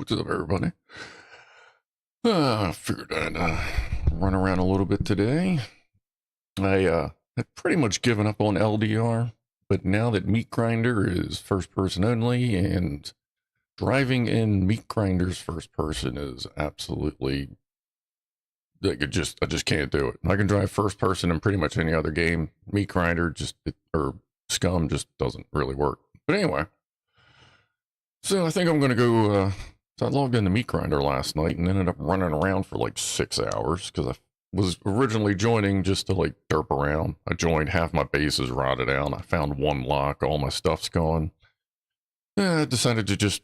What's up, everybody? I figured I'd run around a little bit today. I had pretty much given up on LDR, but now that Meat Grinder is first person only, and driving in Meat Grinder's first person is absolutely, like, I just can't do it. I can drive first person in pretty much any other game. Meat Grinder or SCUM just doesn't really work. But anyway, so I think I'm going to go, so I logged into Meat Grinder last night and ended up running around for like 6 hours because I was originally joining just to like derp around. I joined, half my base is rotted out. I found one lock, all my stuff's gone. I decided to just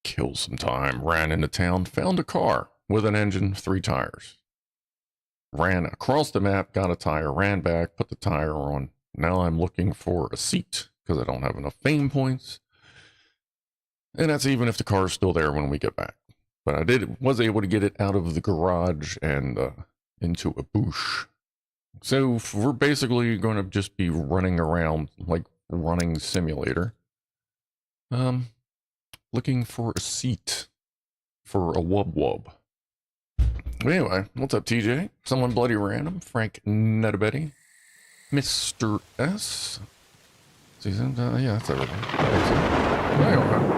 kill some time, ran into town, found a car with an engine, 3 tires. Ran across the map, got a tire, ran back, put the tire on. Now I'm looking for a seat because I don't have enough fame points. And that's even if the car's still there when we get back. But I was able to get it out of the garage and into a bush. So we're basically going to just be running around like running simulator. Looking for a seat for a wub. Anyway, what's up, TJ? Someone bloody random. Frank Netabetti. Mr. S. Season? Yeah, that's everything. Anyway.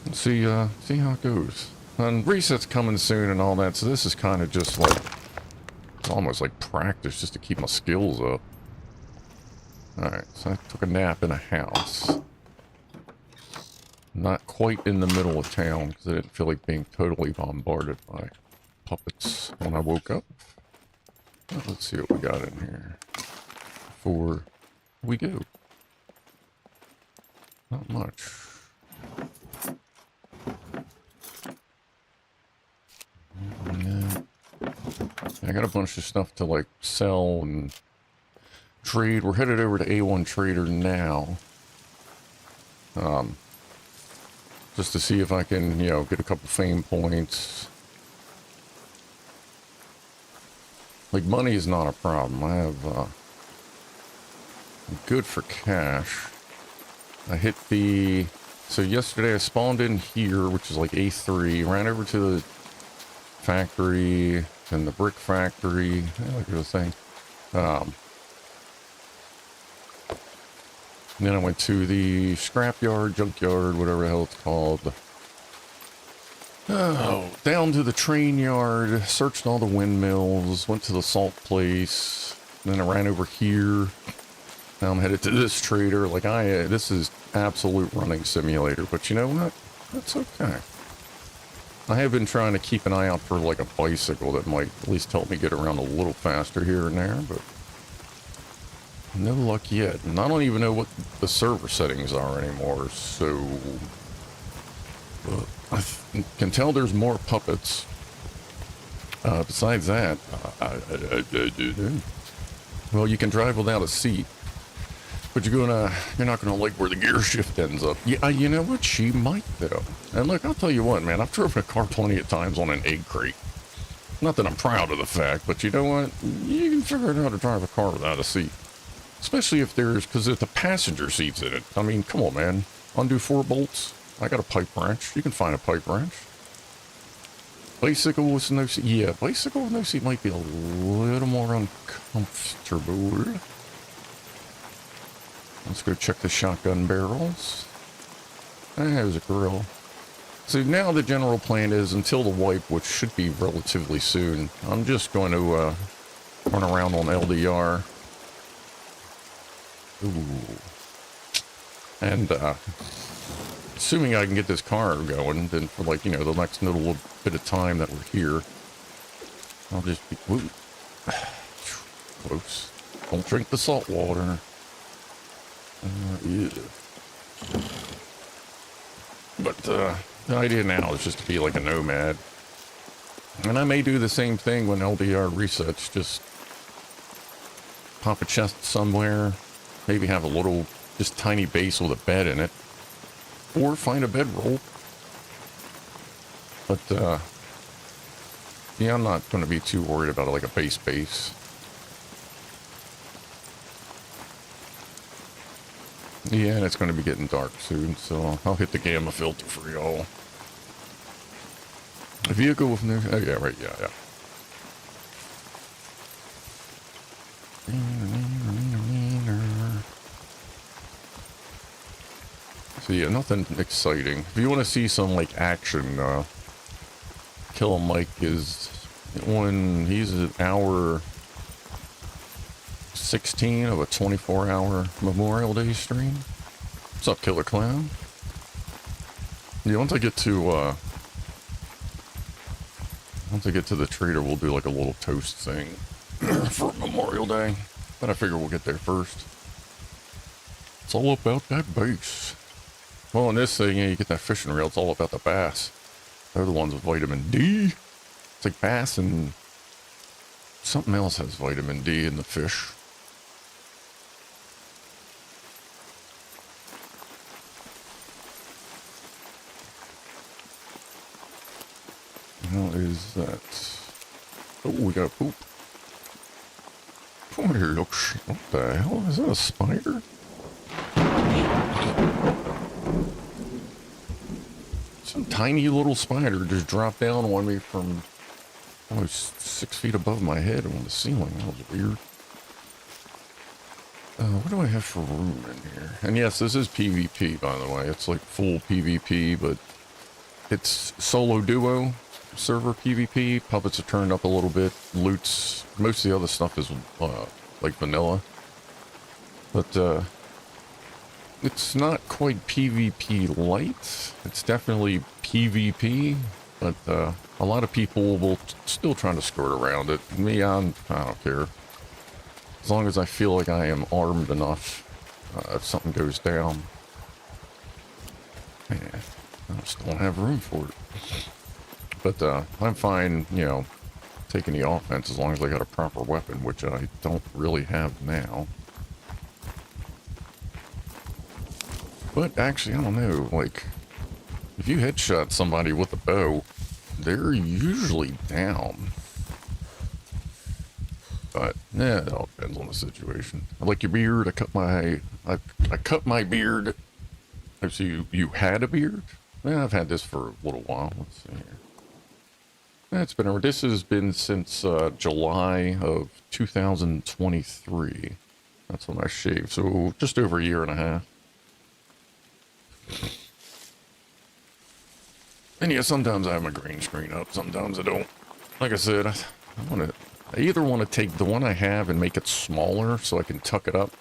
Let's see how it goes. And reset's coming soon and all that, so this is kind of just like, it's almost like practice just to keep my skills up. Alright, so I took a nap in a house. Not quite in the middle of town, because I didn't feel like being totally bombarded by puppets when I woke up. Well, let's see what we got in here before we go. Not much. I got a bunch of stuff to like sell and trade. We're headed over to A1 Trader now. Just to see if I can, you know, get a couple fame points. Like, money is not a problem. I have, I'm good for cash. I hit the, so yesterday I spawned in here, which is like A3, ran over to the factory and the brick factory, like the thing. Then I went to the scrapyard, junkyard, whatever the hell it's called. Oh, down to the train yard, searched all the windmills, went to the salt place, then I ran over here. Now I'm headed to this trader. Like, this is absolute running simulator, but you know what? That's okay. I have been trying to keep an eye out for like a bicycle that might at least help me get around a little faster here and there, but no luck yet. And I don't even know what the server settings are anymore, so I can tell there's more puppets. Besides that, well, you can drive without a seat, but you're not gonna like where the gear shift ends up. Yeah, you know what? She might though. And look, I'll tell you what, man. I've driven a car plenty of times on an egg crate. Not that I'm proud of the fact, but you know what? You can figure out how to drive a car without a seat. Especially if because if the passenger seat's in it. I mean, come on, man. Undo 4 bolts. I got a pipe wrench. You can find a pipe wrench. Bicycle with no seat. Yeah, bicycle with no seat might be a little more uncomfortable. Let's go check the shotgun barrels. There's a grill. So now the general plan is, until the wipe, which should be relatively soon, I'm just going to run around on LDR. Ooh. And assuming I can get this car going, then for like, you know, the next little bit of time that we're here, I'll just be, woo, close. Don't drink the salt water. Yeah. But the idea now is just to be like a nomad. And I may do the same thing when LDR resets, just pop a chest somewhere, maybe have a little, just tiny base with a bed in it, or find a bedroll. But, yeah, I'm not going to be too worried about like a base. Yeah, and it's going to be getting dark soon, so I'll hit the gamma filter for y'all. A vehicle with no... Oh, yeah, right, yeah. So yeah, nothing exciting. If you want to see some, like, action, Killer Mike is on... He's an hour 16 of a 24-hour Memorial Day stream. What's up, Killer Clown? Yeah, once I get to the trader, we'll do like a little toast thing for Memorial Day. But I figure we'll get there first. It's all about that bass. Well, in this thing, yeah, you get that fishing reel. It's all about the bass. They're the ones with vitamin D. It's like bass and something else has vitamin D in the fish. What is that? Oh, we got a poop. Come here, look. What the hell? Is that a spider? Some tiny little spider just dropped down on me from almost 6 feet above my head on the ceiling. That was weird. What do I have for room in here? And yes, this is PvP, by the way. It's like full PvP, but it's solo duo server PvP. Puppets are turned up a little bit. Loots, most of the other stuff is like vanilla. But it's not quite PvP light. It's definitely PvP, but a lot of people will still try to skirt around it. Me, I don't care. As long as I feel like I am armed enough, if something goes down. Man, I just don't have room for it. But I'm fine, you know, taking the offense as long as I got a proper weapon, which I don't really have now. But actually, I don't know, like, if you headshot somebody with a bow, they're usually down. But, yeah, it all depends on the situation. I like your beard. I cut my beard. So you had a beard? Yeah, I've had this for a little while. Let's see here. It's been, this has been since July of 2023. That's when I shaved. So just over a year and a half. And yeah, sometimes I have my green screen up. Sometimes I don't. Like I said, I either want to take the one I have and make it smaller so I can tuck it up,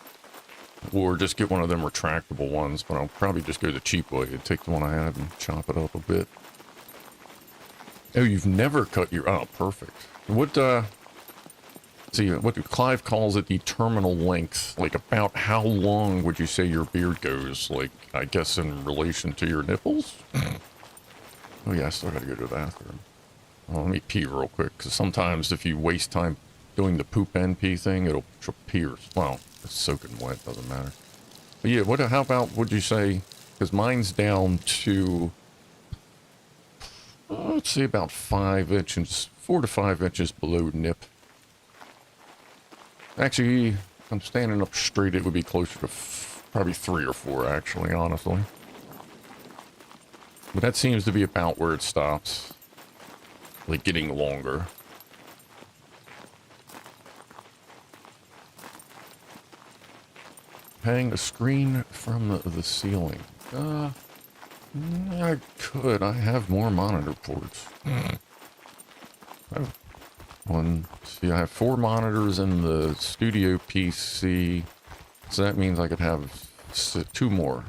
or just get one of them retractable ones. But I'll probably just go the cheap way and take the one I have and chop it up a bit. Oh, you've never cut your... Oh, perfect. What, see, what Clive calls it the terminal length. Like, about how long would you say your beard goes? Like, I guess in relation to your nipples? Oh, yeah, I still gotta go to the bathroom. Well, let me pee real quick, because sometimes if you waste time doing the poop NP thing, it'll pierce. Well, it's soaking wet, doesn't matter. But yeah, what? How about, would you say, because mine's down to... let's say about 5 inches, 4 to 5 inches below nip. Actually, if I'm standing up straight, it would be closer to probably 3 or 4, actually, honestly. But that seems to be about where it stops. Like, getting longer. Hang a screen from the ceiling. I could. I have more monitor ports. I have one. See, I have 4 monitors in the studio PC. So that means I could have 2 more.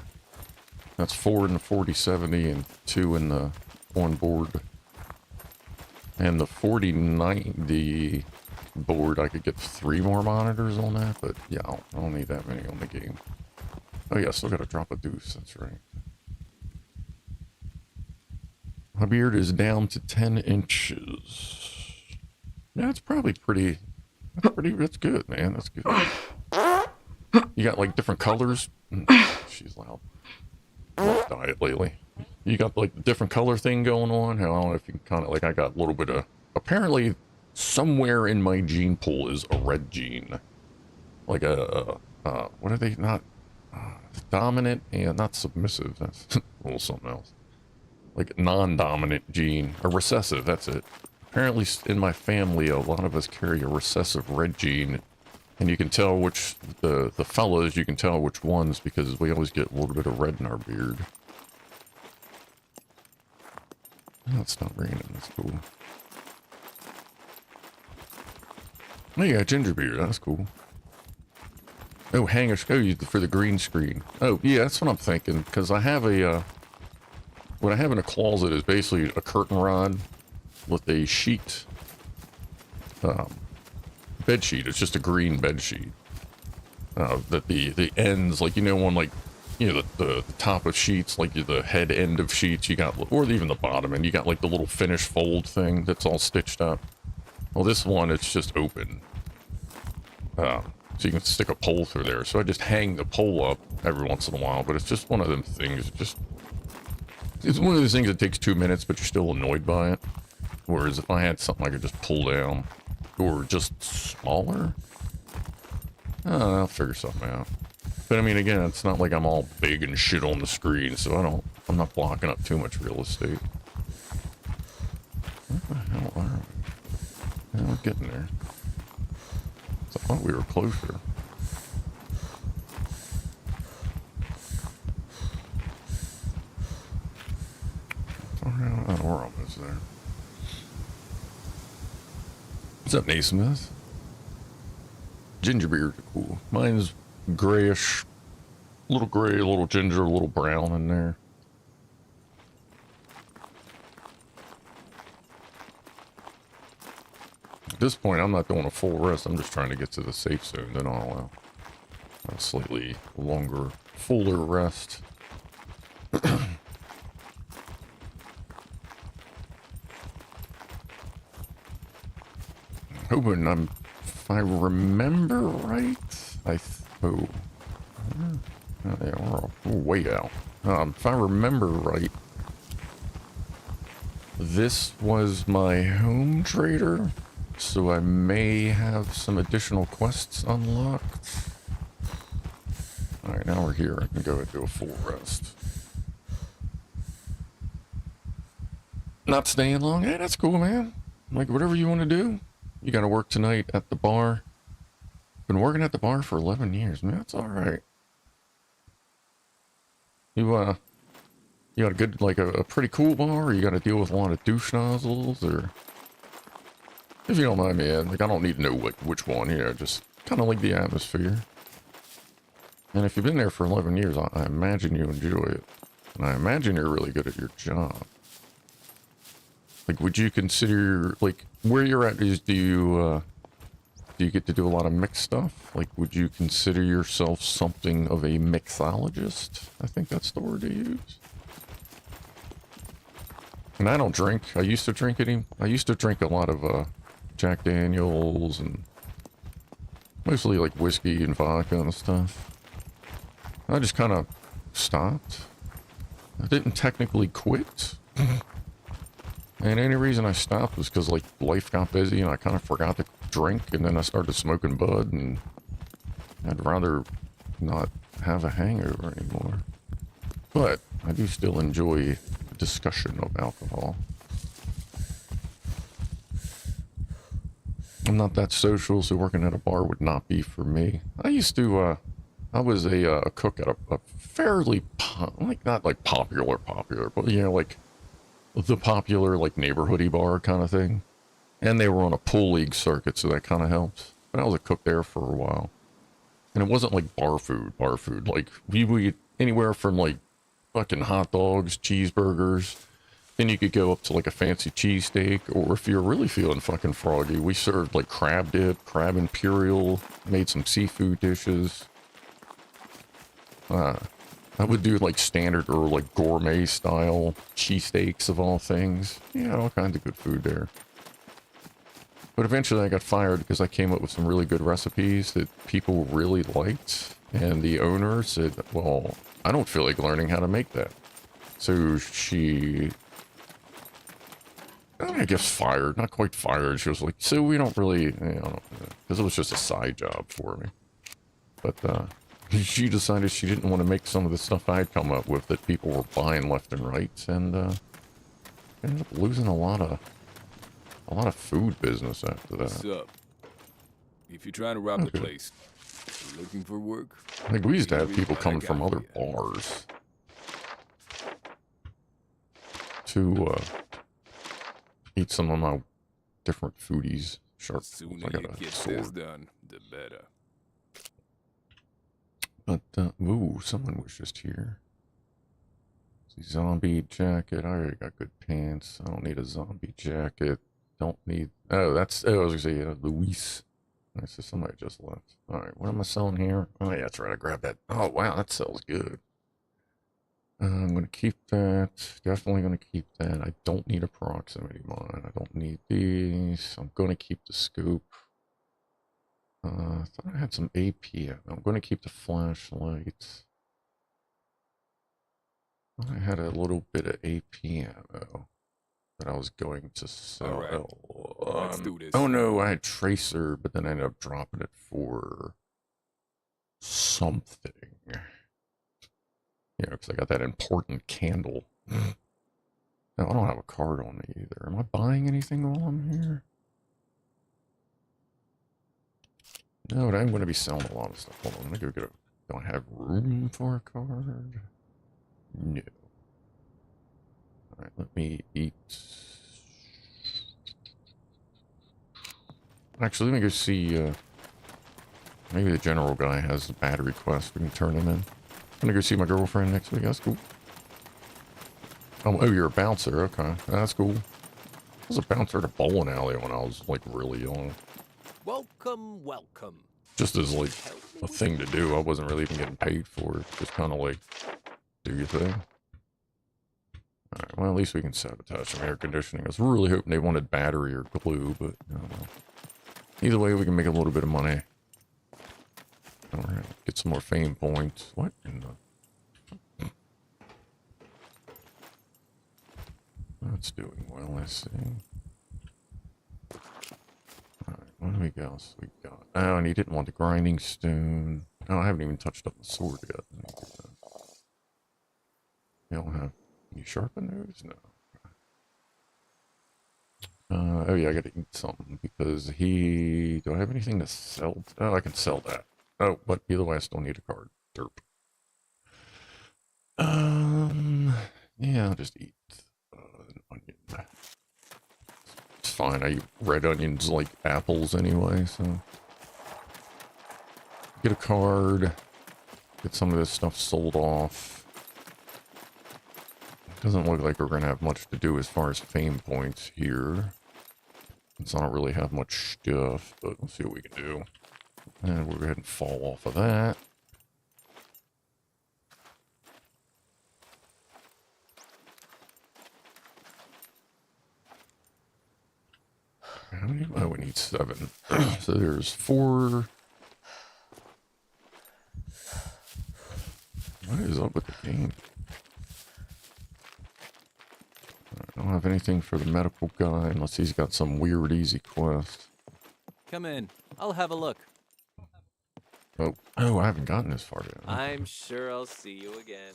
That's 4 in the 4070 and 2 in the onboard. And the 4090 board, I could get 3 more monitors on that. But yeah, I don't need that many on the game. Oh yeah, still gotta drop a deuce. That's right. My beard is down to 10 inches. Yeah, it's probably pretty, that's good, man. That's good. You got like different colors. She's loud. Rough diet lately. You got like the different color thing going on. I don't know if you can kind of, like, I got a little bit of, apparently somewhere in my gene pool is a red gene. Like a, what are they, not, Dominant and not submissive. That's a little something else. Like non-dominant gene. Or recessive, that's it. Apparently in my family, a lot of us carry a recessive red gene. And you can tell which, the fellas, you can tell which ones because we always get a little bit of red in our beard. Oh, it's not raining, that's cool. Oh, you got ginger beard, that's cool. Oh, hanger, oh, for the green screen. Oh, yeah, that's what I'm thinking, because I have a, what I have in a closet is basically a curtain rod with a sheet, bed sheet. It's just a green bed sheet. That the ends, like, you know, on, like, you know, the top of sheets, like the head end of sheets, you got, or even the bottom, and you got, like, the little finish fold thing that's all stitched up. Well, this one, it's just open. So you can stick a pole through there. So I just hang the pole up every once in a while, but it's just one of them things. It's one of those things that takes 2 minutes, but you're still annoyed by it. Whereas if I had something I could just pull down, or just smaller, I'll figure something out. But I mean, again, it's not like I'm all big and shit on the screen, so I'm not blocking up too much real estate. What the hell are we? Yeah, we're getting there. I thought we were closer. Oh, we're almost there. What's up, Naismith? Ginger beards are cool. Mine's grayish. A little gray, a little ginger, a little brown in there. At this point, I'm not doing a full rest. I'm just trying to get to the safe zone. Then I'll allow a slightly longer, fuller rest. Hoping if I remember right, yeah, we're way out. If I remember right, this was my home trader. So I may have some additional quests unlocked. Alright, now we're here. I can go and do a full rest. Not staying long? Hey, that's cool, man. Like, whatever you want to do. You gotta work tonight at the bar. Been working at the bar for 11 years, man. That's alright. You got a good, like, a pretty cool bar, or you gotta deal with a lot of douche nozzles, or... If you don't mind me, like, I don't need to know which one here. Just kind of like the atmosphere. And if you've been there for 11 years, I imagine you enjoy it. And I imagine you're really good at your job. Like, would you consider, like, where you're at is, do you get to do a lot of mixed stuff? Like, would you consider yourself something of a mixologist? I think that's the word to use. And I don't drink. I used to drink a lot of, Jack Daniels and mostly like whiskey and vodka and stuff. I just kind of stopped. I didn't technically quit. And any reason I stopped was because like life got busy and I kind of forgot to drink, and then I started smoking bud, and I'd rather not have a hangover anymore. But I do still enjoy discussion of alcohol. I'm not that social, so working at a bar would not be for me. I used to, I was a cook at a fairly, like, not like popular, but, you know, like the popular, like, neighborhoody bar kind of thing. And they were on a pool league circuit, so that kind of helped. But I was a cook there for a while. And it wasn't like bar food. Like, we would eat anywhere from, like, fucking hot dogs, cheeseburgers. Then you could go up to like a fancy cheesesteak, or if you're really feeling fucking froggy, we served like crab dip, crab imperial, made some seafood dishes. I would do like standard or like gourmet style cheesesteaks of all things. Yeah, all kinds of good food there. But eventually I got fired because I came up with some really good recipes that people really liked. And the owner said, well, I don't feel like learning how to make that. So she... I guess fired, not quite fired. She was like, so we don't really, you know, because it was just a side job for me. But she decided she didn't want to make some of the stuff I'd come up with that people were buying left and right, and ended up losing a lot of food business after that. What's up? If you're trying to rob the place, looking for work? Like, we used to have people coming from other bars to eat some of my different foodies. Sharp. Sooner I got you a get sword. this done, the better. But, ooh, someone was just here. Zombie jacket. I already got good pants. I don't need a zombie jacket. Don't need... Oh, that's... Oh, I was going to say, Luis. I said somebody just left. Alright, what am I selling here? Oh, yeah, that's right. I grabbed that. Oh, wow, that sells good. I'm going to keep that. Definitely going to keep that. I don't need a proximity mine. I don't need these. I'm going to keep the scoop. I thought I had some AP. I'm going to keep the flashlight. I had a little bit of AP ammo that I was going to sell. All right. Let's do this. Oh no, I had Tracer, but then I ended up dropping it for something. Yeah, because I got that important candle. No, I don't have a card on me either. Am I buying anything while I'm here? No, but I'm going to be selling a lot of stuff. Hold on, let me go get a... Do I have room for a card? No. Alright, let me eat. Actually, let me go see, maybe the general guy has a battery quest. We can turn him in. I'm gonna go see my girlfriend next week. That's cool. Oh, you're a bouncer. Okay, that's cool. I was a bouncer at a bowling alley when I was, like, really young. Welcome, welcome. Just as, like, a thing to do. I wasn't really even getting paid for it. Just kind of, like, do your thing. Alright, well, at least we can sabotage some air conditioning. I was really hoping they wanted battery or glue, but, I don't know. Either way, we can make a little bit of money. Alright, get some more fame points. What in the... That's doing well, let's see. Alright, what do we got? We got... Oh, and he didn't want the grinding stone. Oh, I haven't even touched up the sword yet. You don't have... Can you sharpen those? No. Oh yeah, I gotta eat something because he... Do I have anything to sell? Oh, I can sell that. Oh, but either way, I still need a card. Derp. Yeah, I'll just eat an onion. It's fine. I eat red onions like apples anyway, so... Get a card. Get some of this stuff sold off. Doesn't look like we're going to have much to do as far as fame points here. Since I don't really have much stuff, but we'll see what we can do. And we'll go ahead and fall off of that. How many? Oh, we need 7. So there's 4. What is up with the game? I don't have anything for the medical guy unless he's got some weird easy quest. Come in. I'll have a look. Oh, I haven't gotten this far yet. I'm sure I'll see you again.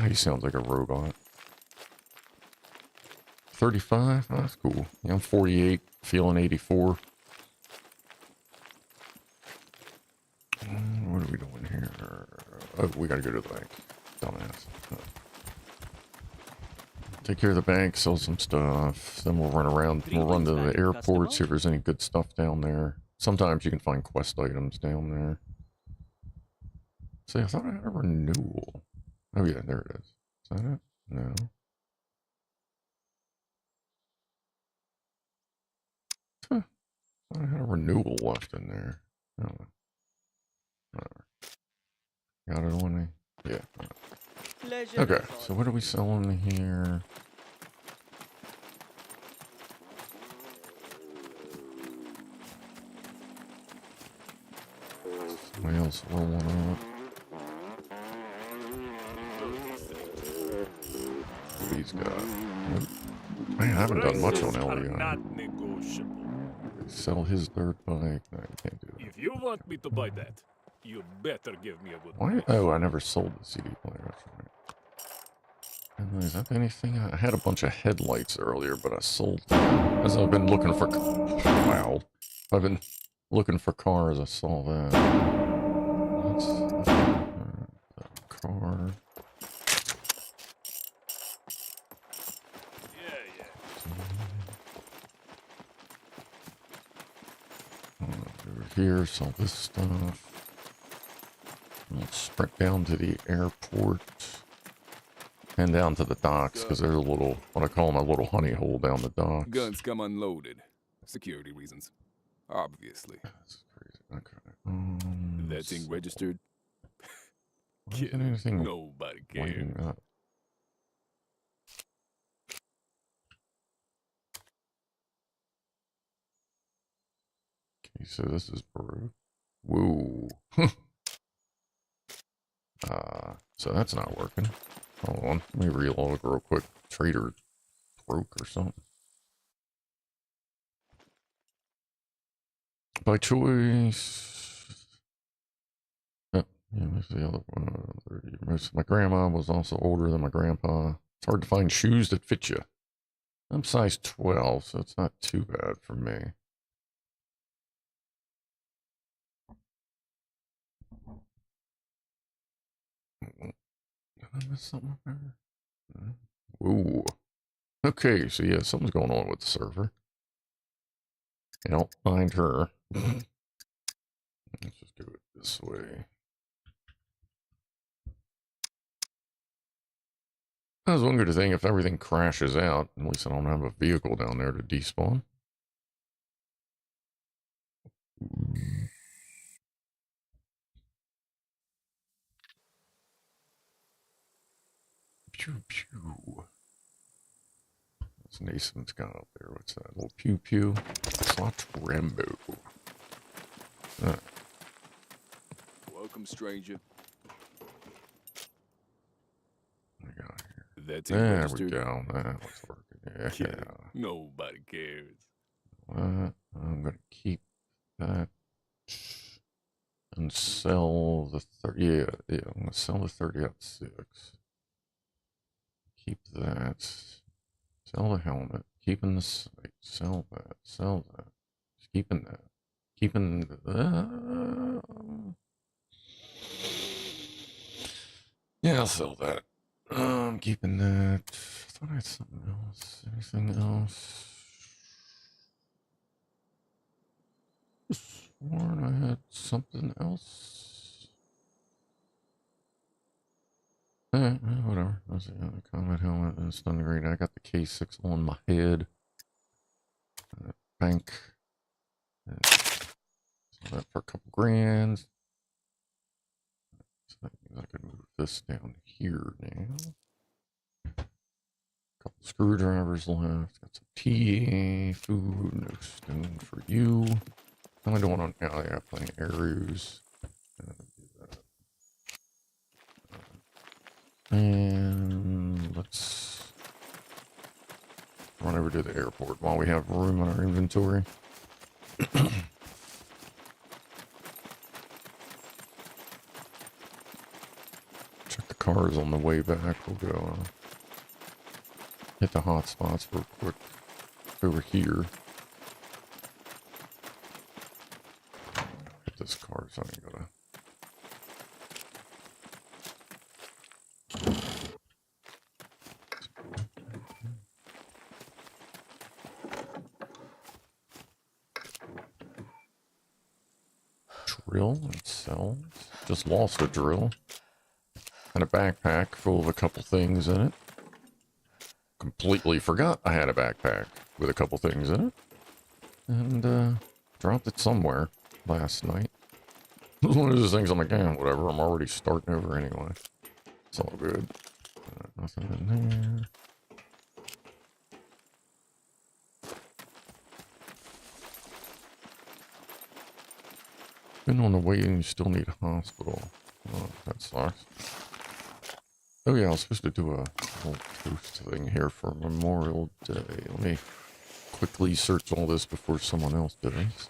He sounds like a robot. 35? Oh, that's cool. Yeah, I'm 48, feeling 84. What are we doing here? Oh, we gotta go to the bank. Dumbass. Take care of the bank, sell some stuff, then we'll run around, we'll run to the airport, see if there's any good stuff down there. Sometimes you can find quest items down there. See, I thought I had a renewal. Oh yeah, there it is. Is that it? No. Huh. I thought I had a renewal left in there. Oh. Whatever. Got it on me? Yeah. Okay, so what are we selling here? Somebody else rolling up. These guys. Man, I haven't done much on LDR. Sell his third bike. No, you can't do that. If you want me to buy that, You better give me a good Why? price. Oh, I never sold the CD player. That's right. And is that anything? I had a bunch of headlights earlier, but I sold them. As I've been looking for... Wow. I've been looking for cars. I saw that. Car. Yeah. Over here, sell this stuff. I'll sprint down to the airport. And down to the docks, because there's a little, what I call my little honey hole down the docks. Guns come unloaded. Security reasons. Obviously. That's crazy. Okay. That thing registered? Why isn't anything Nobody cares. lighting up? Okay, so this is broke. Whoa. So that's not working. Hold on. Let me reload real quick. Trader broke or something. By choice. Oh, yeah, that's the other one. My grandma was also older than my grandpa. It's hard to find shoes that fit you. I'm size 12, so it's not too bad for me. Did I miss something there? Ooh. Okay, so yeah, something's going on with the server. I don't find her. Let's just do it this way. I was wondering thing if everything crashes out, at least I don't have a vehicle down there to despawn. Pew pew. What's Nason's got up there? What's that? Little pew pew. Slot Rambo. Welcome, stranger. What we got here? That thing There registered? we go. That was working. Yeah. Nobody cares. I'm gonna keep that and sell the 30. Yeah, I'm gonna sell the 30 out 6. Keep that. Sell the helmet. Keeping the sight. Sell that. Sell that. Just keeping that. Keeping yeah, I'll sell that. I'm keeping that. I thought I had something else. Anything else? Sworn I had something else. Whatever. That's the combat helmet and stun grenade. I got the K6 on my head. Bank. Sell that for a couple grand. So that means I can move this down here now. Couple screwdrivers left. Got some tea, food, no stone for you. How am I doing on? Oh, yeah, playing arrows. And let's run over to the airport while we have room in our inventory. Check the cars on the way back. We'll go hit the hot spots real quick over here. Hit this car, so I ain't gonna. Drill and cells. Just lost a drill. And a backpack full of a couple things in it. Completely forgot I had a backpack with a couple things in it. And dropped it somewhere last night. It was one of those things I'm like, yeah, whatever, I'm already starting over anyway. It's all good. Nothing in there. Been on the way and you still need a hospital. Oh, that sucks. Oh yeah, I was supposed to do a whole toast thing here for Memorial Day. Let me quickly search all this before someone else does.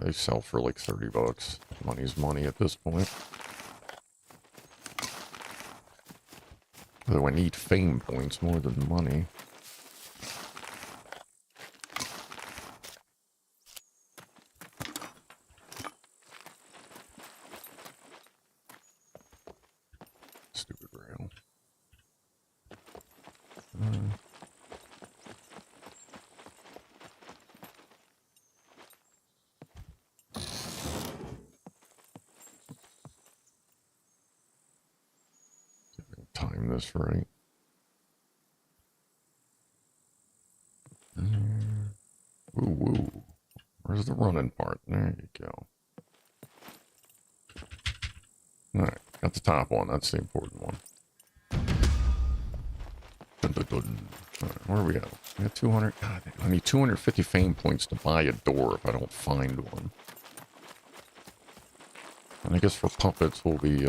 They sell for like 30 bucks. Money's money at this point. Though I need fame points more than money. Stupid rail. Time this right. Woo woo. Where's the running part? There you go. Alright, got the top one. That's the important one. Dun, dun, dun. Right, where are we at? We got 200. God, I need 250 fame points to buy a door if I don't find one. And I guess for puppets, we'll be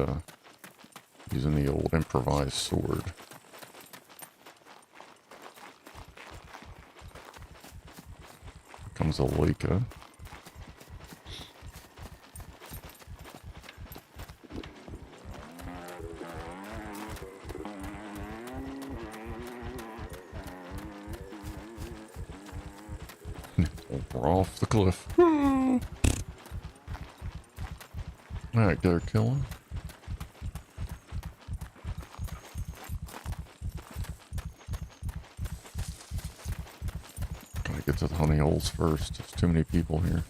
using the old improvised sword. Comes a Leica. We're off the cliff. Alright, get her killing. Gotta get to the honey holes first. There's too many people here.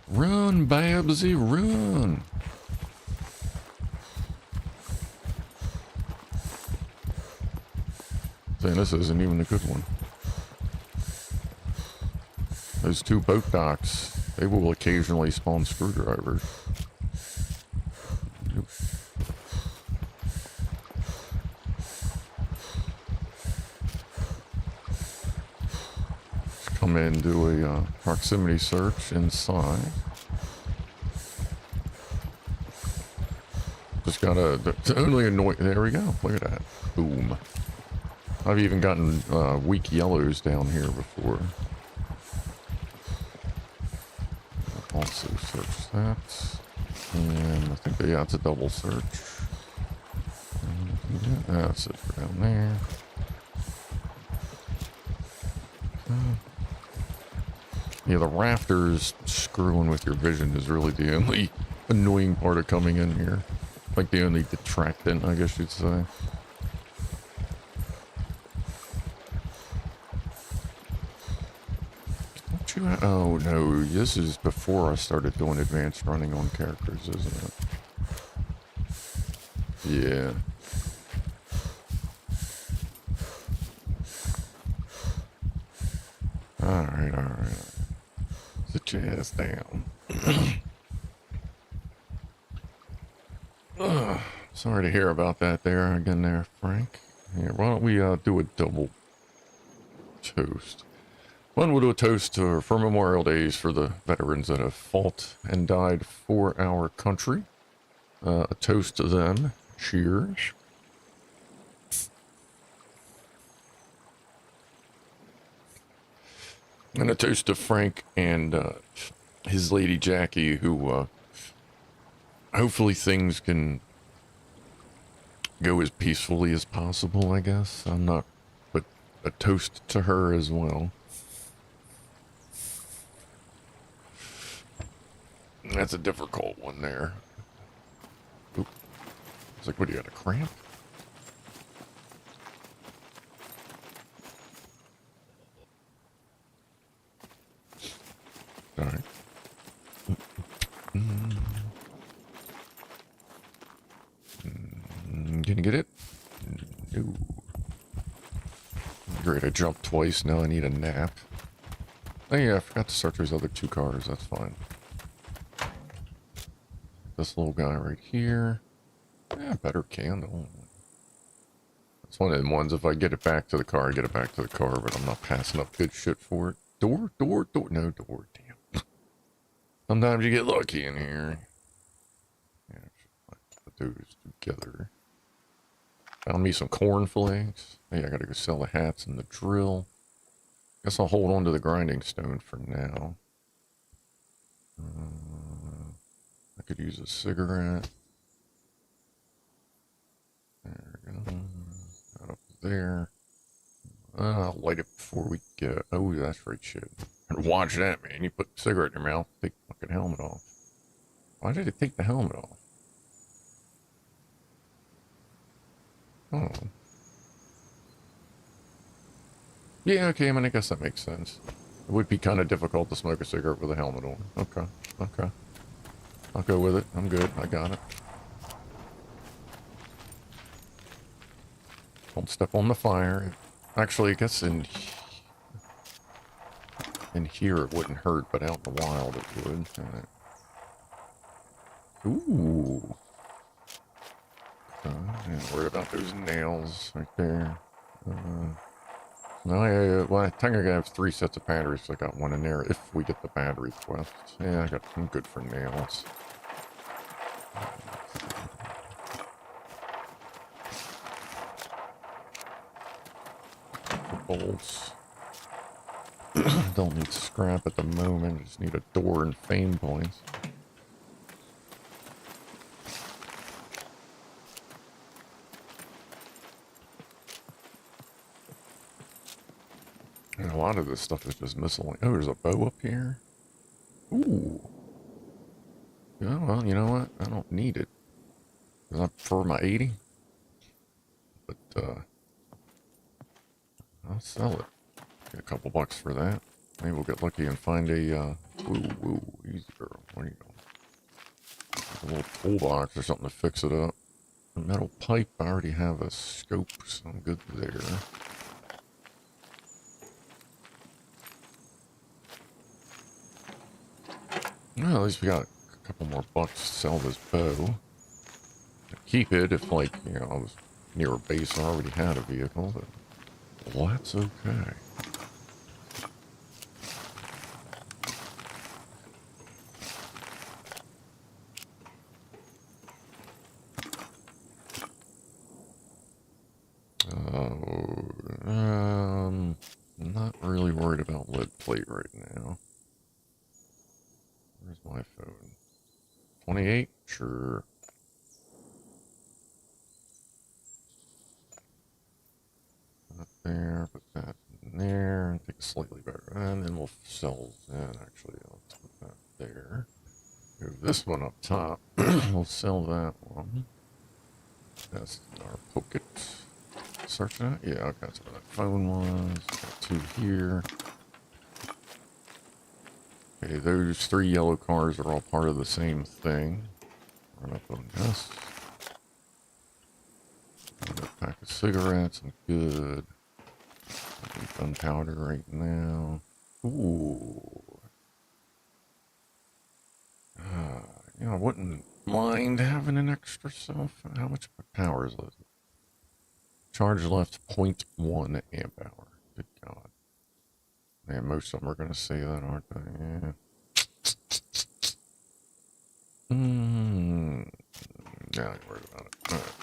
Run, Babsy, run! Saying this isn't even a good one. Those two boat docks, they will occasionally spawn screwdrivers. Yep. Let's come in and do a proximity search inside. Just gotta, the only annoy, there we go, look at that, boom. I've even gotten weak yellows down here before. Also search that, and I think yeah, it's a double search. And that's it for down there. Yeah, the rafters screwing with your vision is really the only annoying part of coming in here. Like the only detractant, I guess you'd say. Oh no, this is before I started doing advanced running on characters, isn't it? Yeah. Alright, alright. Sit your ass down. Sorry to hear about that there again there, Frank. Here, why don't we do a double toast? One, we'll do a toast for Memorial Days for the veterans that have fought and died for our country. A toast to them. Cheers. And a toast to Frank and his lady Jackie, who hopefully things can go as peacefully as possible, I guess. I'm not, but a toast to her as well. That's a difficult one there. Oop. It's like, what, do you got a cramp? Alright. Gonna get it? No. Great, I jumped twice, now I need a nap. Oh yeah, I forgot to start those other two cars, that's fine. This little guy right here. Yeah, better candle. It's one of them ones, if I get it back to the car, I get it back to the car, but I'm not passing up good shit for it. Door? Door? Door? No door, damn. Sometimes you get lucky in here. Yeah, put those together. Found me some cornflakes. Hey, I gotta go sell the hats and the drill. Guess I'll hold on to the grinding stone for now. I could use a cigarette. There we go. Not up there. I'll light it before we get... Oh, that's right, shit. And watch that, man. You put the cigarette in your mouth, take the fucking helmet off. Why did it take the helmet off? Oh. Yeah, okay, I mean, I guess that makes sense. It would be kind of difficult to smoke a cigarette with a helmet on. Okay, okay. I'll go with it. I'm good. I got it. Don't step on the fire. Actually, I guess in here it wouldn't hurt, but out in the wild it would. Ooh. I'm worried about those nails right there. No, well, I think I have 3 sets of batteries, so I got one in there if we get the battery quest. Yeah, I'm good for nails. Bolts. Don't need scrap at the moment, just need a door and fame points. And a lot of this stuff is just miscellaneous. Oh, there's a bow up here. Ooh. Yeah, well, you know what? I don't need it. I prefer my 80. But, I'll sell it. Get a couple bucks for that. Maybe we'll get lucky and find a, woo, easy girl. Where are you going? A little toolbox or something to fix it up. A metal pipe, I already have a scope, so I'm good there. Well, at least we got a couple more bucks to sell this bow. Keep it if, like, you know, I was near a base and already had a vehicle, but well, that's okay. I'm not really worried about lead plate right now. Where's my phone? 28? Sure. Not there, put that in there, and take a slightly better, and then we'll sell that, actually, let's put that there. Move this one up top, we'll sell that one. That's our pocket. Search that? Yeah, okay, that's where that phone was. Got 2 here. Okay, those 3 yellow cars are all part of the same thing. Run up on this. Another pack of cigarettes, I'm good. Gunpowder right now. Ooh. You know, I wouldn't mind having an extra cell phone. How much power is left? Charge left 0.1 amp hour. Good God. Man, most of them are going to say that, aren't they? Yeah. Yeah, I ain't worried about it. All right.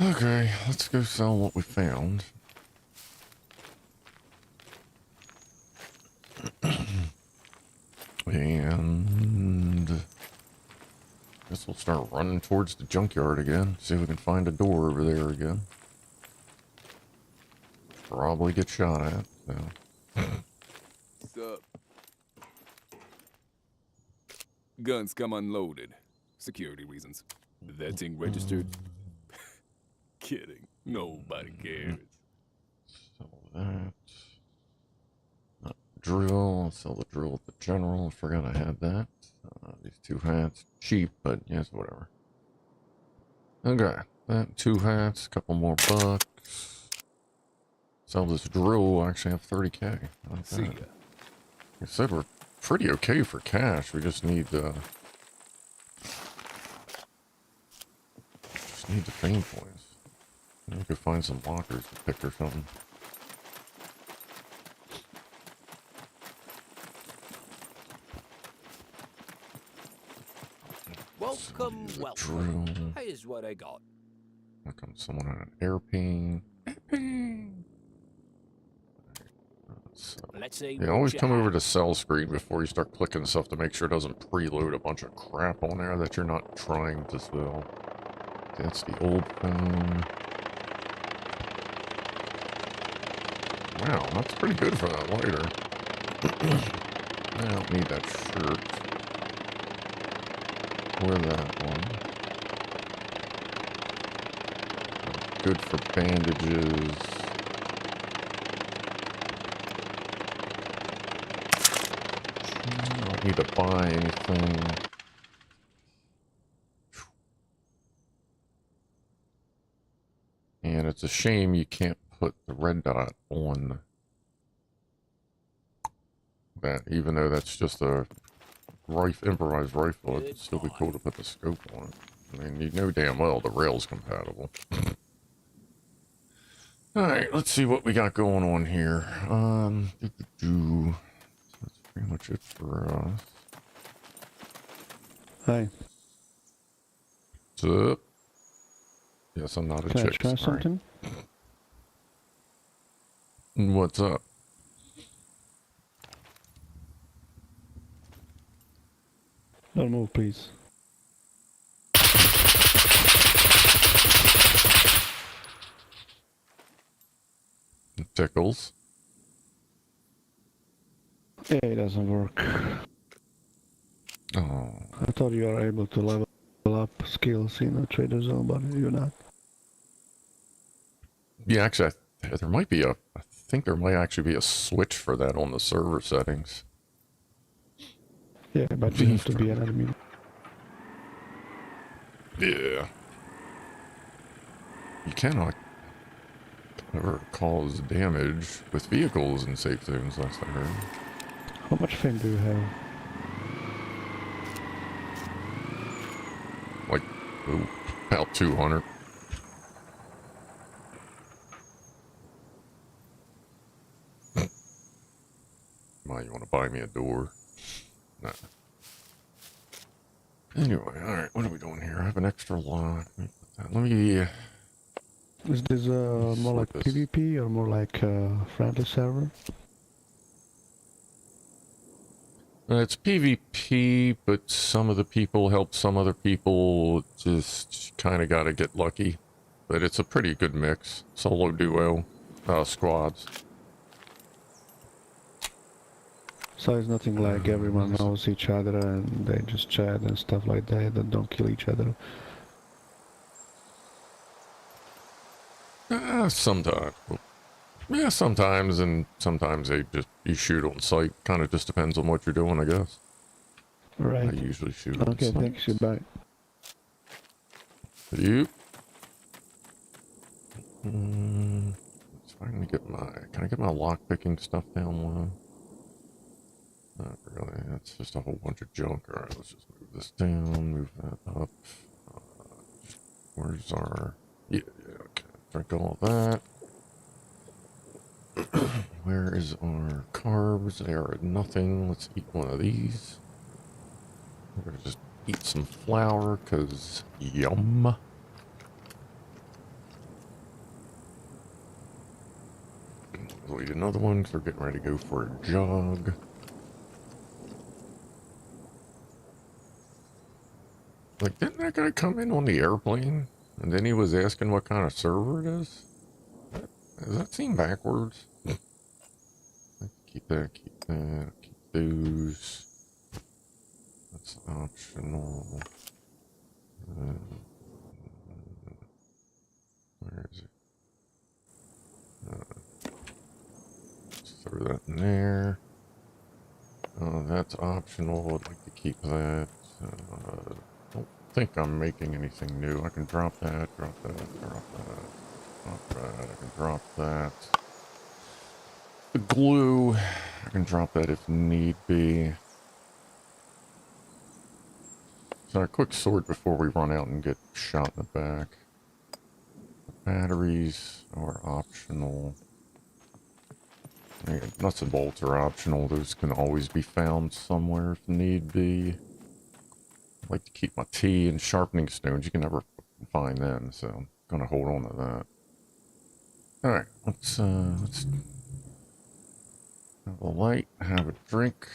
Okay, let's go sell what we found. And I guess we'll start running towards the junkyard again. See if we can find a door over there again. Probably get shot at, so. What's up? Guns come unloaded. Security reasons. That thing registered? Kidding. Nobody cares. Sell that. Drill. I'll sell the drill at the general. I forgot I had that. These 2 hats. Cheap, but yes, whatever. Okay. That 2 hats. Couple more bucks. Sell this drill. I actually have 30K. Like See ya. Like I said, we're pretty okay for cash. We just need the fame points. We could find some lockers to pick or something. Welcome, Use a welcome. drill. Here's what I got. Here comes someone on an airplane. So, Let's see. yeah, always come over to sell screen before you start clicking stuff to make sure it doesn't preload a bunch of crap on there that you're not trying to sell. That's the old phone. Wow, that's pretty good for that lighter. I don't need that shirt. Or that one. Good for bandages. I don't need to buy anything. And it's a shame you can't put the red dot on that, even though that's just a improvised rifle. It'd still be cool to put the scope on it. I mean, you know damn well the rail's compatible. Alright, let's see what we got going on here. That's pretty much it for us. Hi. What's up? Yes, I'm not a Can I chick. try Sorry. something? What's up? Don't move, please. It tickles. Yeah, it doesn't work. Oh. I thought you are able to level up skills in a trader zone, but you're not. Yeah, actually, there might be I think there might actually be a switch for that on the server settings. Yeah, but you have to be an enemy. Yeah. You cannot ever cause damage with vehicles in safe zones, last I heard. How much fame do you have? Like, ooh, about 200. Why, you want to buy me a door? Nah. Anyway, alright, what are we doing here? I have an extra lot. Let me Is this more like this. PvP or more like friendly server? It's PvP, but some of the people help some other people. Just kind of got to get lucky. But it's a pretty good mix. Solo, duo, squads. So it's nothing like everyone knows each other and they just chat and stuff like that and don't kill each other. Sometimes. Yeah, sometimes, and sometimes you shoot on sight. Kind of just depends on what you're doing, I guess. Right. I usually shoot on Okay, sight. thanks, goodbye. You. Let's finally get can I get my lock picking stuff down low? Not really. That's just a whole bunch of junk. Alright, let's just move this down, move that up. Where's our... Yeah, okay. Drink all that. Where is our carbs? They are at nothing. Let's eat one of these. We're gonna just eat some flour, cause yum. We'll eat another one, cause we're getting ready to go for a jog. Like, didn't that guy come in on the airplane? And then he was asking what kind of server it is? Does that seem backwards? Keep that, keep those. That's optional. Where is it? Let's throw that in there. That's optional. I'd like to keep that. Don't think I'm making anything new. I can drop that, drop that, drop that, drop that. I can drop that. The glue, I can drop that if need be. So a quick sword before we run out and get shot in the back. The batteries are optional. Nuts and bolts are optional. Those can always be found somewhere if need be. like to keep my tea and sharpening stones. You can never find them, so I'm gonna hold on to that. All right, let's have a light, have a drink,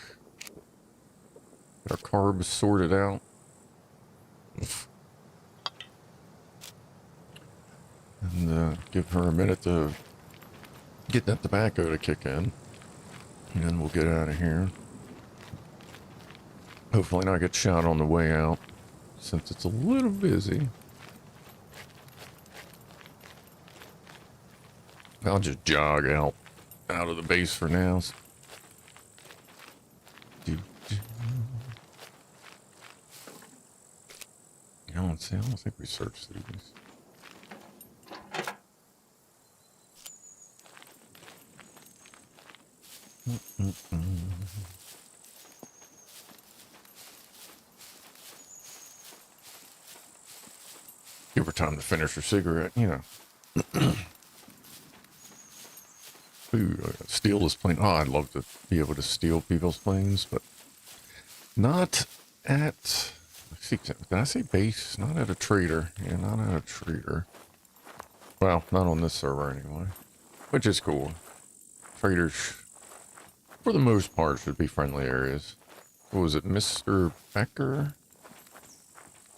get our carbs sorted out, and give her a minute to get that tobacco to kick in, and then we'll get out of here. Hopefully not get shot on the way out, since it's a little busy. I'll just jog out of the base for now. I don't think we searched these. Give her time to finish her cigarette, you know. Ooh, steal this plane. Oh, I'd love to be able to steal people's planes, but not at... Did I say base? Not at a trader. Yeah, not at a trader. Well, not on this server anyway. Which is cool. Traders, for the most part, should be friendly areas. What was it, Mr. Becker?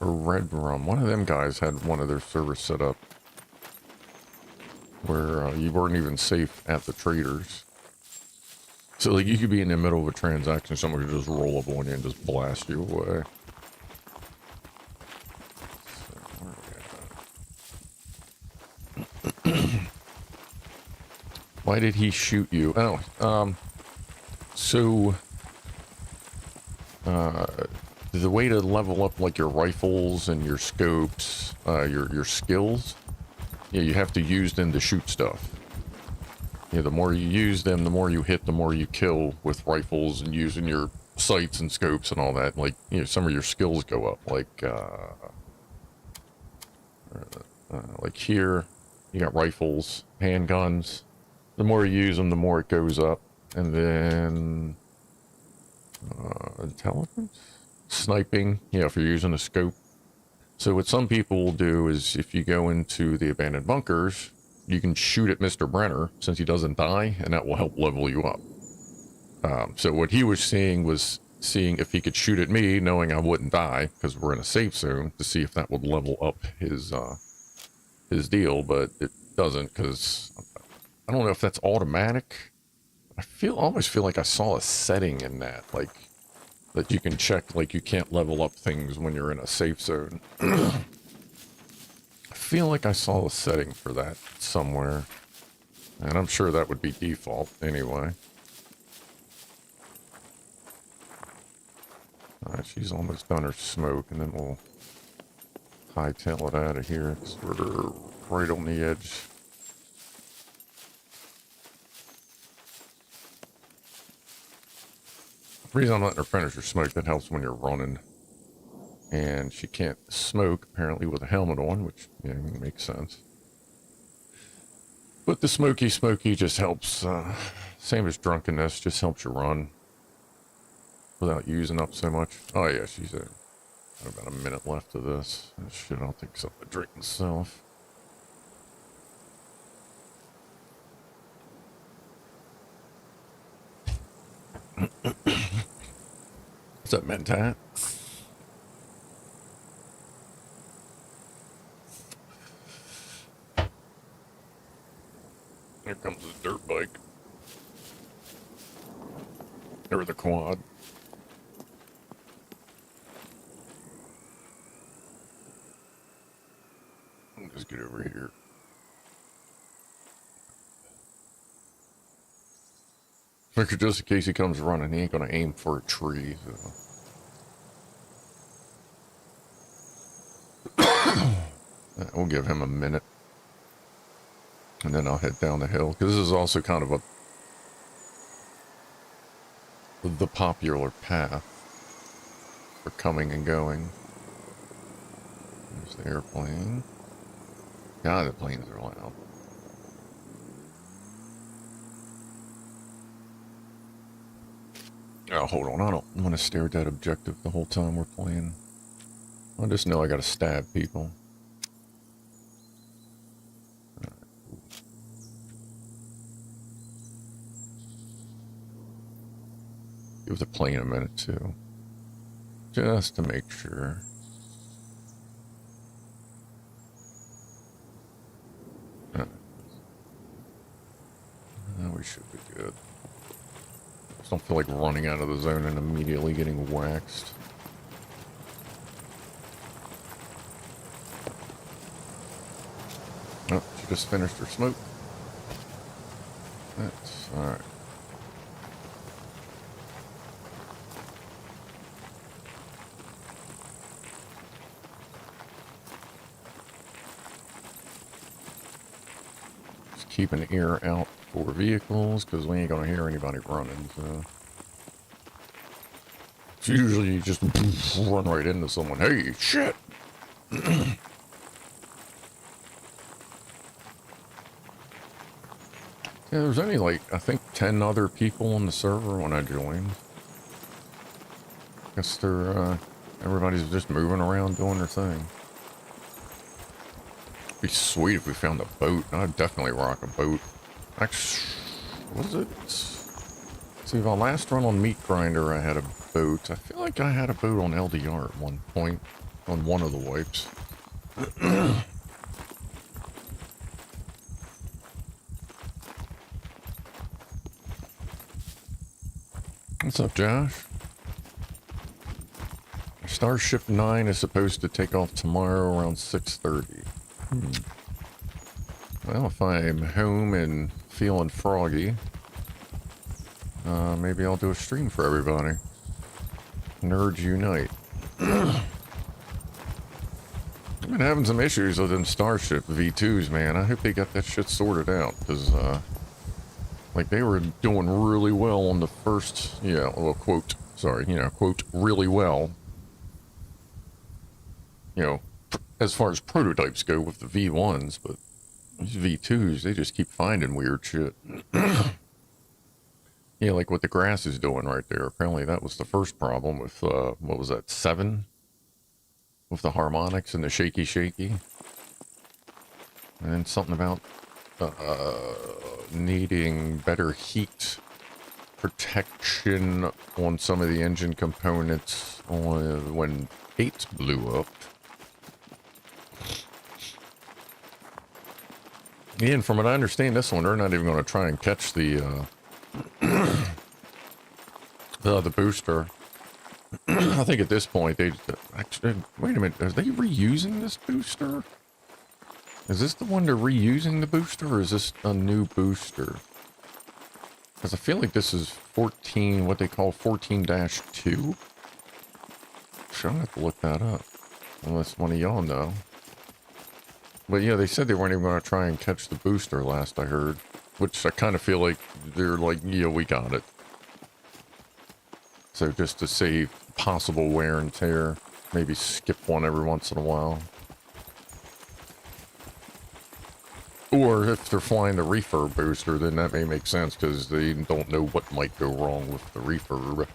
Or Red Rum? One of them guys had one of their servers set up where you weren't even safe at the traders. So, like, you could be in the middle of a transaction, someone could just roll up on you and just blast you away. So, where are we at? Why did he shoot you? Oh, so, the way to level up, like, your rifles and your scopes, your skills, yeah, you have to use them to shoot stuff. Yeah, the more you use them, the more you hit, the more you kill with rifles and using your sights and scopes and all that. Like, you know, some of your skills go up. Like here, you got rifles, handguns. The more you use them, the more it goes up. And then intelligence, sniping. Yeah, if you're using a scope. So what some people will do is if you go into the abandoned bunkers, you can shoot at Mr. Brenner since he doesn't die, and that will help level you up. So what he was seeing if he could shoot at me, knowing I wouldn't die because we're in a safe zone, to see if that would level up his deal, but it doesn't because I don't know if that's automatic. I almost feel like I saw a setting in that, like, that you can check, like, you can't level up things when you're in a safe zone. I feel like I saw a setting for that somewhere. And I'm sure that would be default anyway. Alright, she's almost done her smoke, and then we'll hightail it out of here. It's right on the edge. The reason I'm letting her finish her smoke, that helps when you're running. And she can't smoke, apparently, with a helmet on, which, yeah, makes sense. But the smoky just helps, same as drunkenness, just helps you run without using up so much. Oh, yeah, she's got about a minute left of this. Shit, I'll take something to drink myself. What's up, Mentat? Here comes the dirt bike. Or the quad. I'll just get over here. Figure just in case he comes running, he ain't gonna aim for a tree, so. We'll give him a minute. And then I'll head down the hill, because this is also kind of the popular path for coming and going. There's the airplane. God, the planes are loud. Oh, hold on. I don't want to stare at that objective the whole time we're playing. I just know I gotta stab people. Give the plane a minute too, just to make sure. We should be good. Just don't feel like running out of the zone and immediately getting waxed. Oh, she just finished her smoke. That's alright. Just keep an ear out for vehicles, because we ain't gonna hear anybody running, so. It's usually you just run right into someone. Hey, shit! Yeah, there's only like, I think 10 other people on the server when I joined. Guess they're, everybody's just moving around doing their thing. Be sweet if we found a boat. I'd definitely rock a boat. Actually, what was it? See, my last run on Meat Grinder, I had a boat. I feel like I had a boat on LDR at one point, on one of the wipes. What's up, Josh? Starship 9 is supposed to take off tomorrow around 6:30. Well, if I'm home and feeling froggy, maybe I'll do a stream for everybody. Nerds unite. I've been having some issues with them Starship V2s, man. I hope they got that shit sorted out, because, like, they were doing really well on the first, well, quote, sorry, quote, really well. As far as prototypes go with the V1s, but these V2s, they just keep finding weird shit. Yeah, like what the grass is doing right there. Apparently that was the first problem with, what was that, 7? With the harmonics and the shaky. And then something about needing better heat protection on some of the engine components when 8 blew up. Yeah, and from what I understand, this one, they're not even going to try and catch the booster. I think at this point, actually, wait a minute, are they reusing this booster? Is this the one they're reusing the booster, or is this a new booster? Because I feel like this is 14, what they call 14-2. Sure, I'll have to look that up, unless one of y'all know. But yeah, they said they weren't even going to try and catch the booster last I heard. Which I kind of feel like they're like, yeah, we got it. So just to save possible wear and tear, maybe skip one every once in a while. Or if they're flying the refurb booster, then that may make sense, because they don't know what might go wrong with the refurb.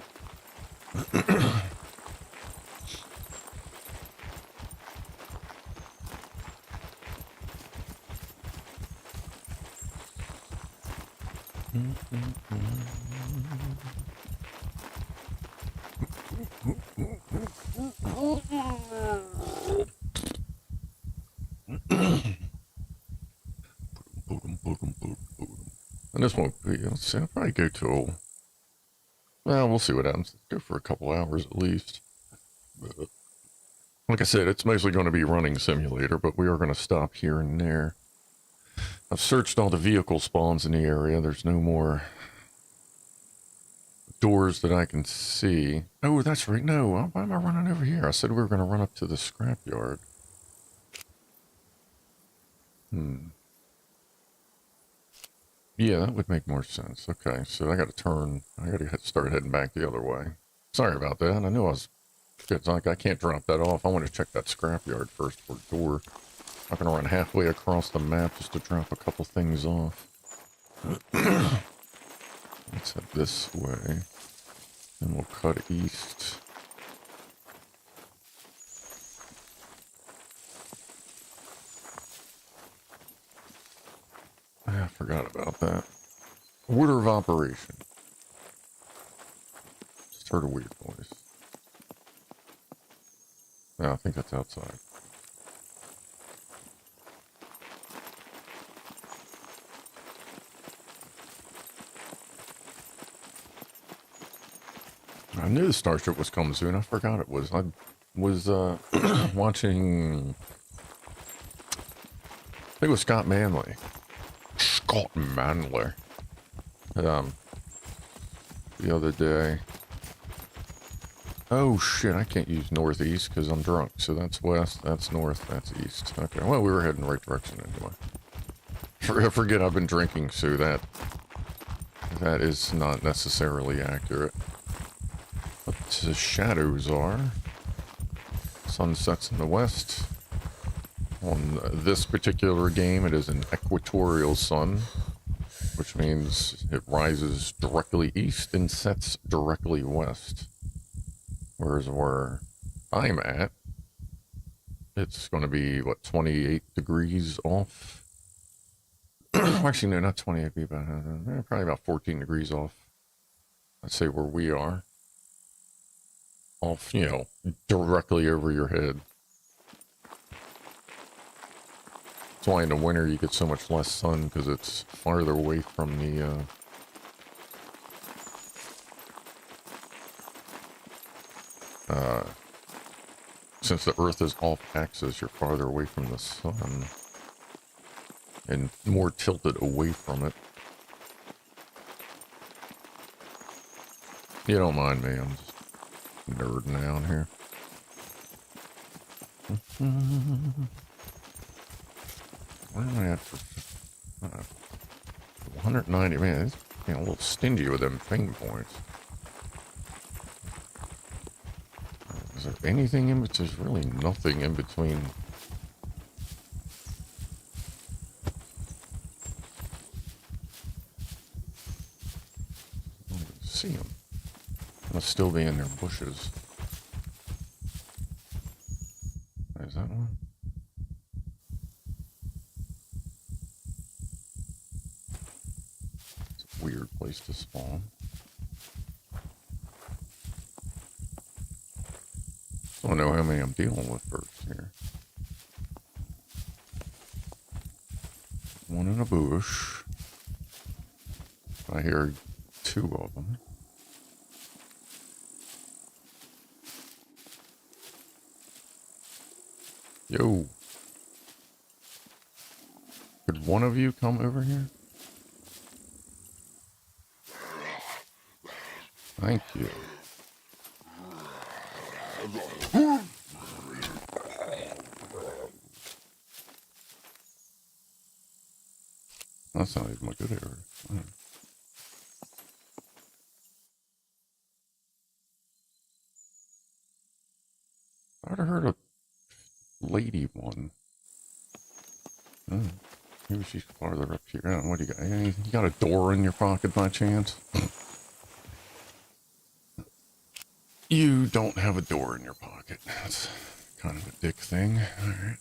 And this won't be, let's see, I'll probably go till, well, we'll see what happens. Let's go for a couple hours at least. But, like I said, it's mostly going to be running simulator, but we are going to stop here and there. I've searched all the vehicle spawns in the area. There's no more doors that I can see. Oh, that's right. No, why am I running over here? I said we were going to run up to the scrapyard. Yeah, that would make more sense. Okay, so I got to turn. I got to start heading back the other way. Sorry about that. I knew I was... It's like I can't drop that off. I want to check that scrapyard first for a door. I'm going to run halfway across the map just to drop a couple things off. Let's head this way. Then we'll cut east. I forgot about that. Order of operation. Just heard a weird noise. Yeah, I think that's outside. I knew the Starship was coming soon. I forgot it was. I was watching, I think it was Scott Manley. Scott Manley. The other day. Oh shit, I can't use northeast because I'm drunk. So that's west, that's north, that's east. Okay, well, we were heading the right direction anyway. Forget I've been drinking, so that is not necessarily accurate. But the shadows are. Sun sets in the west. On this particular game, it is an equatorial sun, which means it rises directly east and sets directly west. Whereas where I'm at, it's going to be, what, 28 degrees off? Actually, no, not 28, be about, probably about 14 degrees off. I'd say where we are. Off, you know, directly over your head. That's why in the winter you get so much less sun, because it's farther away from the, since the Earth is off axis, you're farther away from the sun and more tilted away from it. You don't mind me, I'm just nerding out here. Where am I at for 190? Man, it's getting a little stingy with them pain points. Is there anything in between? There's really nothing in between. I don't even see them. Must still be in their bushes. Is that one? It's a weird place to spawn. So I know how many I'm dealing with first here. One in a bush. I hear two of them. Yo. Could one of you come over here? Thank you. That's not even a good area. Right. I'd have heard a lady one. Oh, maybe she's farther up here. Oh, what do you got? You got a door in your pocket by chance? You don't have a door in your pocket. That's kind of a dick thing. Alright.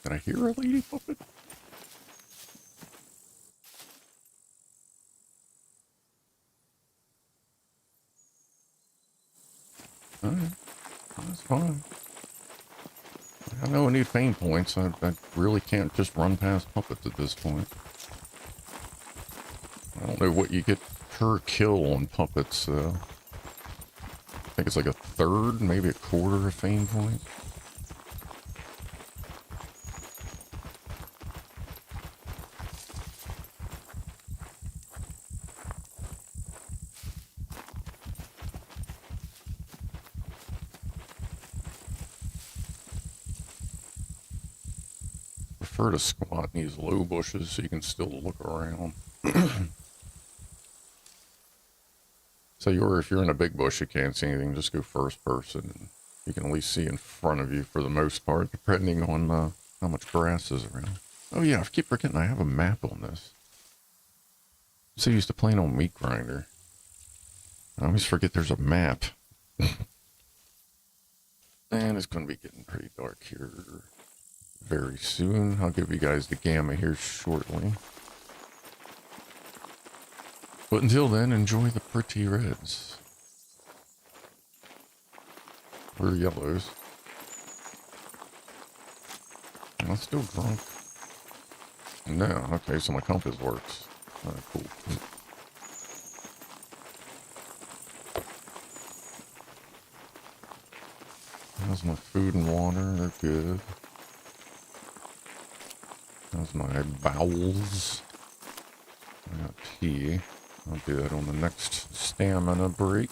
Did I hear a lady puppet? Alright. That's fine. I know I need pain points. I really can't just run past puppets at this point. I don't know what you get per kill on puppets, though. I think it's like a third, maybe a quarter of fame point. Prefer to squat in these low bushes so you can still look around. So if you're in a big bush, you can't see anything, just go first person. And you can at least see in front of you for the most part, depending on how much grass is around. Oh yeah, I keep forgetting I have a map on this. I'm so used to playing on Meat Grinder. I always forget there's a map. And it's going to be getting pretty dark here very soon. I'll give you guys the gamma here shortly. But until then, enjoy the pretty reds. Or yellows. I'm still drunk. No, okay, so my compass works. Alright, cool. How's my food and water? They're good. How's my bowels? I got tea. I'll do that on the next stamina break.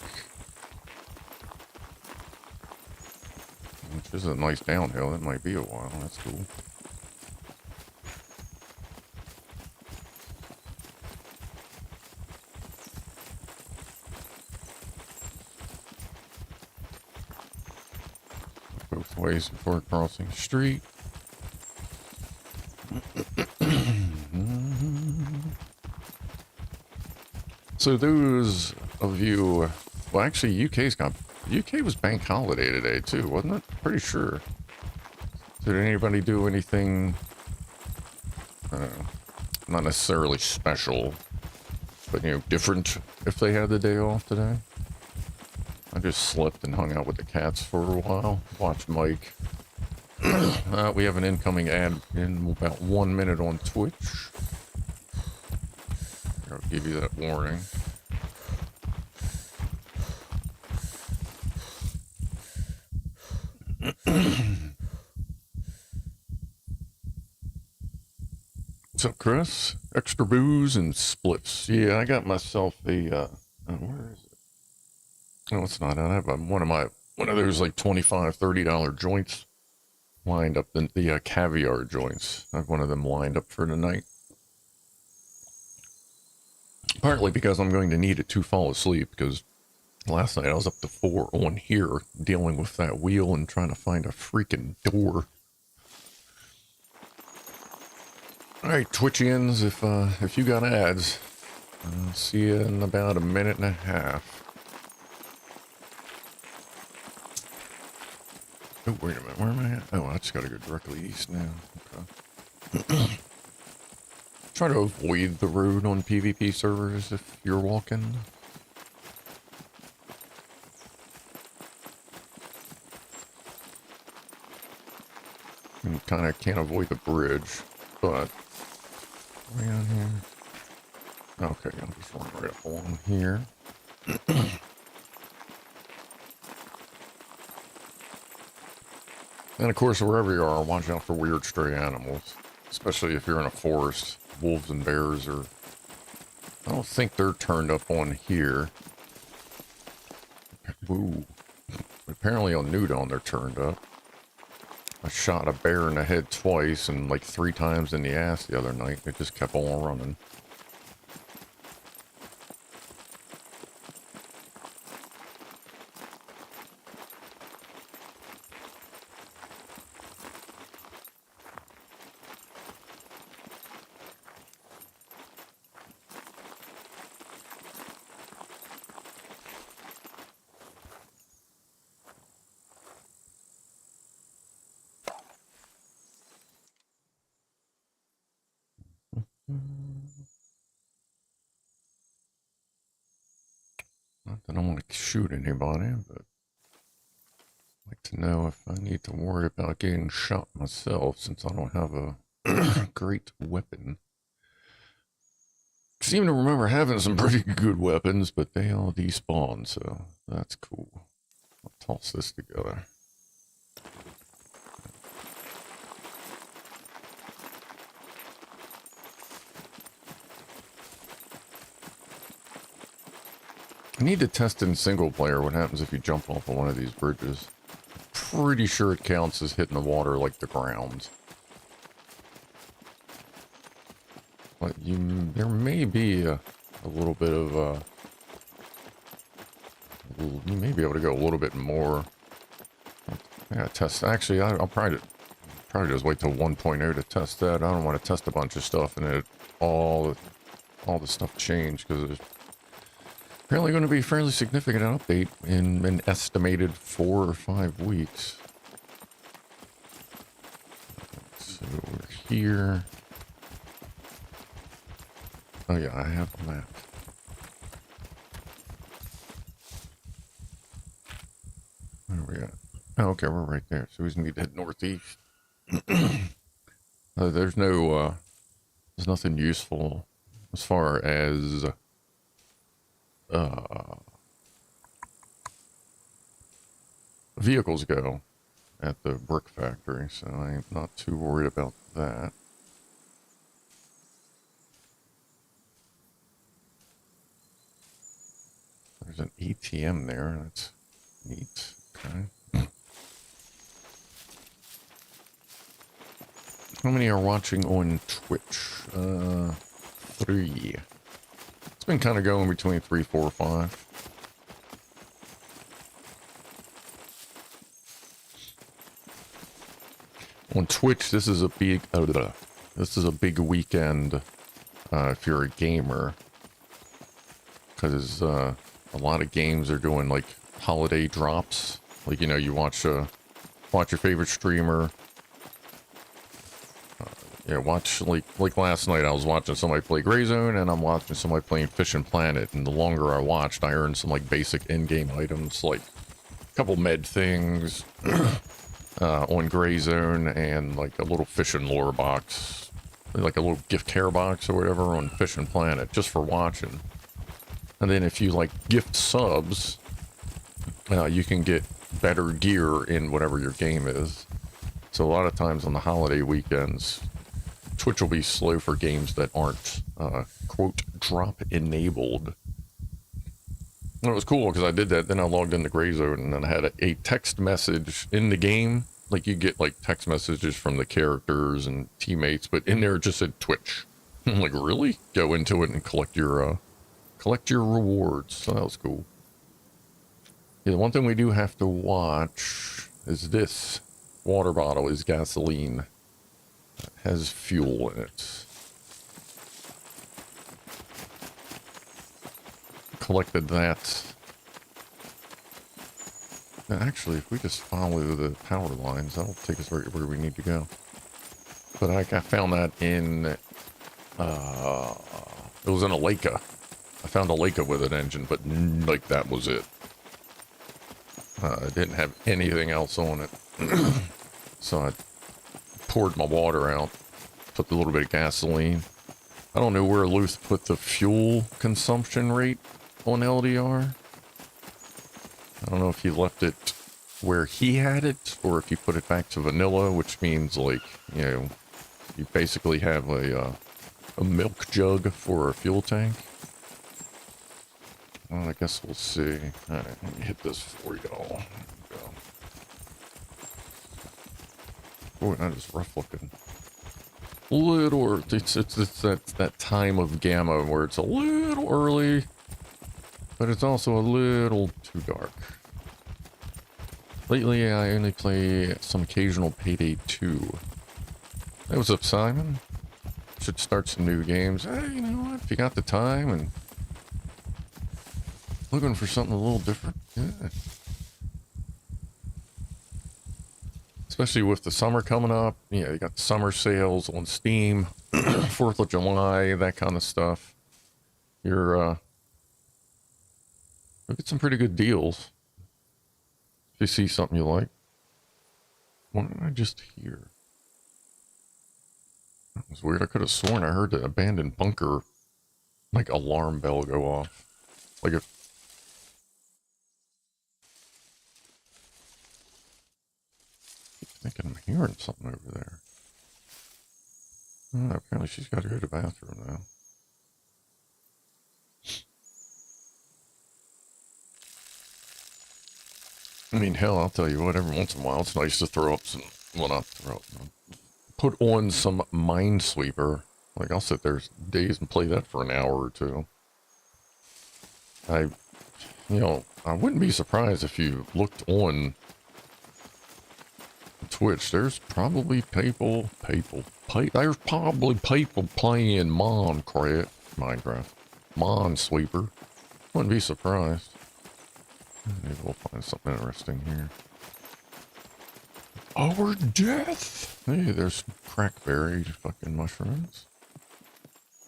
Which is a nice downhill. That might be a while. That's cool. Both ways before crossing the street. So those of you, well, actually UK was bank holiday today too, wasn't it? Pretty sure. Did anybody do anything, not necessarily special, but different if they had the day off today? I just slept and hung out with the cats for a while, watched Mike. We have an incoming ad in about 1 minute on Twitch. I'll give you that warning. What's up, Chris? Extra booze and splits. Yeah, I got myself a, where is it? No, it's not. I have one of those like $25, $30 joints lined up, the caviar joints. I have one of them lined up for tonight. Partly because I'm going to need it to fall asleep, because last night I was up to 4 on here dealing with that wheel and trying to find a freaking door. Alright, Twitchians, if you got ads, I'll see you in about 1.5 minutes. Oh, wait a minute, where am I at? Oh, I just gotta go directly east now. Okay. Try to avoid the road on PvP servers if you're walking. You kind of can't avoid the bridge, but way on here. Okay, I'll just run right up along here. And of course, wherever you are, watch out for weird stray animals, especially if you're in a forest. Wolves and bears are, I don't think they're turned up on here. Ooh. Apparently on New Dawn they're turned up. I shot a bear in the head twice and like 3 times in the ass the other night. It just kept on running. Not that I want to shoot anybody, but I'd like to know if I need to worry about getting shot myself, since I don't have a great weapon. I seem to remember having some pretty good weapons, but they all despawn, so that's cool. I'll toss this together. I need to test in single player what happens if you jump off of one of these bridges. Pretty sure it counts as hitting the water like the ground. But there may be a little bit of you may be able to go a little bit more. Yeah, test. Actually, I'll probably just wait till 1.0 to test that. I don't want to test a bunch of stuff and it all the stuff change, because there's apparently going to be a fairly significant update in an estimated 4 or 5 weeks. So we're here. Oh yeah, I have a map. Where are we at? Oh, okay, we're right there. So we just need to head northeast. There's nothing useful as far as vehicles go at the brick factory, so I'm not too worried about that. There's an ATM there. That's neat. Okay. How many are watching on Twitch? 3. It's been kind of going between 3, 4, 5. On Twitch, this is a big weekend if you're a gamer, because a lot of games are doing like holiday drops. Like, you know, you watch your favorite streamer. Yeah, watch like last night I was watching somebody play Gray Zone, and I'm watching somebody playing Fish and Planet, and the longer I watched, I earned some like basic in-game items, like a couple med things on Gray Zone, and like a little Fish and Lore box, like a little gift care box or whatever on Fish and Planet, just for watching. And then if you like gift subs, you can get better gear in whatever your game is. So a lot of times on the holiday weekends, Twitch will be slow for games that aren't, quote, drop enabled. And it was cool because I did that. Then I logged into Gray Zone, and then I had a text message in the game. Like, you get like text messages from the characters and teammates, but in there it just said Twitch. I'm like, really? Go into it and collect your rewards. So that was cool. Yeah, the one thing we do have to watch is this water bottle is gasoline. It has fuel in it. Collected that. And actually, if we just follow the power lines, that'll take us right where we need to go. But I found that in, it was in a Leica. I found a Leica with an engine, but like that was it. It didn't have anything else on it. So I poured my water out, put a little bit of gasoline. I don't know where Luth put the fuel consumption rate on LDR. I don't know if he left it where he had it, or if he put it back to vanilla, which means, like, you know, you basically have a milk jug for a fuel tank. Well, I guess we'll see. Alright, let me hit this for y'all. Boy, that is rough looking. It's that time of gamma where it's a little early, but it's also a little too dark. Lately, I only play some occasional Payday 2. Hey, what's up, Simon? Should start some new games. Hey, you know what? If you got the time and looking for something a little different, yeah. Especially with the summer coming up, you know, you got summer sales on Steam, 4th of July, that kind of stuff. You'll get some pretty good deals if you see something you like. What did I just hear? That was weird. I could have sworn I heard the abandoned bunker, like, alarm bell go off. Like if I think I'm hearing something over there. Oh, apparently she's got to go to the bathroom now. I mean, hell, I'll tell you what, every once in a while it's nice to throw up some, well, not throw up, put on some Minesweeper. Like, I'll sit there days and play that for an hour or two. I wouldn't be surprised if you looked on Twitch. There's probably people playing Minecraft. Minesweeper. Wouldn't be surprised. Maybe we'll find something interesting here. Our death. Hey, there's crackberry fucking mushrooms.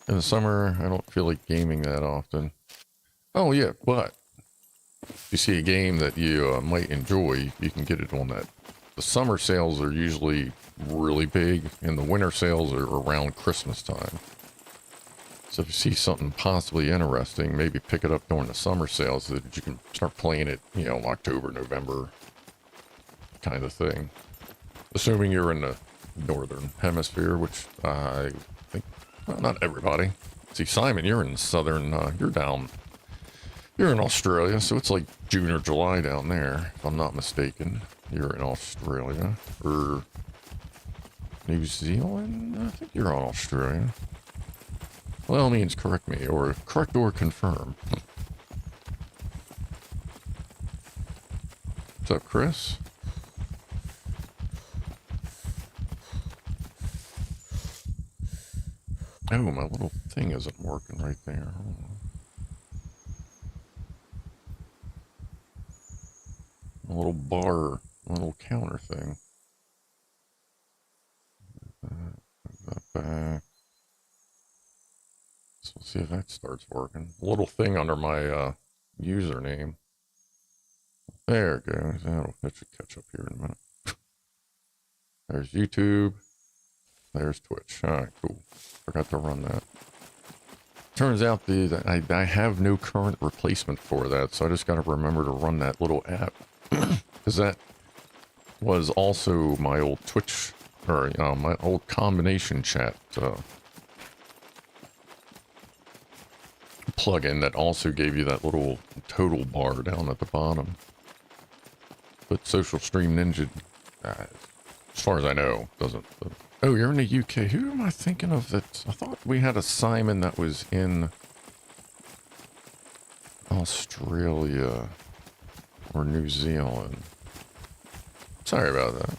In the summer, I don't feel like gaming that often. Oh yeah, but if you see a game that you might enjoy, you can get it on that. The summer sales are usually really big, and the winter sales are around Christmas time. So if you see something possibly interesting, maybe pick it up during the summer sales so that you can start playing it, you know, October, November kind of thing. Assuming you're in the northern hemisphere, which I think, well, not everybody. See, Simon, you're in southern, you're in Australia, so it's like June or July down there, if I'm not mistaken. You're in Australia, or New Zealand? I think you're on Australia. Well, means correct me, or correct or confirm. What's up, Chris? Oh, my little thing isn't working right there. Hold on. A little bar, a little counter thing. Move that back. So let's see if that starts working. A little thing under my username. There it goes. That should catch up here in a minute. There's YouTube. There's Twitch. Alright, cool. Forgot to run that. Turns out I have no current replacement for that, so I just gotta remember to run that little app. Because that was also my old Twitch, or my old combination chat plugin that also gave you that little total bar down at the bottom. But Social Stream Ninja, as far as I know, doesn't. Oh, you're in the UK. Who am I thinking of that? I thought we had a Simon that was in Australia or New Zealand. Sorry about that.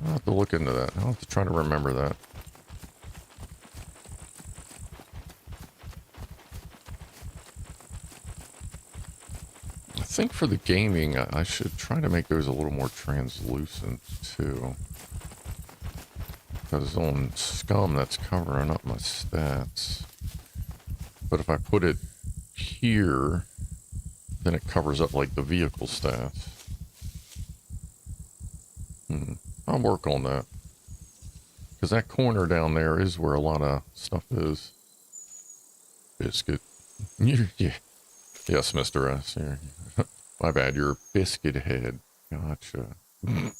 I'll have to look into that. I'll have to try to remember that. I think for the gaming, I should try to make those a little more translucent too. Because on SCUM, that's covering up my stats. But if I put it here, then it covers up like the vehicle stats. I'll work on that. Because that corner down there is where a lot of stuff is. Biscuit. Yeah. Yes, Mr. S. Yeah. My bad, you're a biscuit head. Gotcha. I'm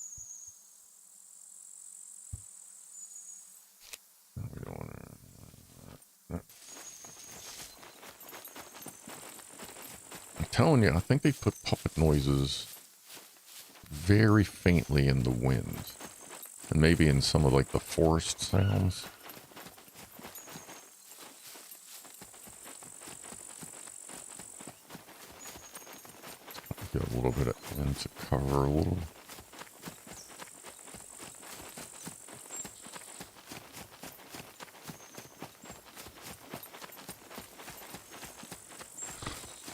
telling you, I think they put puppet noises very faintly in the wind. And maybe in some of like the forest sounds. Get a little bit of wind to cover a little.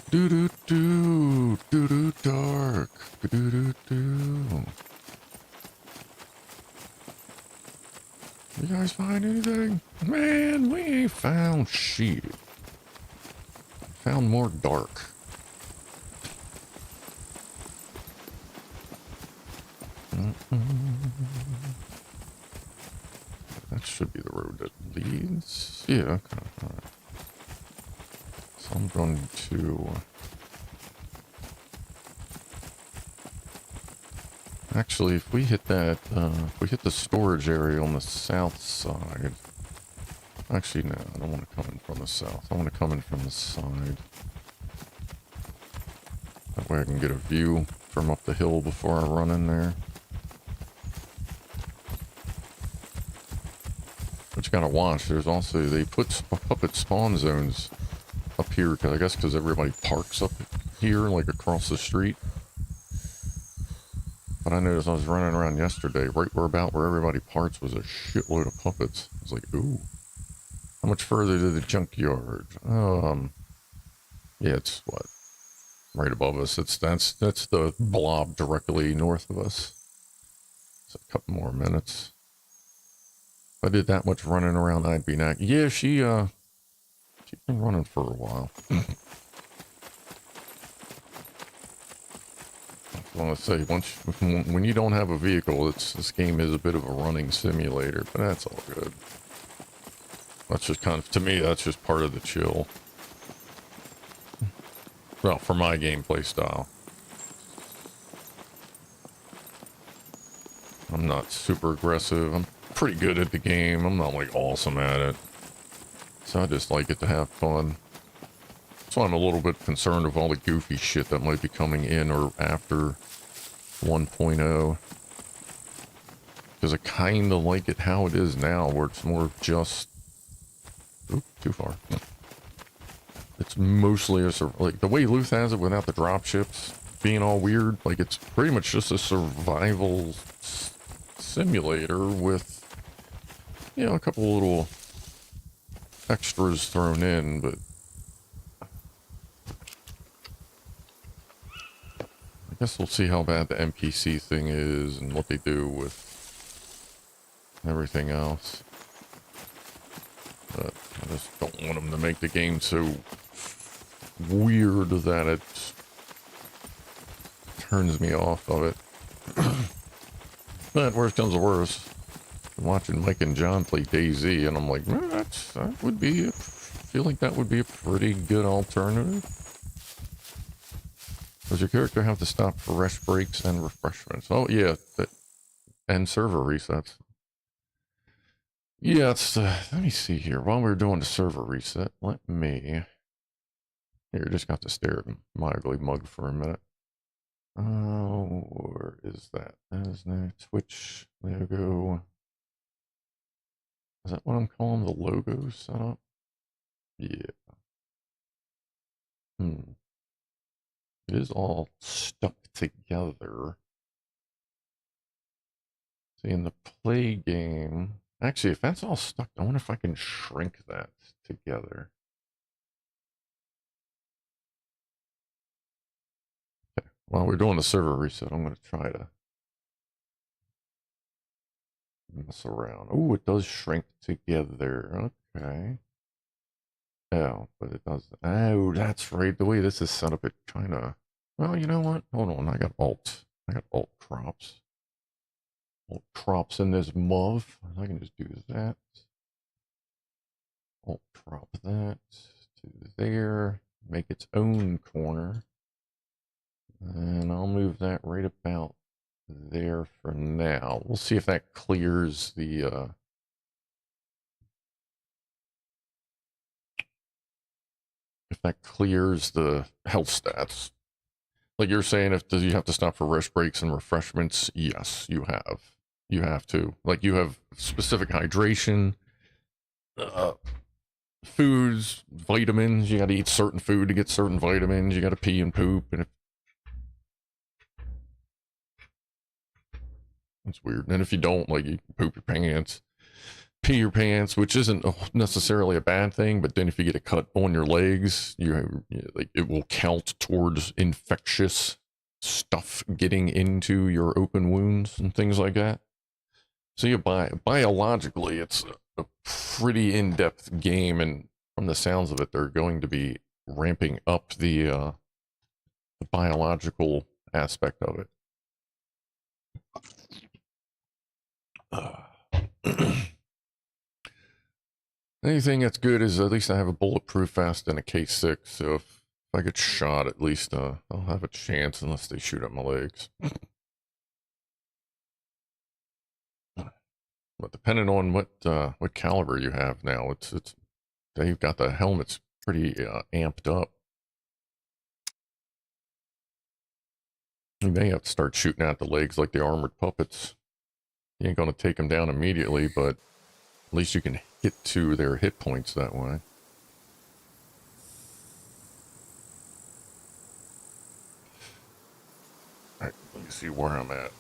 Do do do do do dark do do do. You guys find anything? Man, we ain't found shit. Found more dark. That should be the road that leads. Yeah, okay. All right. So I'm going to... Actually, if we hit that, if we hit the storage area on the south side... Actually, no, I don't want to come in from the south. I want to come in from the side. That way I can get a view from up the hill before I run in there. But you gotta watch, there's also, they put puppet spawn zones up here, cause I guess because everybody parks up here, like across the street. But I noticed I was running around yesterday, right where everybody parks was a shitload of puppets. I was like, ooh. How much further to the junkyard? Yeah, it's what? Right above us. That's the blob directly north of us. It's a couple more minutes. If I did that much running around, I'd be not. Yeah, she's been running for a while. I want to say, when you don't have a vehicle, this game is a bit of a running simulator, but that's all good. That's just kind of, to me, that's just part of the chill. Well, for my gameplay style. I'm not super aggressive. I'm pretty good at the game. I'm not like awesome at it. So I just like it to have fun. So I'm a little bit concerned of all the goofy shit that might be coming in or after 1.0. Because I kind of like it how it is now, where it's more just... Oop, too far. It's mostly a... Like, the way Luth has it without the dropships being all weird, like, it's pretty much just a survival simulator with, you know, a couple little extras thrown in, but... I guess we'll see how bad the NPC thing is and what they do with everything else. But I just don't want them to make the game so weird that it turns me off of it. But worst comes to worst, I'm watching Mike and John play DayZ, and I'm like, man, that would be, I feel like that would be a pretty good alternative. Does your character have to stop for rest breaks and refreshments? Oh, yeah. And server resets. Yeah, it's, let me see here. While we're doing the server reset, let me... Here, just got to stare at my ugly mug for a minute. Where is that? That is the Twitch logo. Is that what I'm calling the logo setup? Yeah. It is all stuck together. See, in the play game... Actually, if that's all stuck, I wonder if I can shrink that together. Okay. While we're doing the server reset, I'm going to try to mess around. Oh, it does shrink together. Okay. Oh, but it does. Oh, that's right. The way this is set up, it kind of... Well, you know what? Hold on. I got alt crops. Alt crops in this MUV. I can just do that. Alt crop that to there. Make its own corner. And I'll move that right about there for now. We'll see if that clears the... if that clears the health stats. Like you're saying, do you have to stop for rest breaks and refreshments? Yes, you have. You have to. Like, you have specific hydration, foods, vitamins. You got to eat certain food to get certain vitamins. You got to pee and poop. And it's weird. And if you don't, like, you poop your pants, pee your pants, which isn't necessarily a bad thing. But then if you get a cut on your legs, like, it will count towards infectious stuff getting into your open wounds and things like that. So you biologically, it's a pretty in-depth game, and from the sounds of it, they're going to be ramping up the biological aspect of it. Anything that's good is at least I have a bulletproof vest and a K6, so if I get shot, at least I'll have a chance unless they shoot at my legs. But depending on what caliber you have now, they've got the helmets pretty amped up. You may have to start shooting at the legs like the armored puppets. You ain't gonna take them down immediately, but at least you can get to their hit points that way. Alright, let me see where I'm at.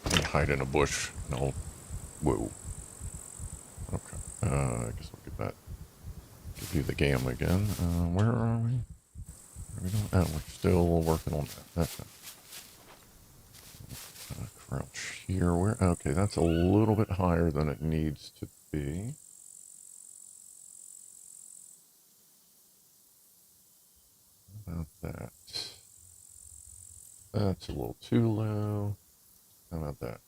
Let me hide in a bush and I'll... Whoa. Okay. I guess I'll get that. Give you the gamma again. Where are we? Where are we going? Oh, we're still working on that. That's it. crouch here. Where? Okay, that's a little bit higher than it needs to be. How about that? That's a little too low. How about that?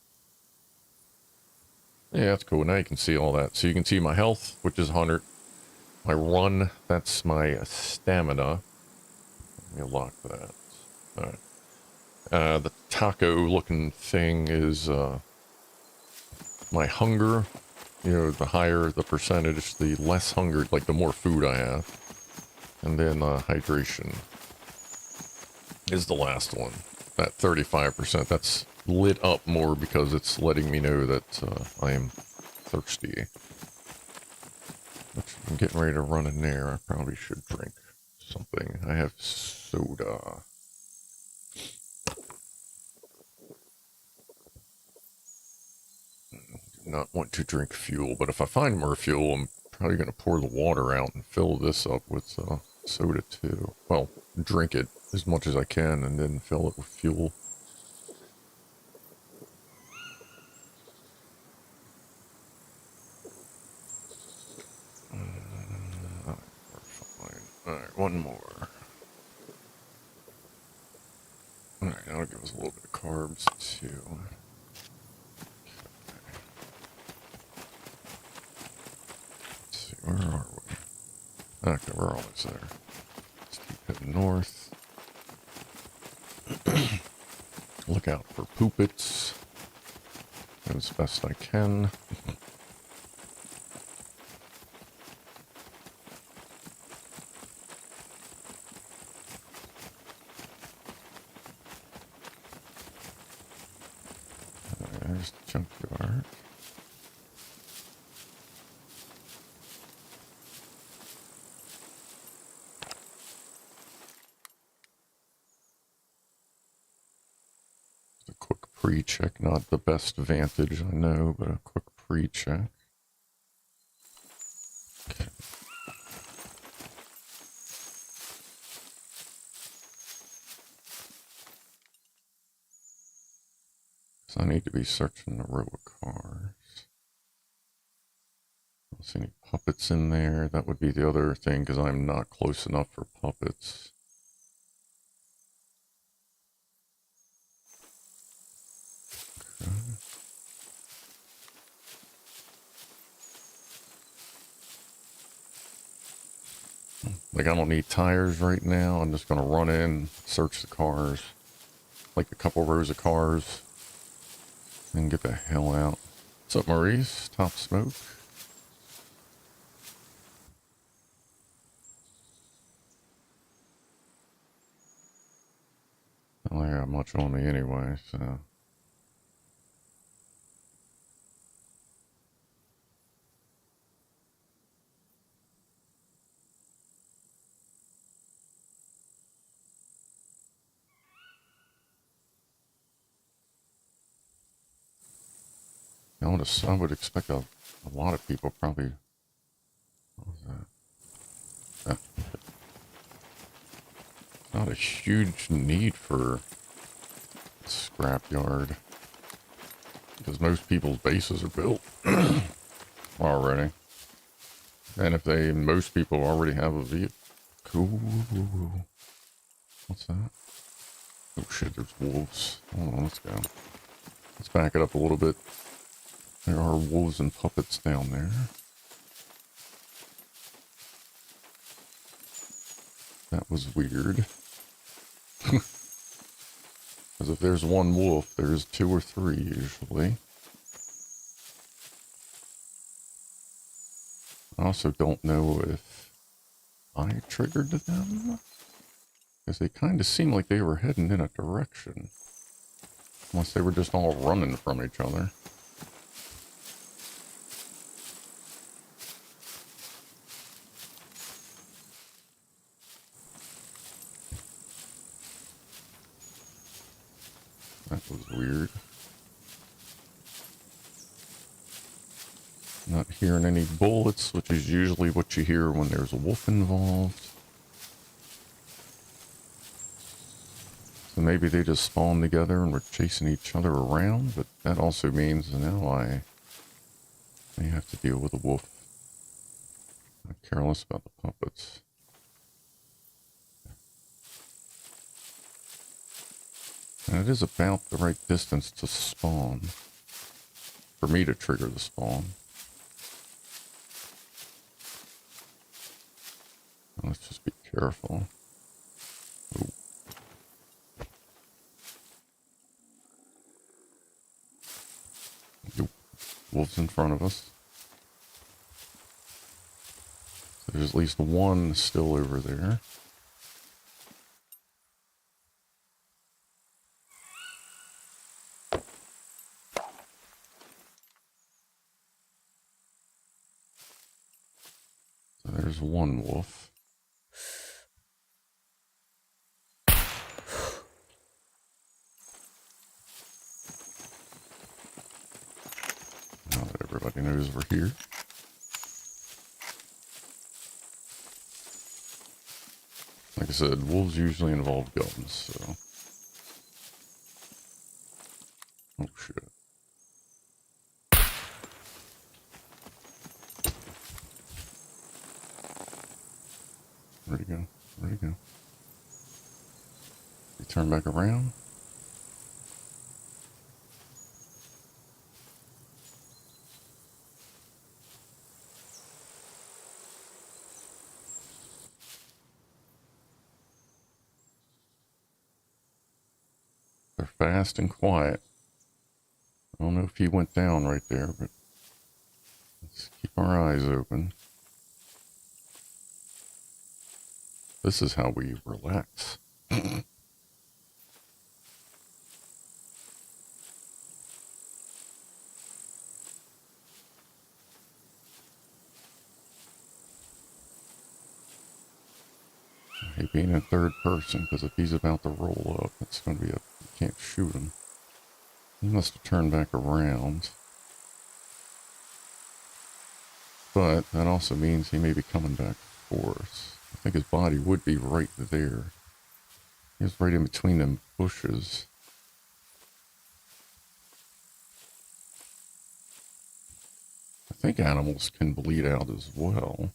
Yeah, that's cool. Now you can see all that. So you can see my health, which is 100. My run, that's my stamina. Let me lock that. All right. The taco-looking thing is my hunger. You know, the higher the percentage, the less hunger, like the more food I have. And then hydration is the last one. That 35%, that's lit up more because it's letting me know that I am thirsty. Which I'm getting ready to run in there. I probably should drink something. I have soda. Do not want to drink fuel, but if I find more fuel, I'm probably going to pour the water out and fill this up with soda too. Well, drink it as much as I can and then fill it with fuel. Alright, one more. Alright, that'll give us a little bit of carbs too. Let's see, where are we? Okay, we're almost there. Let's keep heading north. Look out for poopits as best I can. There's the junkyard. A quick pre-check, not the best vantage I know, but a quick pre-check. Okay. So I need to be searching the row of cars. I don't see any puppets in there. That would be the other thing, because I'm not close enough for puppets. Okay. Like, I don't need tires right now. I'm just going to run in, search the cars. Like a couple rows of cars. And get the hell out. What's up, Maurice? Top Smoke. I don't got much on me anyway, so. I would expect a lot of people probably. What was that? Not a huge need for a scrapyard because most people's bases are built already, and if most people already have a vehicle. Cool. What's that? Oh shit! There's wolves. Hold on, let's go. Let's back it up a little bit. There are wolves and puppets down there. That was weird. Because if there's one wolf, there's 2 or 3 usually. I also don't know if I triggered them. Because they kind of seemed like they were heading in a direction. Unless they were just all running from each other. That was weird. Not hearing any bullets, which is usually what you hear when there's a wolf involved. So So maybe they just spawned together and were chasing each other around, but that also means now I may have to deal with a wolf. I'm careless about the puppets. And it is about the right distance to spawn for me to trigger the spawn. Let's just be careful. Ooh. Nope. Wolves in front of us. So there's at least one still over there. So there's one wolf. Now that everybody knows we're here. Like I said, wolves usually involve guns, so. Oh shit. Where'd he go? Where'd he go? He turned back around. They're fast and quiet. I don't know if he went down right there, but let's keep our eyes open. This is how we relax. I hate being in third person, because if he's about to roll up, it's going to be you can't shoot him. He must have turned back around. But that also means he may be coming back for us. I think his body would be right there. He was right in between them bushes. I think animals can bleed out as well.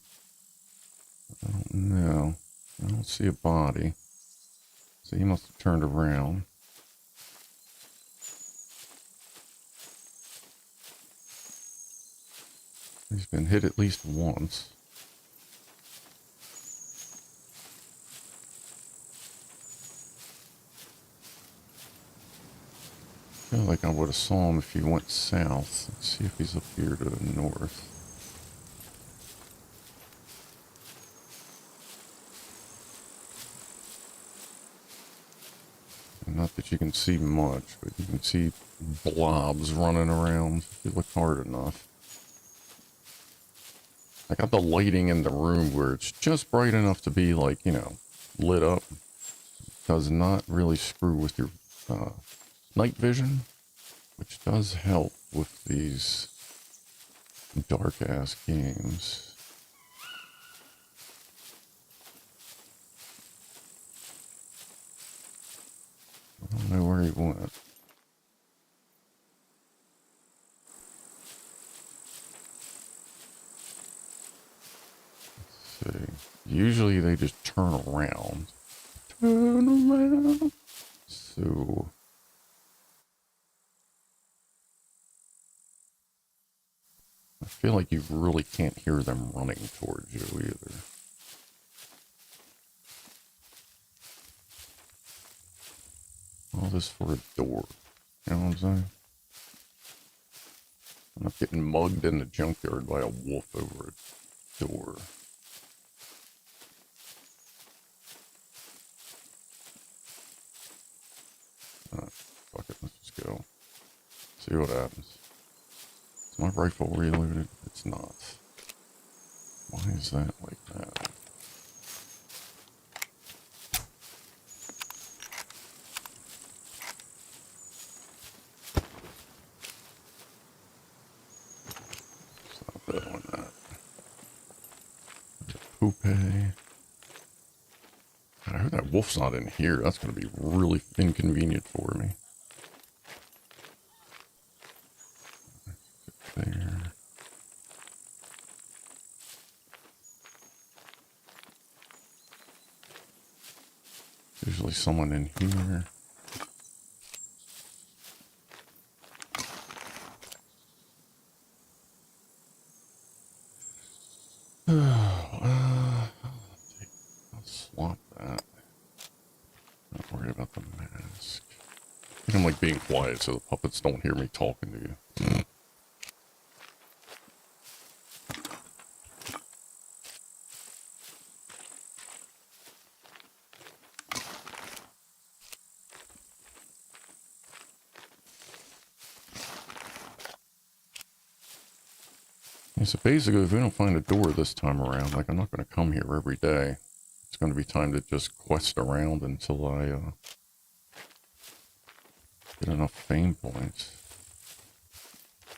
I don't know. I don't see a body. So he must have turned around. He's been hit at least once. I feel like I would have saw him if he went south. Let's see if he's up here to the north. Not that you can see much, but you can see blobs running around if you look hard enough. I got the lighting in the room where it's just bright enough to be like, you know, lit up. Does not really screw with your night vision, which does help with these dark-ass games. I don't know where he went. Let's see. Usually they just turn around. Turn around. So I feel like you really can't hear them running towards you either. All this for a door. You know what I'm saying? I'm not getting mugged in the junkyard by a wolf over a door. Fuck it, let's just go. See what happens. Is my rifle reloaded? It's not. Why is that like that? Stop doing that. Poopy. I hope that wolf's not in here. That's going to be really inconvenient for me. There. Usually someone in here. I'll swap that. Not worried about the mask. I think I'm like being quiet so the puppets don't hear me talking to you. Yeah, so basically, if we don't find a door this time around, like I'm not going to come here every day. It's going to be time to just quest around until I get enough fame points.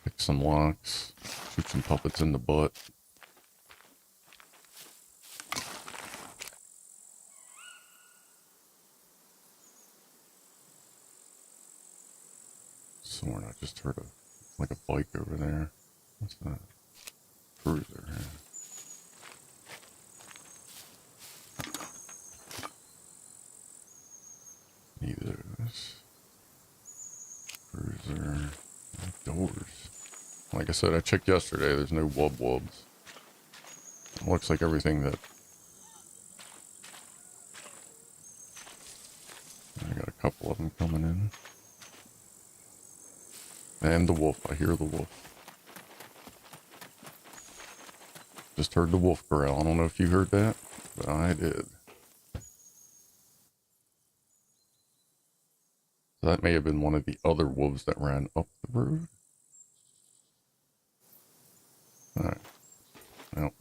Pick some locks, shoot some puppets in the butt. Sworn I just heard like a bike over there. What's that? Cruiser. Yeah. Need those. Cruiser. Doors. Like I said, I checked yesterday. There's no wubs. It looks like everything that... I got a couple of them coming in. And the wolf. I hear the wolf. Just heard the wolf growl. I don't know if you heard that, but I did. So that may have been one of the other wolves that ran up the road. Alright. Well,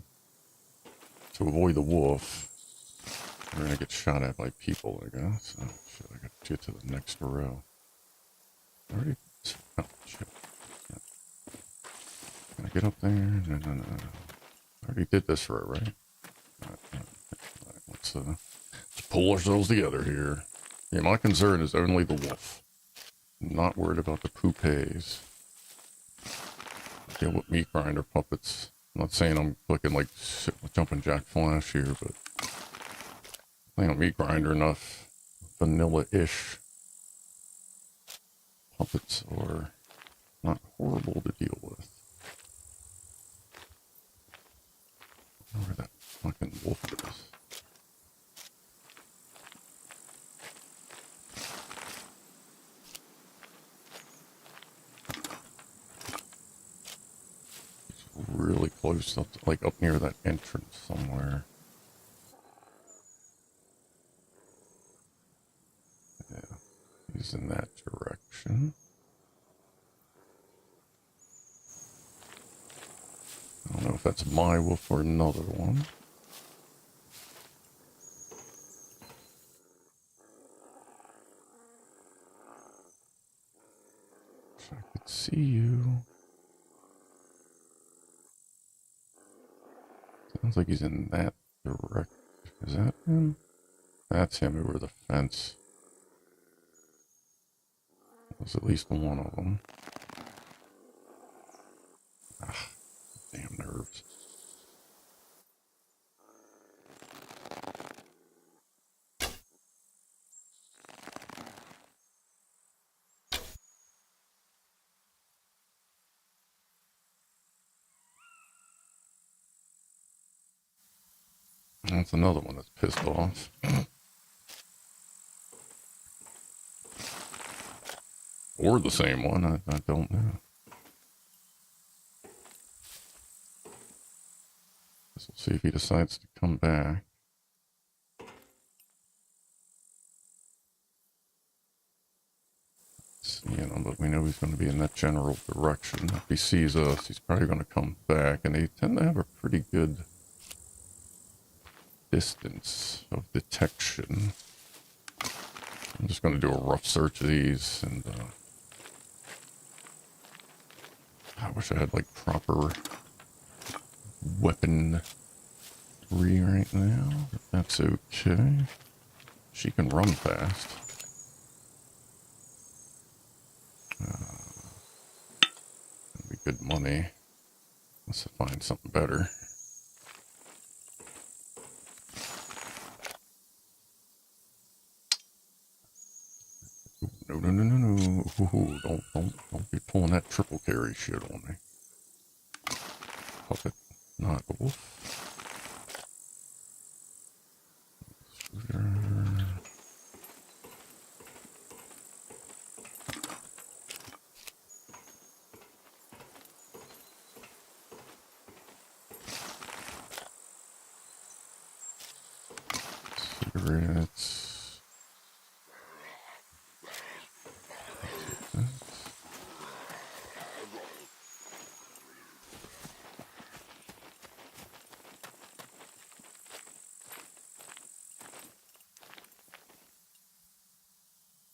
to avoid the wolf, we're gonna get shot at by people, I guess. Oh, shit, I gotta get to the next row. Already? Oh, shit. Yeah. Can I get up there? No. I already did this row, right? Alright, let's pull ourselves together here. Yeah, my concern is only the wolf. I'm not worried about the poupees. Deal with meat grinder puppets. I'm not saying I'm looking like jumping Jack Flash here, but I think I'm meat grinder enough. Vanilla-ish puppets are not horrible to deal with. I wonder where that fucking wolf is. Really close up, like up near that entrance somewhere. Yeah, he's in that direction. I don't know if that's my wolf or another one. Wish I could see you. Sounds like he's in that direction. Is that him? That's him over the fence. There's at least one of them. Ah, damn nerves. That's another one that's pissed off. Or the same one, I don't know. Guess we'll see if he decides to come back. You know, but we know he's going to be in that general direction. If he sees us, he's probably going to come back, and they tend to have a pretty good distance of detection. I'm just going to do a rough search of these, and I wish I had like proper weaponry right now, but that's okay. She can run fast. That'd be good money. Let's find something better. No, no, no, no, no. Ooh, don't be pulling that triple carry shit on me. Puppet, not wolf. Cigarettes.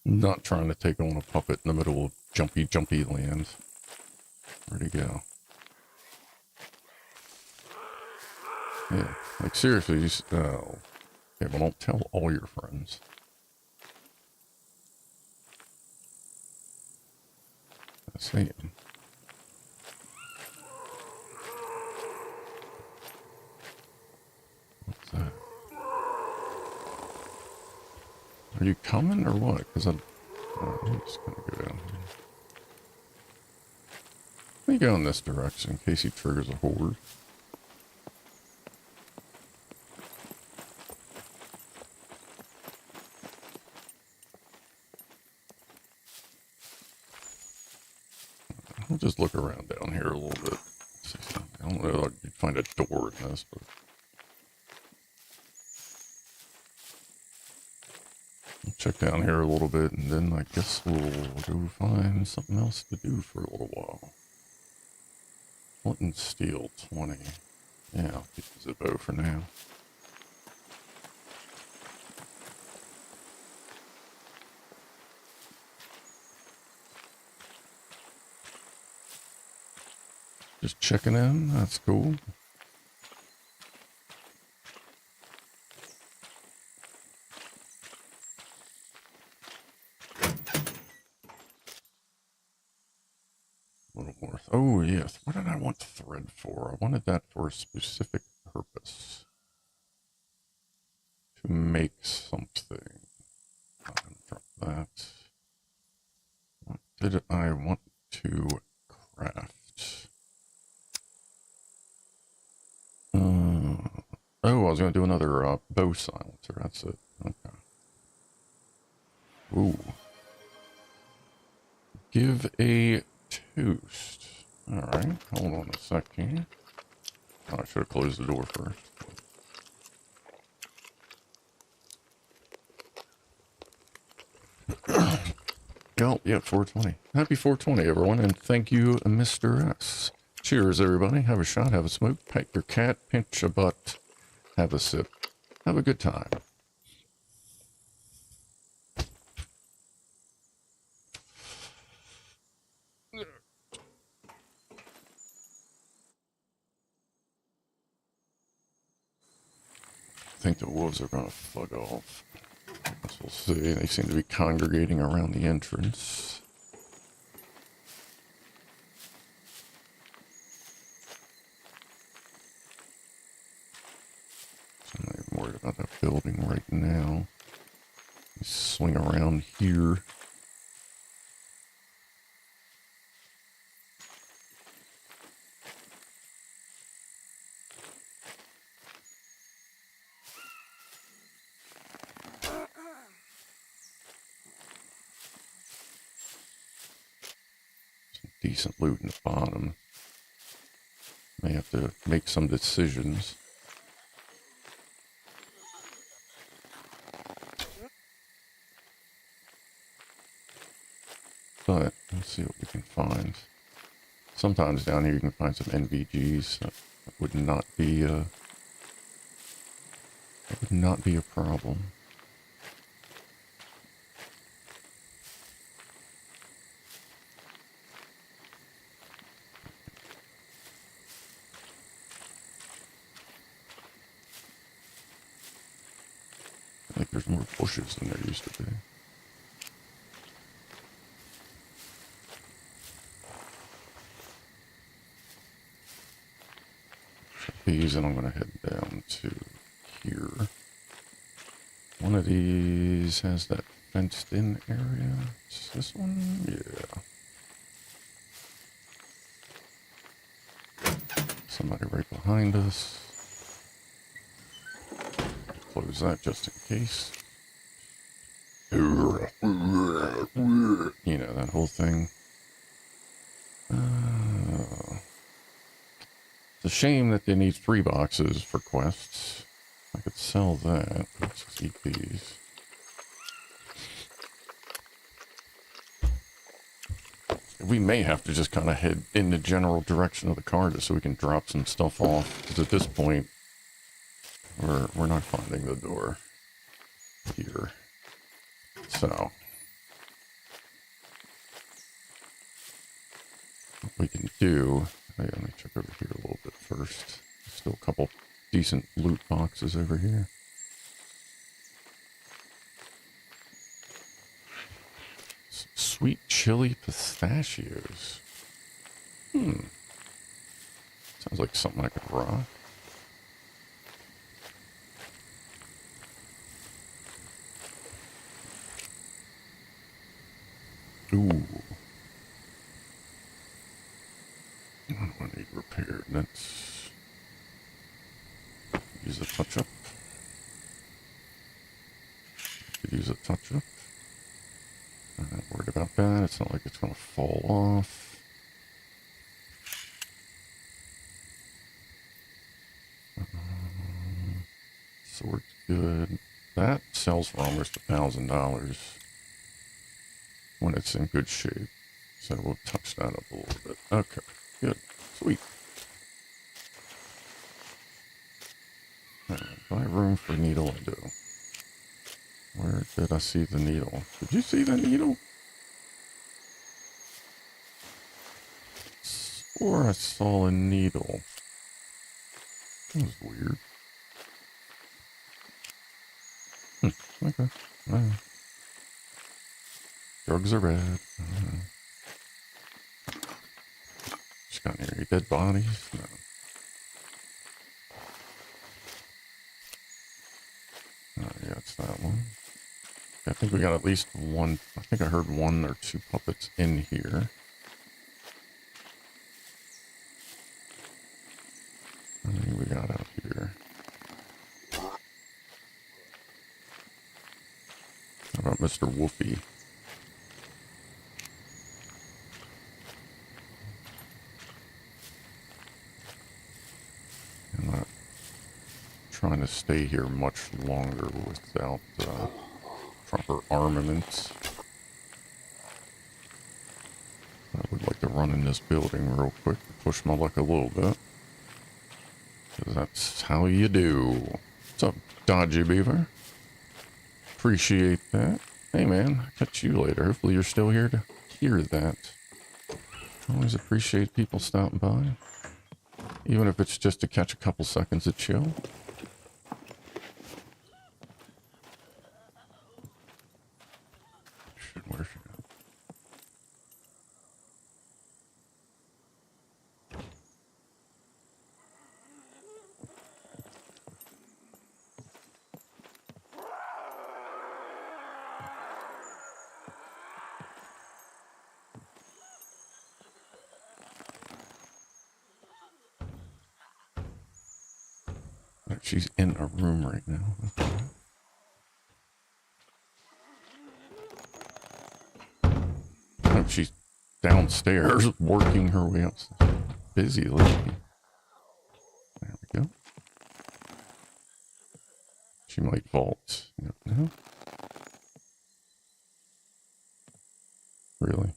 Not trying to take on a puppet in the middle of jumpy lands. Where'd he go? Yeah, like seriously, oh. Okay, well don't tell all your friends. I see him. What's that? Are you coming or what? Because I'm just gonna go down here. Let me go in this direction in case he triggers a horde. I'll just look around down here a little bit. I don't know if I can find a door in this, but I'll check down here a little bit, and then I guess we'll go find something else to do for a little while. Flint and steel 20. Yeah, I'll keep the Zippo for now. Just checking in, that's cool. A little more. Oh, yes. What did I want thread for? I wanted that for a specific purpose. To make something. Drop that. What did I want to craft? Oh, I was going to do another bow silencer. That's it. Okay. Ooh. Give a toast. Alright, hold on a sec here. Oh, I should have closed the door first. Oh, yeah, 420. Happy 420, everyone, and thank you, Mr. S. Cheers, everybody. Have a shot, have a smoke, pet your cat, pinch a butt, have a sip. Have a good time. I think the wolves are going to fuck off. I guess we'll see. They seem to be congregating around the entrance. I'm not even worried about that building right now. Swing around here. Some decent loot in the bottom. May have to make some decisions. But let's see what we can find. Sometimes down here you can find some NVGs. That would not be a problem. Like there's more bushes than there used to be. So these, and I'm going to head down to here. One of these has that fenced in area. Is this one? Yeah. Somebody right behind us. Close that just in case. You know, that whole thing. It's a shame that they need 3 boxes for quests. I could sell that. Let's just eat these. We may have to just kind of head in the general direction of the car just so we can drop some stuff off. Because at this point, we're not finding the door here. So what we can do, let me check over here a little bit first. Still a couple decent loot boxes over here. Some sweet chili pistachios. Sounds like something I could rock. Ooh. What do I need repaired? Let's use a touch-up. Use a touch-up. I'm not worried about that. It's not like it's going to fall off. Sword's good. That sells for almost $1,000 when it's in good shape. So we'll touch that up a little bit. Okay, good. Sweet. Buy room for needle I do. Where did I see the needle? Did you see the needle? Swore I saw a needle. That was weird. Okay. Drugs are bad. Just got any dead bodies? No. Yeah, it's that one. I think we got at least one. I think I heard 1 or 2 puppets in here. How many we got out here? How about Mr. Wolfie? I'm not trying to stay here much longer without proper armaments. I would like to run in this building real quick to push my luck a little bit. Because that's how you do. What's up, Dodgy Beaver? Appreciate that. Hey man, I'll catch you later. Hopefully you're still here to hear that. Always appreciate people stopping by. Even if it's just to catch a couple seconds of chill. Where should I? She's in a room right now. Oh, she's downstairs working her way up. Busy lady. There we go. She might vault. No? Really?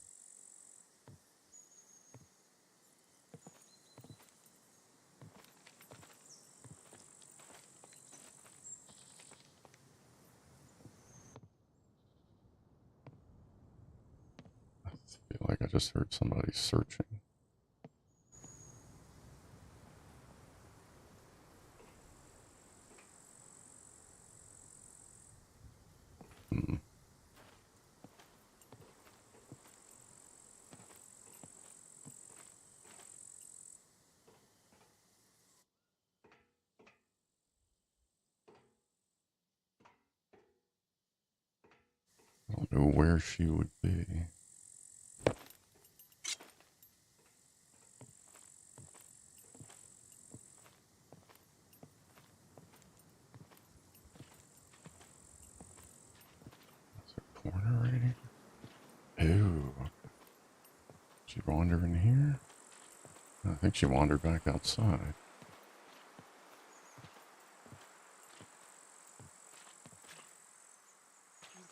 I feel like I just heard somebody searching. where she would be. That's a corner right here. Ooh. She wander in here? I think she wandered back outside.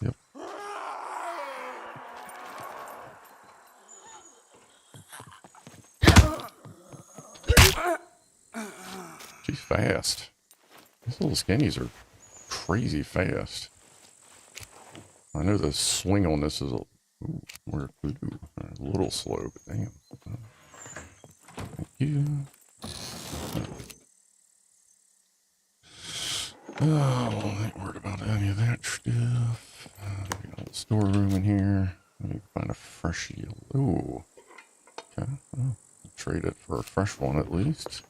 Yep. She's fast. These little skinnies are crazy fast. I know the swing on this is a little slow, but damn. Thank you. Oh, I ain't worried about any of that stuff. We got a storeroom in here. Let me find a fresh yellow. Ooh. Okay. Well, I'll trade it for a fresh one at least.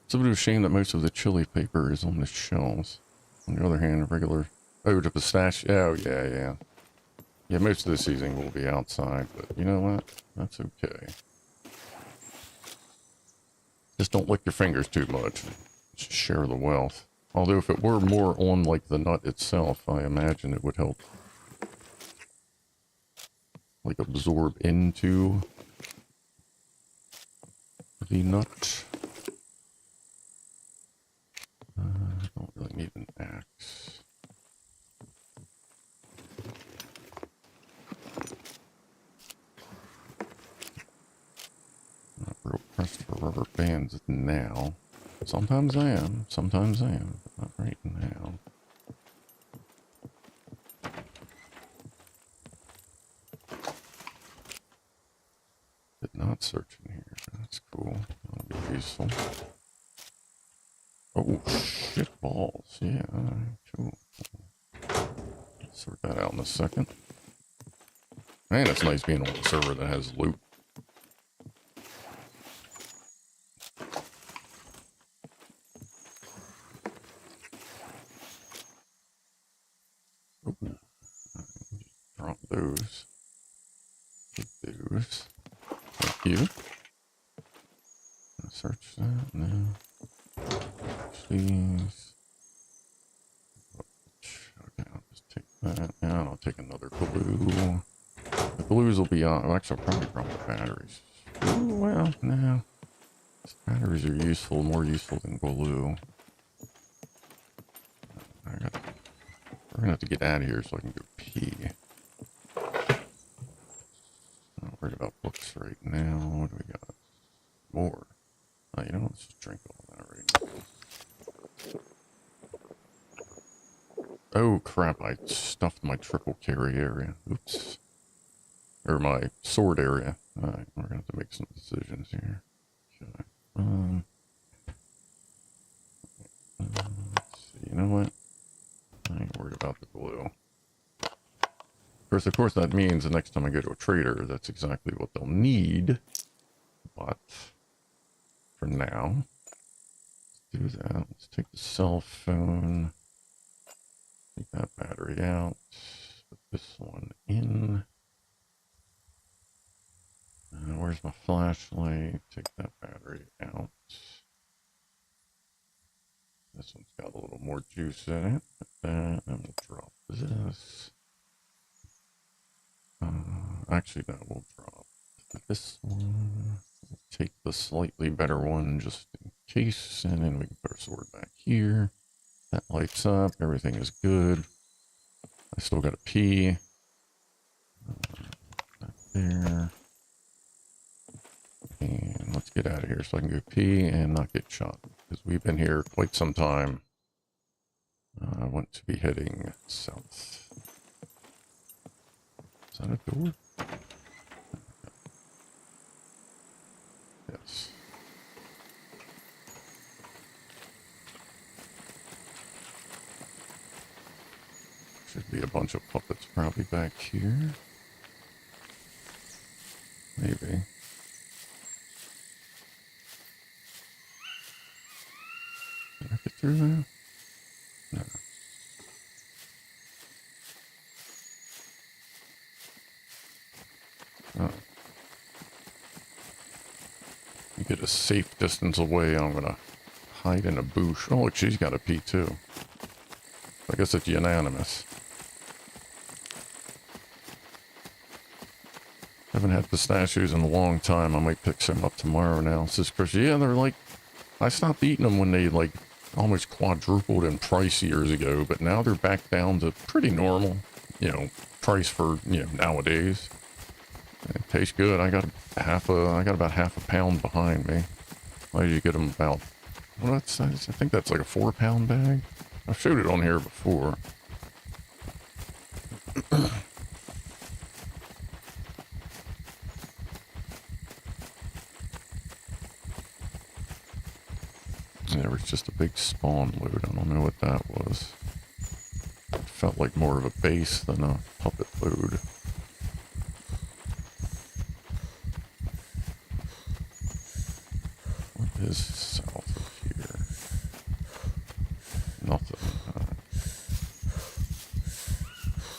It's a bit of a shame that most of the chili paper is on the shelves. On the other hand, regular... Oh, the pistachio. Oh, yeah, yeah. Yeah, most of the seasoning will be outside, but you know what? That's okay. Just don't lick your fingers too much. Just share the wealth. Although if it were more on like the nut itself, I imagine it would help like absorb into the nut. I don't really need an axe. Not real pressed for rubber bands now. Sometimes I am, but not right now. Did not search in here. That's cool. That'll be useful. Oh, shit balls. Yeah, alright, cool. Sort that out in a second. Man, it's nice being on a server that has loot. Ooh. Drop those. Get those. Thank you. Search that. No. Please. Okay, I'll just take that. And I'll take another glue. The glues will be on. Actually, I'll probably run the batteries. Ooh, well, no. Batteries are useful, more useful than glue. We're gonna have to get out of here so I can go pee. I'm not worried about books right now. What do we got? More. Oh, you know, let's just drink all that right now. Oh crap, I stuffed my triple carry area. Oops. Or my sword area. Alright, we're gonna have to make some decisions here. Okay. Let's see, you know what? I ain't worried about the glue. Of course, that means the next time I go to a trader, that's exactly what they'll need. But for now, let's do that. Let's take the cell phone. Take that battery out. Put this one in. Where's my flashlight? Take that battery out. This one's got a little more juice in it. Put that, and we'll drop this. Actually, no, we'll drop this one. We'll take the slightly better one just in case, and then we can put our sword back here. That lights up. Everything is good. I still got to pee. Back there. And let's get out of here so I can go pee and not get shot. Because we've been here quite some time. I want to be heading south. Is that a door? Yes. Should be a bunch of puppets probably back here. Maybe. Can I get through there? No. a safe distance away, I'm gonna hide in a bush. Oh, look, she's got a P too. I guess it's unanimous. Haven't had pistachios in a long time. I might pick some up tomorrow now. Says Chris, yeah, they're like, I stopped eating them when they like almost quadrupled in price years ago, but now they're back down to pretty normal, you know, price for, you know, nowadays. It tastes good. I got about half a pound behind me. Why did you get them about, well, that's, I think that's like a 4-pound bag. I've showed it on here before. There was just a big spawn load. I don't know what that was. It felt like more of a base than a puppet load. What is south of here? Nothing.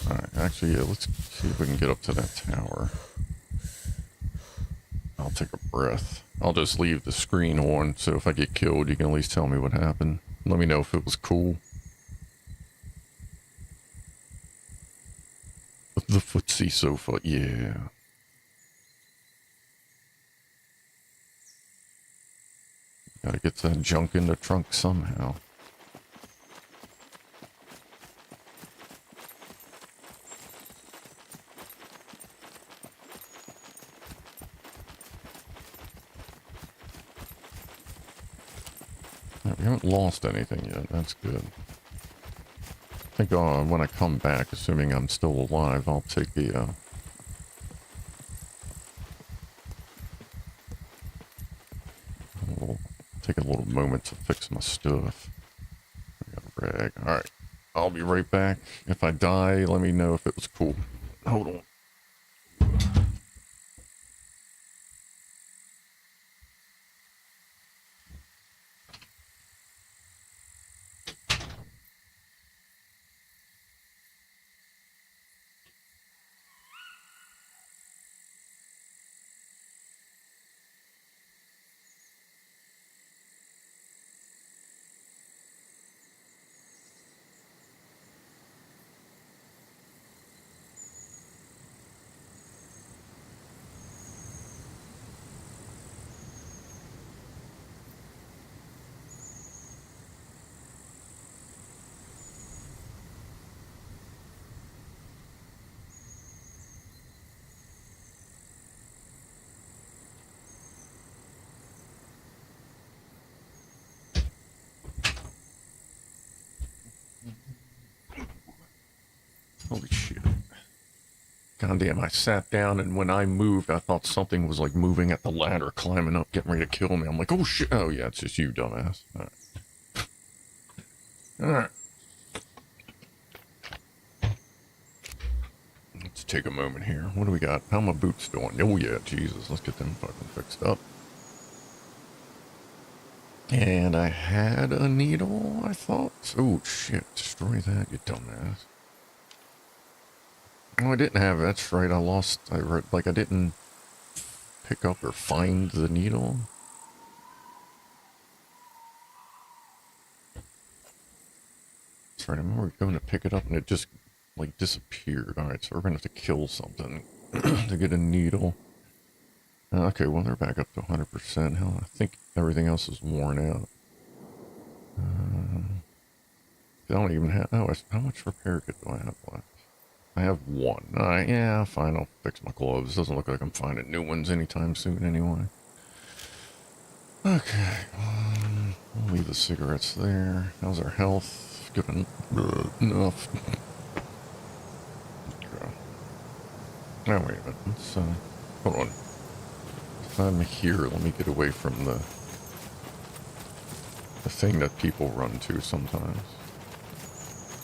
Alright, actually, yeah, let's see if we can get up to that tower. I'll take a breath. I'll just leave the screen on, so if I get killed, you can at least tell me what happened. Let me know if it was cool. The footsie sofa, yeah. Gotta get that junk in the trunk somehow. We haven't lost anything yet. That's good. I think when I come back, assuming I'm still alive, I'll take take a little moment to fix my stuff. I got a rag. Alright. I'll be right back. If I die, let me know if it was cool. Hold on. Holy shit. Goddamn, I sat down and when I moved, I thought something was like moving at the ladder, climbing up, getting ready to kill me. I'm like, oh shit. Oh yeah, it's just you, dumbass. Alright. Alright. Let's take a moment here. What do we got? How are my boots doing? Oh yeah, Jesus. Let's get them fucking fixed up. And I had a needle, I thought. Oh shit, destroy that, you dumbass. Oh, I didn't have it. That's right. I lost. I didn't pick up or find the needle. That's right. I remember going to pick it up and it just like disappeared. All right, so we're gonna have to kill something to get a needle. Okay, well they're back up to 100%. Hell, I think everything else is worn out. I don't even have. Oh, how much repair kit do I have left? I have one. Alright, yeah, fine, I'll fix my gloves. Doesn't look like I'm finding new ones anytime soon anyway. Okay, we'll leave the cigarettes there. How's our health? Good enough. Okay. Now, wait a minute. Let's, hold on. If I'm here, let me get away from the thing that people run to sometimes.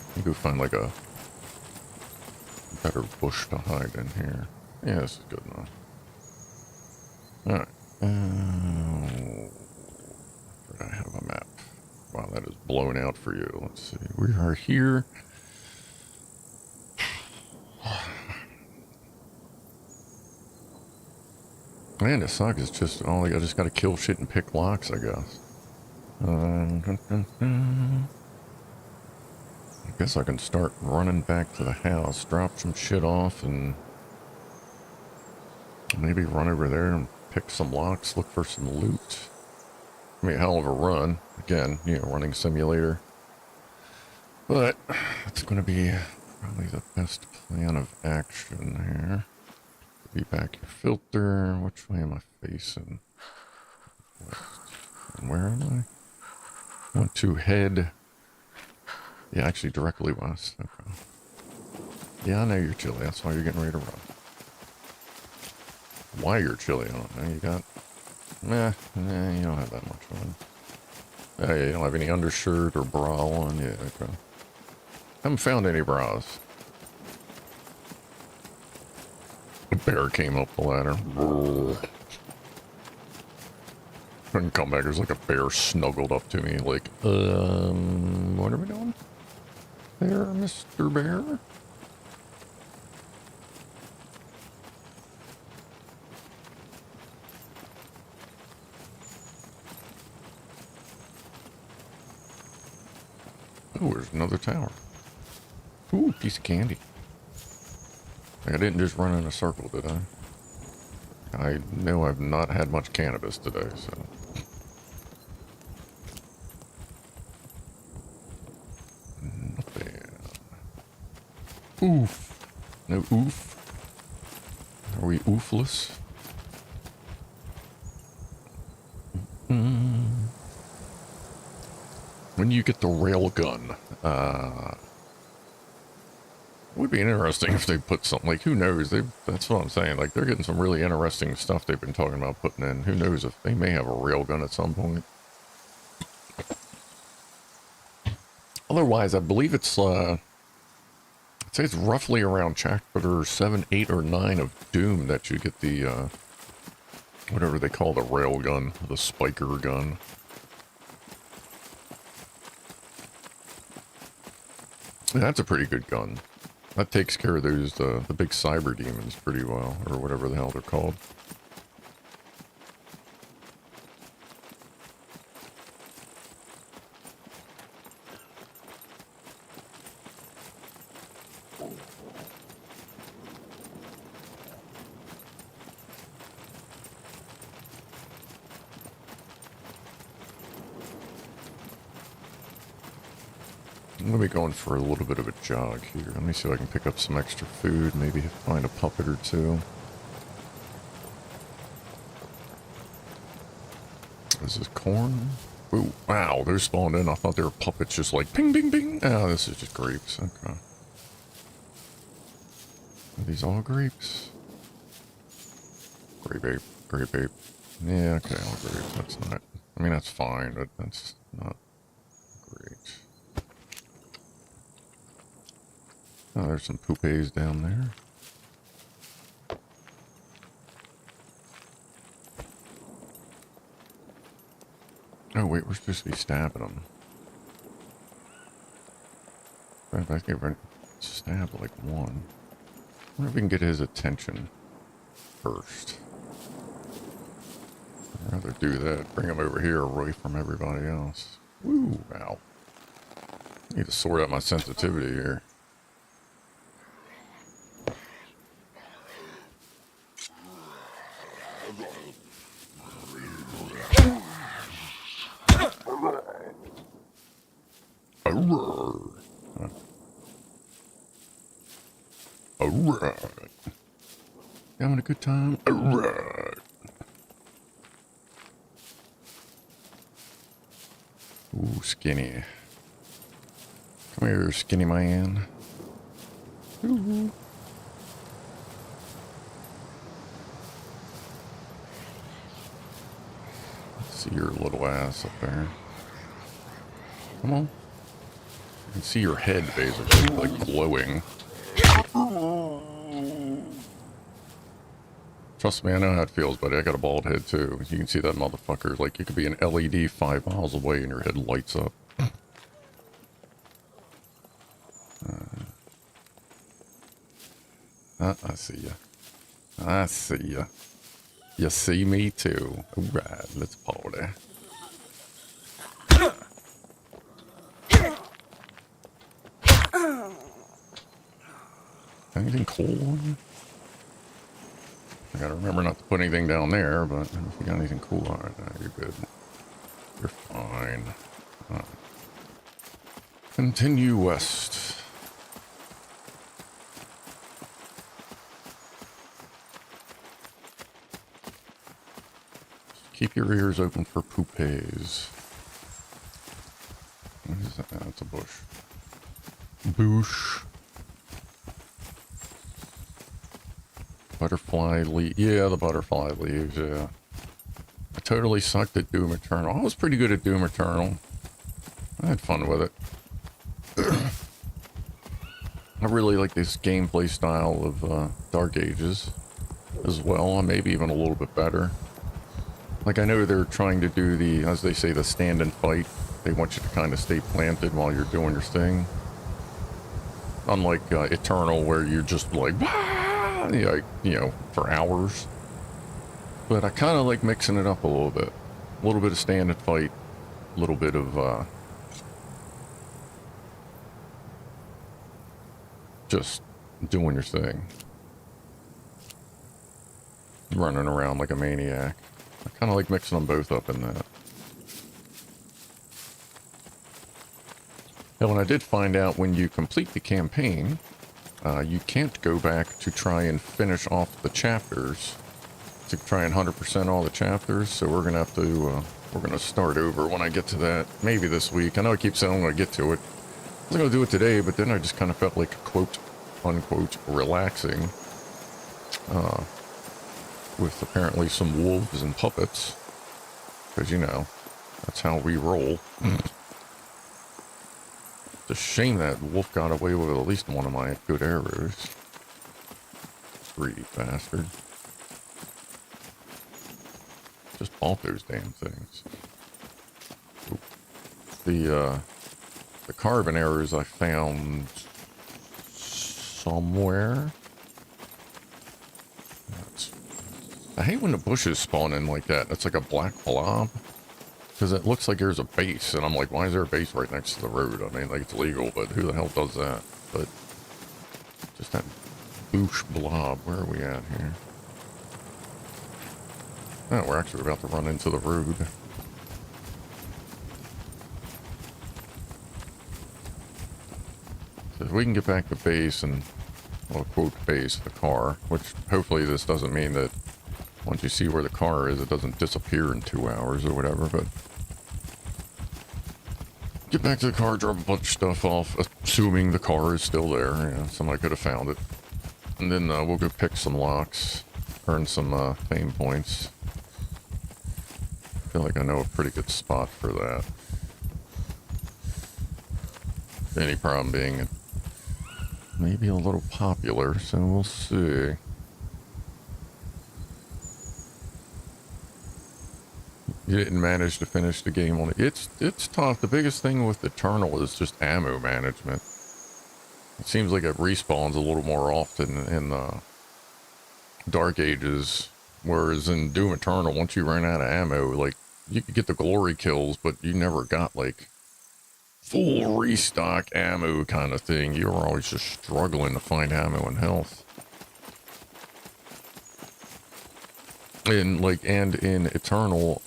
Let me go find like a better bush to hide in here. Yeah, this is good enough. Alright. Did I have a map? Wow, that is blown out for you. Let's see. We are here. Man, it sucks. It's just, oh, I just gotta kill shit and pick locks, I guess. I guess I can start running back to the house, drop some shit off, and maybe run over there and pick some locks, look for some loot. I mean, hell of a run. Again, you know, running simulator. But it's going to be probably the best plan of action here. Be back your filter. Which way am I facing? West. And where am I? Want to head. Yeah, actually directly west. Okay. Yeah, I know you're chilly. That's why you're getting ready to run. Why you're chilly, I don't know. You got... you don't have that much on. Yeah, you don't have any undershirt or bra on. Yeah, okay. Haven't found any bras. A bear came up the ladder. Couldn't come back. There's like a bear snuggled up to me like, what are we doing? There, Mr. Bear? Oh, there's another tower. Ooh, piece of candy. Like I didn't just run in a circle, did I? I know I've not had much cannabis today, so... Nothing. Oof. No oof. Are we oofless? When you get the railgun, it would be interesting if they put something, like, who knows, that's what I'm saying, like, they're getting some really interesting stuff they've been talking about putting in. Who knows if they may have a railgun at some point. Otherwise, I believe it's, I'd say it's roughly around chapter 7, 8, or 9 of Doom that you get the, whatever they call the railgun, the spiker gun. Yeah, that's a pretty good gun. That takes care of those, the big cyber demons pretty well, or whatever the hell they're called. I'm going to be going for a little bit of a jog here. Let me see if I can pick up some extra food, maybe find a puppet or two. Is this corn? Ooh, wow, they're spawned in. I thought they were puppets just like ping, ping, ping. Oh, this is just grapes. Okay. Are these all grapes? Grape ape, grape ape. Yeah, okay, all grapes. That's not, I mean, that's fine, but that's not great. Oh, there's some poupées down there. Oh, wait, we're supposed to be stabbing them. If I can stab like one. I wonder if we can get his attention first. I'd rather do that. Bring him over here away from everybody else. Woo, ow. I need to sort out my sensitivity here. Alright. Having a good time? Alright. Ooh, skinny. Come here, skinny man. Ooh. Let's see your little ass up there. Come on. You can see your head basically, like glowing. Trust me, I know how it feels, buddy. I got a bald head too. You can see that motherfucker. Like, you could be an LED 5 miles away and your head lights up. I see ya. I see ya. You see me too. Alright, let's party. Anything cool on you? I gotta remember not to put anything down there, but if you got anything cool on it, you're good. You're fine. Right. Continue west. Keep your ears open for poupées. What is that? That's a bush. Boosh. Butterfly leaf. Yeah, the butterfly leaves, yeah. I totally sucked at Doom Eternal. I was pretty good at Doom Eternal. I had fun with it. I really like this gameplay style of Dark Ages as well, maybe even a little bit better. Like, I know they're trying to do the, as they say, the stand and fight. They want you to kind of stay planted while you're doing your thing. Unlike Eternal, where you're just like, you know, for hours. But I kind of like mixing it up a little bit. A little bit of stand and fight. A little bit of, just doing your thing. Running around like a maniac. I kind of like mixing them both up in that. Now, when I did find out when you complete the campaign, you can't go back to try and finish off the chapters, to try and 100% all the chapters, so we're going to have to, we're going to start over when I get to that, maybe this week. I know I keep saying I'm going to get to it. I was going to do it today, but then I just kind of felt like, quote, unquote, relaxing, with apparently some wolves and puppets, because, you know, that's how we roll. It's a shame that wolf got away with at least one of my good arrows. Greedy bastard. Just bought those damn things. Oop. The carbon arrows I found somewhere. I hate when the bushes spawn in like that. It's like a black blob. Because it looks like there's a base, and I'm like, why is there a base right next to the road? I mean, like, it's legal, but who the hell does that? But just that boosh blob. Where are we at here? Oh, we're actually about to run into the road. So if we can get back to base and, well, quote base, the car, which hopefully this doesn't mean that once you see where the car is, it doesn't disappear in 2 hours or whatever, but get back to the car, drop a bunch of stuff off, assuming the car is still there. Yeah, somebody could have found it. And then we'll go pick some locks, earn some fame points. I feel like I know a pretty good spot for that. The only problem being it may be a little popular, so we'll see. You didn't manage to finish the game on it. It's tough. The biggest thing with Eternal is just ammo management. It seems like it respawns a little more often in Dark Ages, whereas in Doom Eternal, once you run out of ammo, like, you could get the glory kills, but you never got, like, full restock ammo kind of thing. You were always just struggling to find ammo and health. And, like, and in Eternal,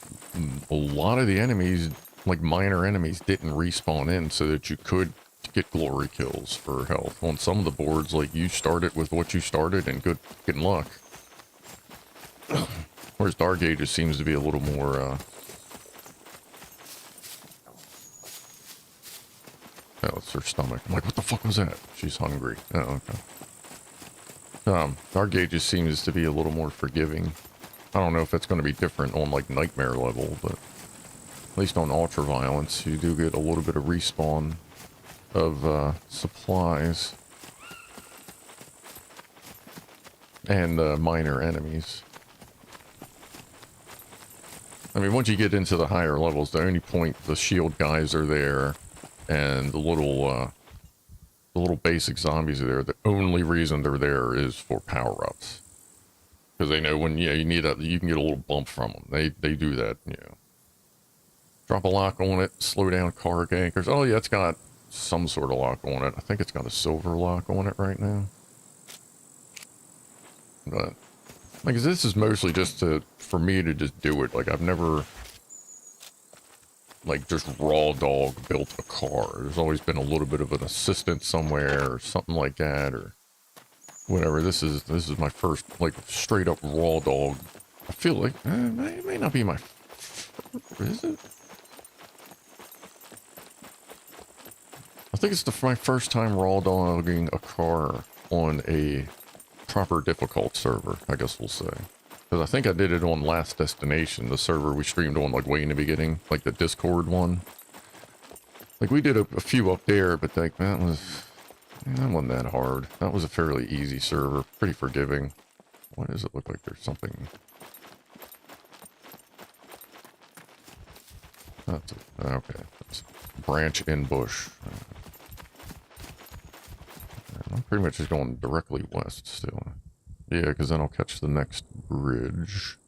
a lot of the enemies, like minor enemies, didn't respawn in so that you could get glory kills for health. On some of the boards, like, you started with what you started and good luck. Whereas Dark Ages seems to be a little more, oh, it's her stomach. I'm like, what the fuck was that? She's hungry. Oh, okay. Dark Ages seems to be a little more forgiving. I don't know if that's going to be different on, like, Nightmare level, but at least on Ultra Violence, you do get a little bit of respawn of supplies and minor enemies. I mean, once you get into the higher levels, the only point the shield guys are there and the little basic zombies are there, the only reason they're there is for power-ups. because they know when you need you can get a little bump from them. They do that. Drop a lock on it, slow down car gankers. Oh yeah, it's got some sort of lock on it. I think it's got a silver lock on it right now. But like this is mostly just for me to just do it. Like I've never like just raw dog built a car. There's always been a little bit of an assistant somewhere or something like that or whatever. This is my first like straight up raw dog. I feel like it may not be my is it? I think it's my first time raw dogging a car on a proper difficult server, I guess we'll say. Because I think I did it on Last Destination, the server we streamed on like way in the beginning, like the Discord one. Like we did a few up there, but like that wasn't that hard. That was a fairly easy server, pretty forgiving. Why does it look like there's something? That's okay. That's branch in bush. I'm pretty much just going directly west still. Yeah, because then I'll catch the next bridge.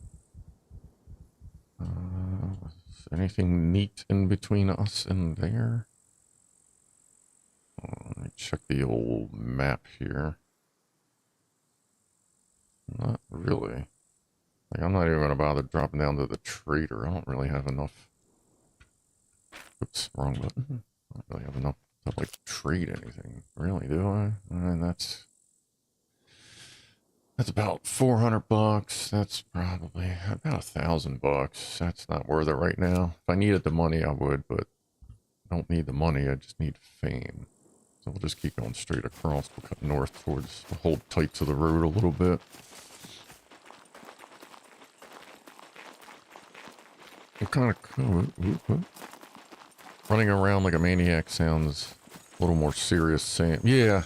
Anything neat in between us and there? Let me check the old map here. Not really. Like, I'm not even going to bother dropping down to the trader. I don't really have enough. Oops, wrong button. I don't really have enough to, like, trade anything. Really, do I? And that's about 400 bucks. That's probably about $1,000. That's not worth it right now. If I needed the money, I would, but I don't need the money. I just need fame. So we'll just keep going straight across. We'll cut north towards, hold tight to the road a little bit. What kind of cool? Running around like a maniac sounds a little more serious. Saying, yeah.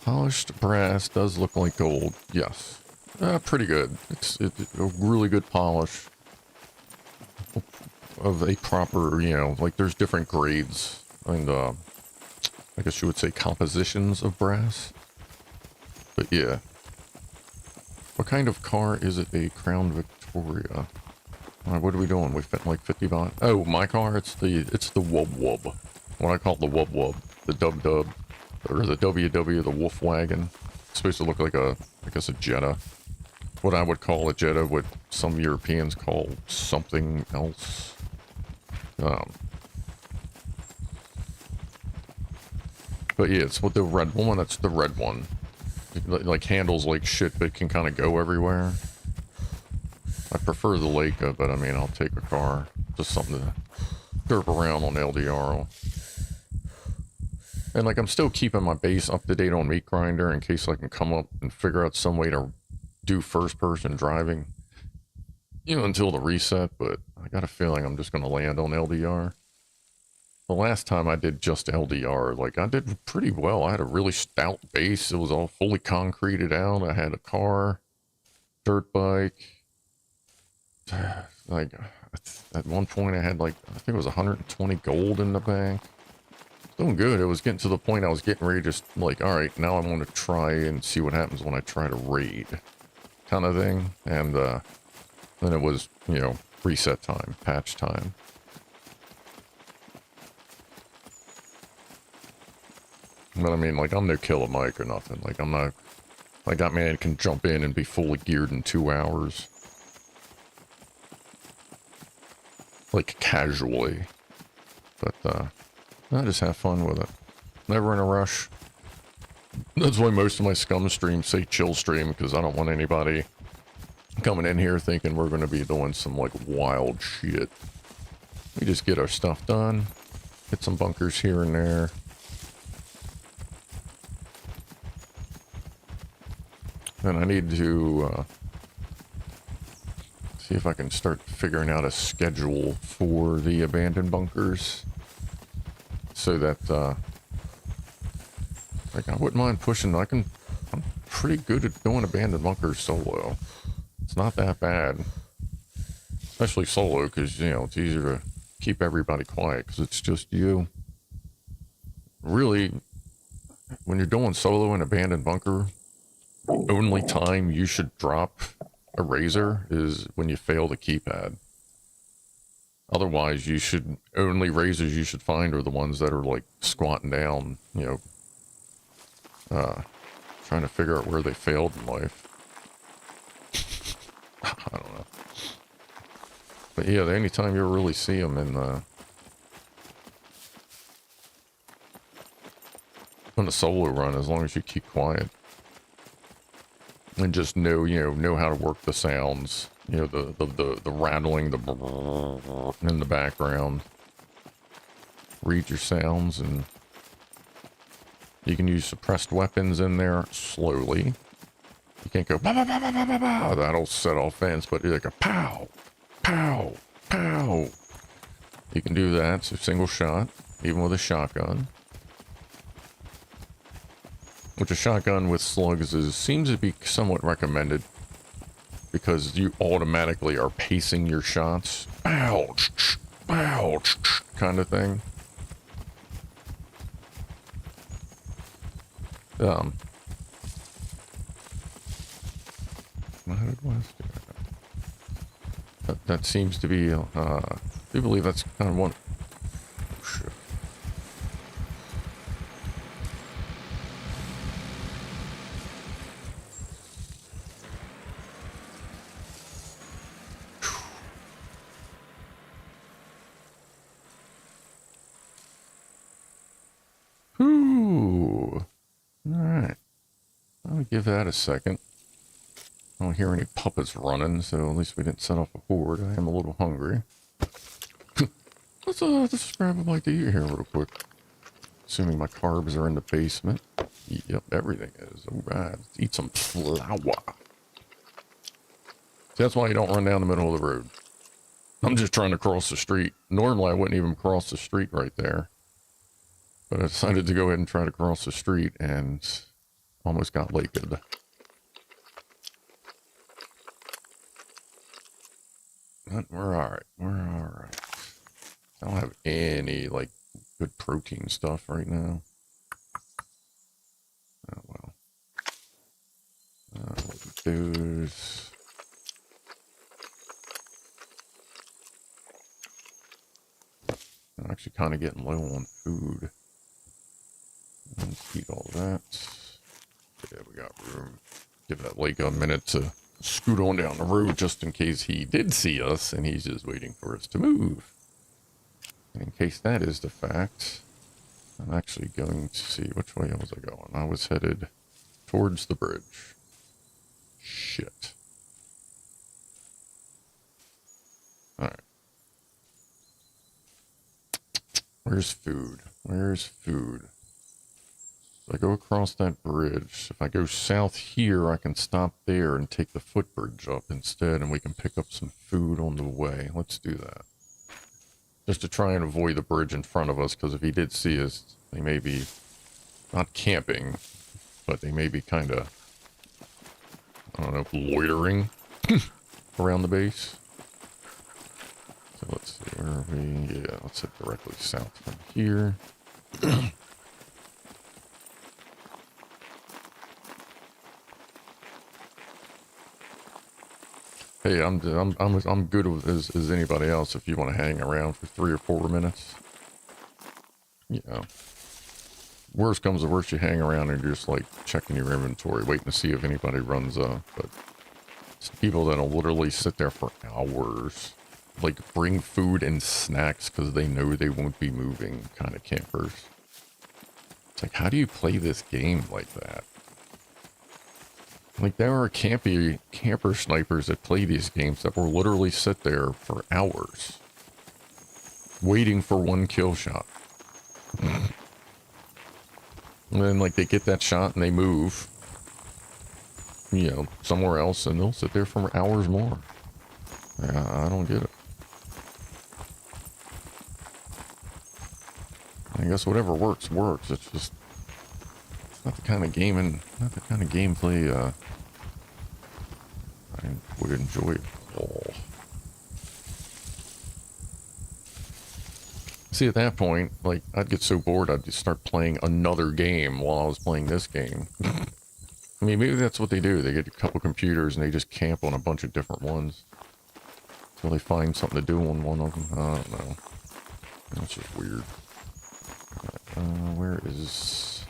Polished brass does look like gold. Yes. Pretty good. It's a really good polish of a proper, like there's different grades and I guess you would say compositions of brass. But yeah. What kind of car is it? A Crown Victoria. All right, what are we doing? We fit like 50 baht. Oh, my car, it's the Wub Wub. What I call the Wub Wub. The Dub Dub. Or the WW, the Wolf Wagon. It's supposed to look like I guess a Jetta. What I would call a Jetta, what some Europeans call something else. But yeah, it's with the red one. That's the red one. It, like handles like shit, but it can kind of go everywhere. I prefer the Leica, but I mean, I'll take a car. Just something to derp around on LDR. And like I'm still keeping my base up to date on Meat Grinder in case I can come up and figure out some way to do first person driving, until the reset. But I got a feeling I'm just going to land on LDR. The last time I did just LDR, like I did pretty well. I had a really stout base. It was all fully concreted out. I had a car, dirt bike. Like at one point I had like, I think it was 120 gold in the bank. Doing good. It was getting to the point I was getting ready to just like, all right, now I want to try and see what happens when I try to raid kind of thing. And then it was, reset time, patch time. But I mean, like, I'm no killer Mike or nothing. Like, I'm not, like, that man can jump in and be fully geared in 2 hours. Like, casually. But, I just have fun with it. Never in a rush. That's why most of my SCUM streams say chill stream, because I don't want anybody coming in here thinking we're going to be doing some, like, wild shit. We just get our stuff done. Hit some bunkers here and there. And I need to see if I can start figuring out a schedule for the abandoned bunkers. So that, like, I wouldn't mind pushing. I'm pretty good at doing abandoned bunkers solo. It's not that bad. Especially solo, because, it's easier to keep everybody quiet, because it's just you. Really, when you're doing solo in abandoned bunker, The only time you should drop a razor is when you fail the keypad. Otherwise, you should, only razors you should find are the ones that are like squatting down, you know, trying to figure out where they failed in life. I don't know. But yeah, the only time you'll really see them in on a solo run, as long as you keep quiet. And just know, you know how to work the sounds. You know, the rattling, the brrrr in the background. Read your sounds, and you can use suppressed weapons in there slowly. You can't go, bah, bah, bah, bah, bah, bah, bah. That'll set off fence, but you're like a pow, pow, pow. You can do that, so single shot, even with a shotgun. Which a shotgun with slugs seems to be somewhat recommended, because you automatically are pacing your shots. Pow, pow, kind of thing. That seems to be, I do believe that's kind of one. Oh, shit. Ooh. Alright. I'll give that a second. I don't hear any puppets running, so at least we didn't set off a horde. I am a little hungry. Let's grab a bite to eat here real quick. Assuming my carbs are in the basement. Yep, everything is. Alright, let's eat some flour. See, that's why you don't run down the middle of the road. I'm just trying to cross the street. Normally, I wouldn't even cross the street right there. But I decided to go ahead and try to cross the street and almost got laked. But we're alright. We're alright. I don't have any, like, good protein stuff right now. Oh, well. Those. I'm actually kind of getting low on food. Let's eat all that. Yeah, we got room. Give that lake a minute to scoot on down the road just in case he did see us and he's just waiting for us to move. And in case that is the fact, I'm actually going to see which way was I going. I was headed towards the bridge. Shit. Alright. Where's food? Where's food? If I go across that bridge, if I go south here, I can stop there and take the footbridge up instead, and we can pick up some food on the way. Let's do that. Just to try and avoid the bridge in front of us, because if he did see us, they may be not camping, but they may be kind of, I don't know, loitering around the base. So let's see, where are we? Yeah, let's head directly south from here. Hey, I'm good as anybody else if you want to hang around for 3 or 4 minutes. You know, worst comes to worst, you hang around and you're just like checking your inventory, waiting to see if anybody runs up. But it's people that'll literally sit there for hours, like bring food and snacks because they know they won't be moving, kind of campers. It's like, how do you play this game like that? Like, there are camper snipers that play these games that will literally sit there for hours waiting for one kill shot. And then, like, they get that shot and they move, you know, somewhere else, and they'll sit there for hours more. I don't get it. I guess whatever works. It's just not the kind of gameplay I would enjoy at all. See, at that point, like, I'd get so bored I'd just start playing another game while I was playing this game. I mean, maybe that's what they do. They get a couple computers and they just camp on a bunch of different ones. Until they find something to do on one of them. I don't know. That's just weird. Where is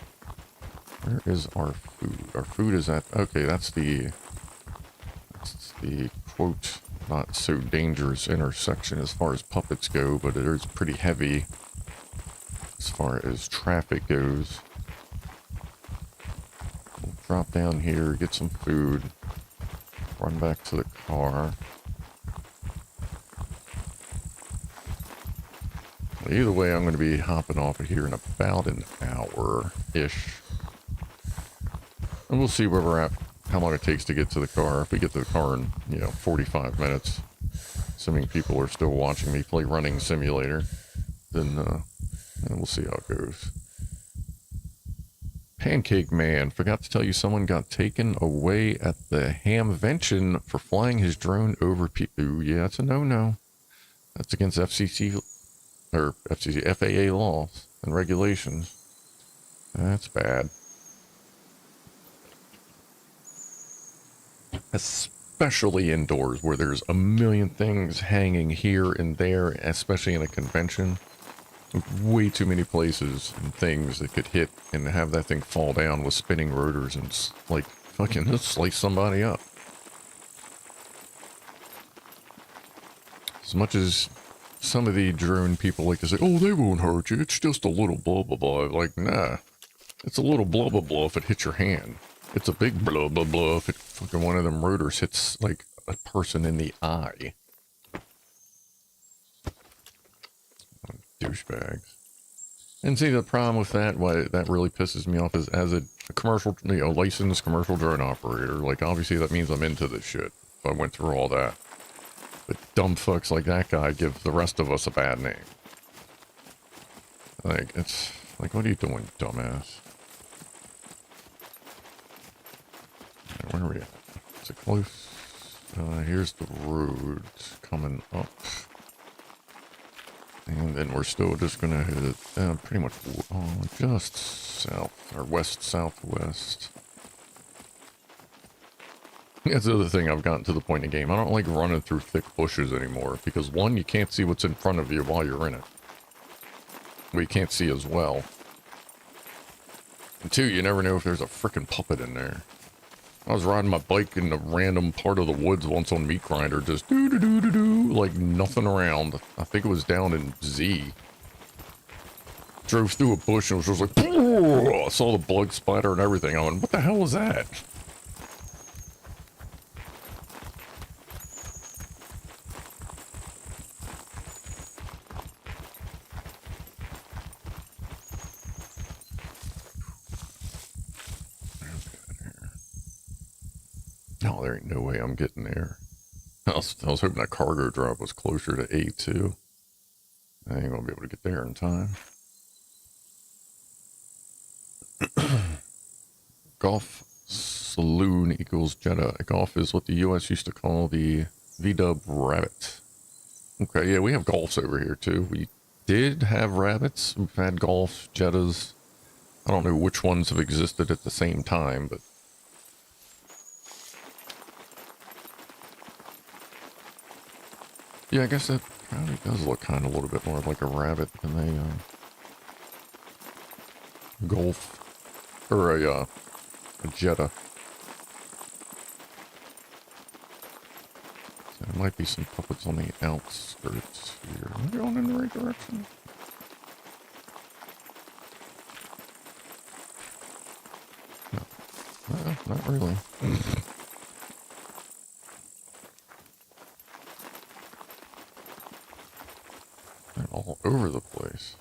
our food? Our food is at, okay, that's the quote, not so dangerous intersection as far as puppets go, but it is pretty heavy as far as traffic goes. We'll drop down here, get some food, run back to the car. Either way, I'm going to be hopping off of here in about an hour-ish. And we'll see where we're at, how long it takes to get to the car. If we get to the car in, 45 minutes, assuming people are still watching me play Running Simulator, then we'll see how it goes. Pancake Man, forgot to tell you someone got taken away at the Hamvention for flying his drone over people. Ooh, yeah, it's a no-no. That's against FAA laws and regulations. That's bad. Especially indoors where there's a million things hanging here and there, especially in a convention. Way too many places and things that could hit and have that thing fall down with spinning rotors and like fucking just slice somebody up. As much as some of the drone people like to say, oh, they won't hurt you, it's just a little blah blah blah. Like, nah. It's a little blah blah blah if it hits your hand. It's a big blah blah blah if it fucking one of them rotors hits like a person in the eye. Douchebags. And see, the problem with that, why that really pisses me off is as a commercial, licensed commercial drone operator, like obviously that means I'm into this shit. If I went through all that. But dumb fucks like that guy give the rest of us a bad name. Like, it's like, what are you doing, dumbass? Right, where are we at? Is it close? Here's the road coming up. And then we're still just gonna hit it pretty much just south, or west-southwest. That's the other thing I've gotten to the point in the game. I don't like running through thick bushes anymore, because one, you can't see what's in front of you while you're in it. Well, you can't see as well. And two, you never know if there's a frickin' puppet in there. I was riding my bike in a random part of the woods once on Meat Grinder, just doo-doo-doo-doo-doo, like nothing around. I think it was down in Z. Drove through a bush and was just like, I saw the blood splatter and everything. I went, what the hell was that? No, there ain't no way I'm getting there. I was hoping that cargo drop was closer to A2. I ain't gonna be able to get there in time. Golf Saloon equals Jetta. Golf is what the US used to call the VW Rabbit. Okay, yeah, we have Golfs over here too. We did have Rabbits. We've had Golf, Jettas. I don't know which ones have existed at the same time, but yeah, I guess that probably does look kind of a little bit more like a Rabbit than a Golf or a Jetta. So there might be some puppets on the outskirts here. Am I going in the right direction? No, not really. They're all over the place.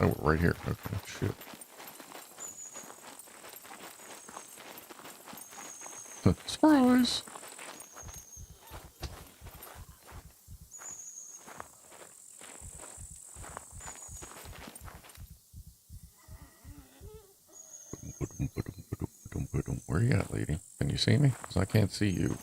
Oh, right here. Okay, shit. Surprise! Where you at, lady? Can you see me? Because I can't see you.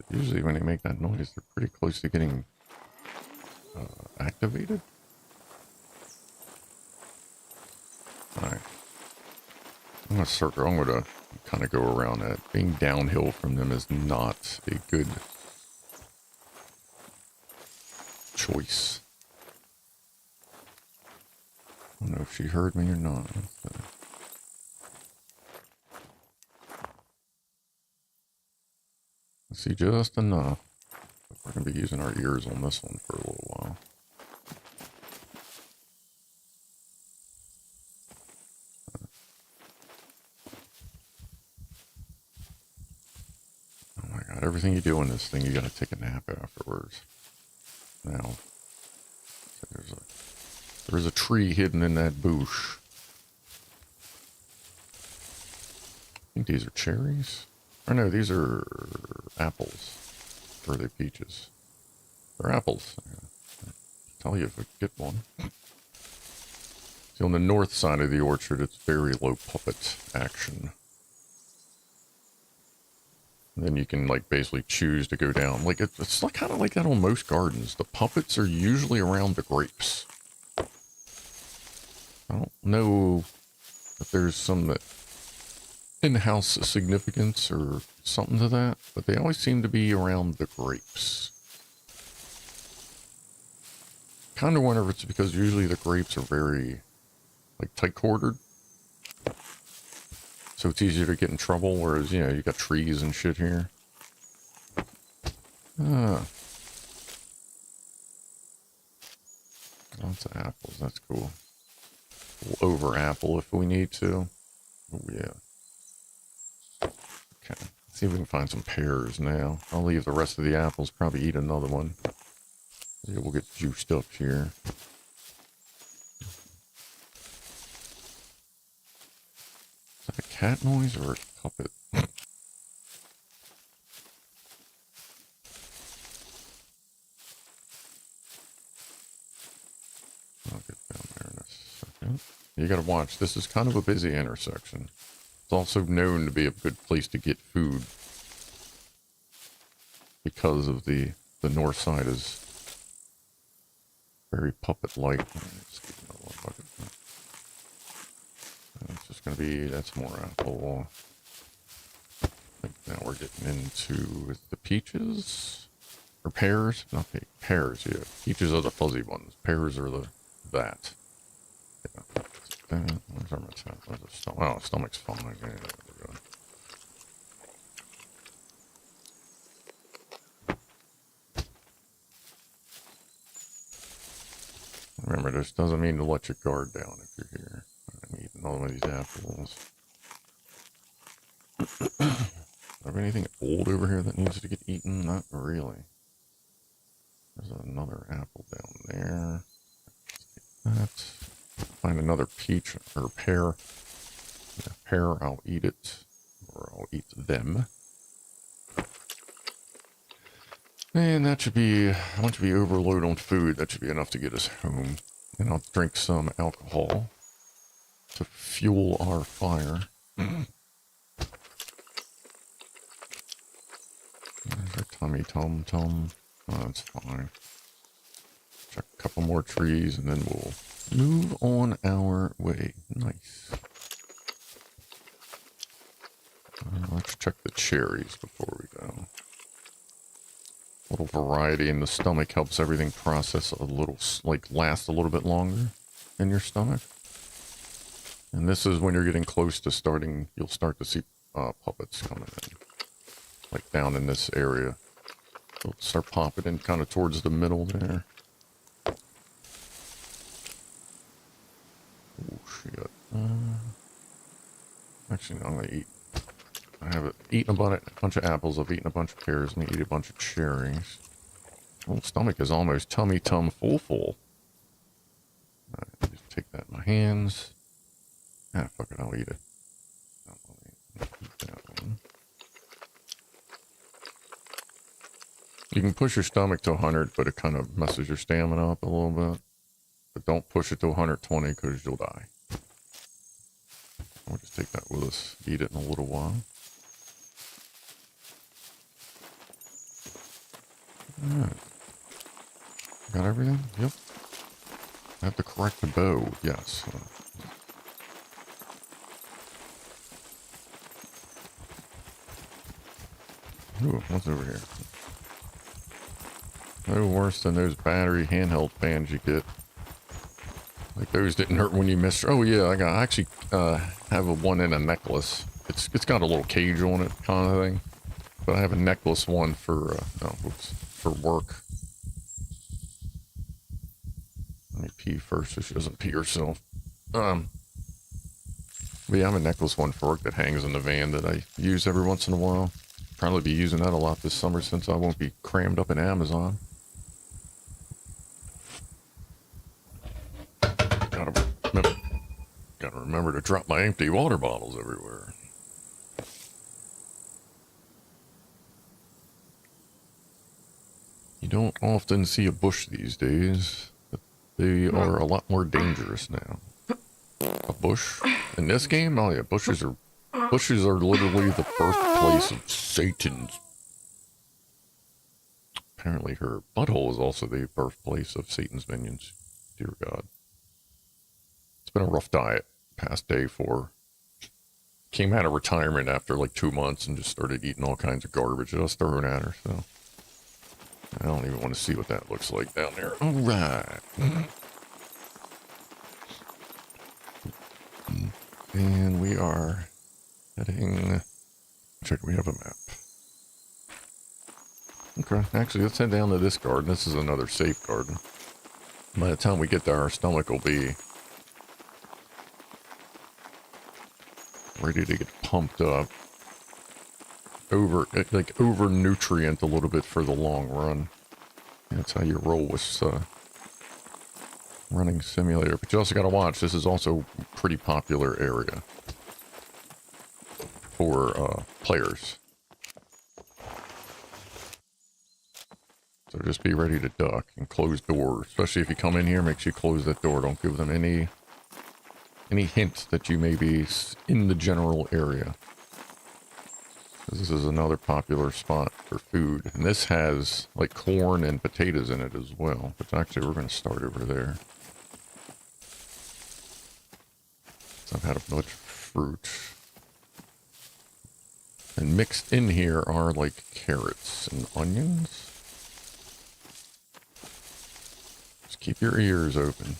Usually when they make that noise, they're pretty close to getting activated. Alright. I'm going to circle. I'm going to kind of go around that. Being downhill from them is not a good choice. I don't know if she heard me or not. I see just enough. We're going to be using our ears on this one for a little while. Oh my god, everything you do in this thing, you got to take a nap afterwards. Now, there's a tree hidden in that bush. I think these are cherries. Or no, these are apples. Or are they peaches? They're apples. I'll tell you if I get one. See, on the north side of the orchard, it's very low puppet action. And then you can, like, basically choose to go down. Like, it's like, kind of like that on most gardens. The puppets are usually around the grapes. I don't know if there's some in-house significance or something to that, but they always seem to be around the grapes. Kind of wonder if it's because usually the grapes are very, like, tight-quartered. So it's easier to get in trouble, whereas, you know, you got trees and shit here. Ah. Lots of apples, that's cool. We'll over apple if we need to. Oh, yeah. Okay, let's see if we can find some pears now. I'll leave the rest of the apples, probably eat another one. Yeah, we'll get juiced up here. Is that a cat noise or a puppet? I'll get down there in a second. You gotta watch, this is kind of a busy intersection. It's also known to be a good place to get food because of the north side is very puppet-like. It's just going to be, that's more apple. I think now we're getting into the peaches, or pears, not pears, yeah. Peaches are the fuzzy ones, pears are that. Yeah. Where's our metal? Where's the stomach? Oh, stomach's fine. Yeah, there we go. Remember, this doesn't mean to let your guard down if you're here. I'm eating another one of these apples. Is there anything old over here that needs to get eaten? Not really. There's another apple down there. That. Find another peach or pear. A pear, I'll eat it. Or I'll eat them. And that should be, once we overload on food, that should be enough to get us home. And I'll drink some alcohol to fuel our fire. There's our tummy tum. Oh, that's fine. Check a couple more trees and then we'll move on our way. Nice. Let's check the cherries before we go. A little variety in the stomach helps everything process a little, like, last a little bit longer in your stomach. And this is when you're getting close to starting, you'll start to see puppets coming in. Like down in this area. They'll start popping in kind of towards the middle there. Oh, shit. Actually, no, I'm going to eat. I have eaten a bunch of apples. I've eaten a bunch of pears. I'm going to eat a bunch of cherries. My stomach is almost tummy full. Alright, just take that in my hands. Ah, fuck it, I'll eat it. I'll eat that one. You can push your stomach to 100, but it kind of messes your stamina up a little bit. But don't push it to 120 because you'll die. We'll just take that with us. Eat it in a little while. Alright. Got everything? Yep. I have to correct the bow. Yes. Ooh, what's over here? No worse than those battery handheld fans you get. Like those didn't hurt when you missed. Oh yeah, I actually have a one in a necklace. It's got a little cage on it, kind of thing. But I have a necklace one for for work. Let me pee first so she doesn't pee herself. But yeah, I have a necklace one for work that hangs in the van that I use every once in a while. Probably be using that a lot this summer since I won't be crammed up in Amazon. Gotta remember to drop my empty water bottles everywhere. You don't often see a bush these days, but they are a lot more dangerous now. A bush? In this game? Oh yeah, bushes are literally the birthplace of Satan's. Apparently her butthole is also the birthplace of Satan's minions. Dear God. It's been a rough diet past day 4. Came out of retirement after like 2 months and just started eating all kinds of garbage that I was throwing at her, so I don't even want to see what that looks like down there. Alright. And we are heading... Check, we have a map. Okay, actually let's head down to this garden. This is another safe garden. By the time we get there, our stomach will be ready to get pumped up. Over nutrient a little bit for the long run. That's how you roll with running simulator. But you also got to watch, this is also a pretty popular area for players. So just be ready to duck and close doors. Especially if you come in here, make sure you close that door. Don't give them any hint that you may be in the general area. This is another popular spot for food. And this has like corn and potatoes in it as well. But actually we're going to start over there. So I've had a bunch of fruit. And mixed in here are like carrots and onions. Just keep your ears open.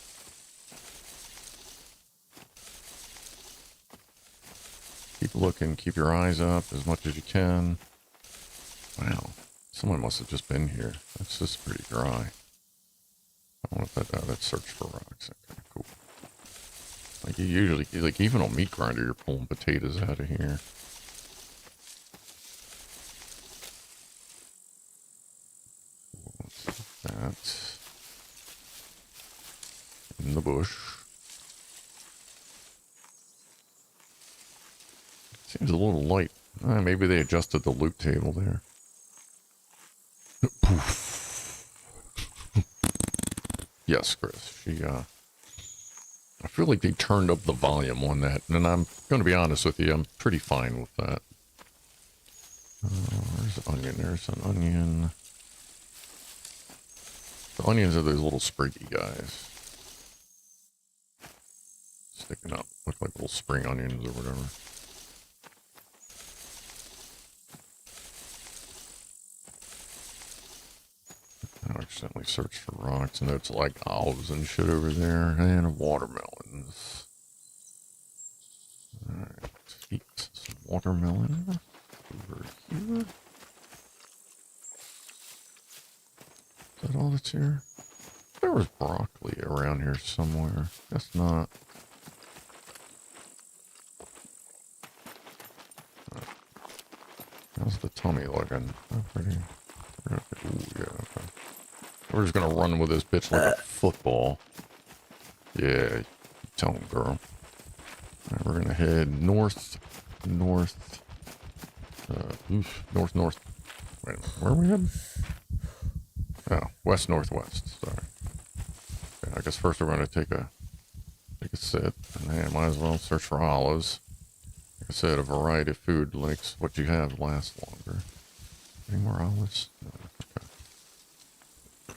Keep looking, keep your eyes up as much as you can. Wow, someone must have just been here. That's just pretty dry. I want that. That's search for rocks. Okay, cool. Like you usually, like even on meat grinder, you're pulling potatoes out of here. What's that? In the bush. Seems a little light. Maybe they adjusted the loot table there. Poof. Yes, Chris. I feel like they turned up the volume on that, and I'm going to be honest with you, I'm pretty fine with that. Where's the onion? There's an onion. The onions are those little spriggy guys. Sticking up. Look like little spring onions or whatever. I accidentally searched for rocks, and it's like olives and shit over there, and watermelons. Alright, eat some watermelon over here. Is that all that's here? There was broccoli around here somewhere. Guess not. How's the tummy looking? Oh, pretty. Ooh, yeah, okay. We're just gonna run with this bitch like a football. Yeah, you tell him, girl. Alright, we're gonna head north. Wait a minute, where are we heading? Oh, west-northwest, sorry. Okay, I guess first we're going to take a sit, and then might as well search for olives. Like I said, a variety of food makes what you have last longer. Any more olives? No,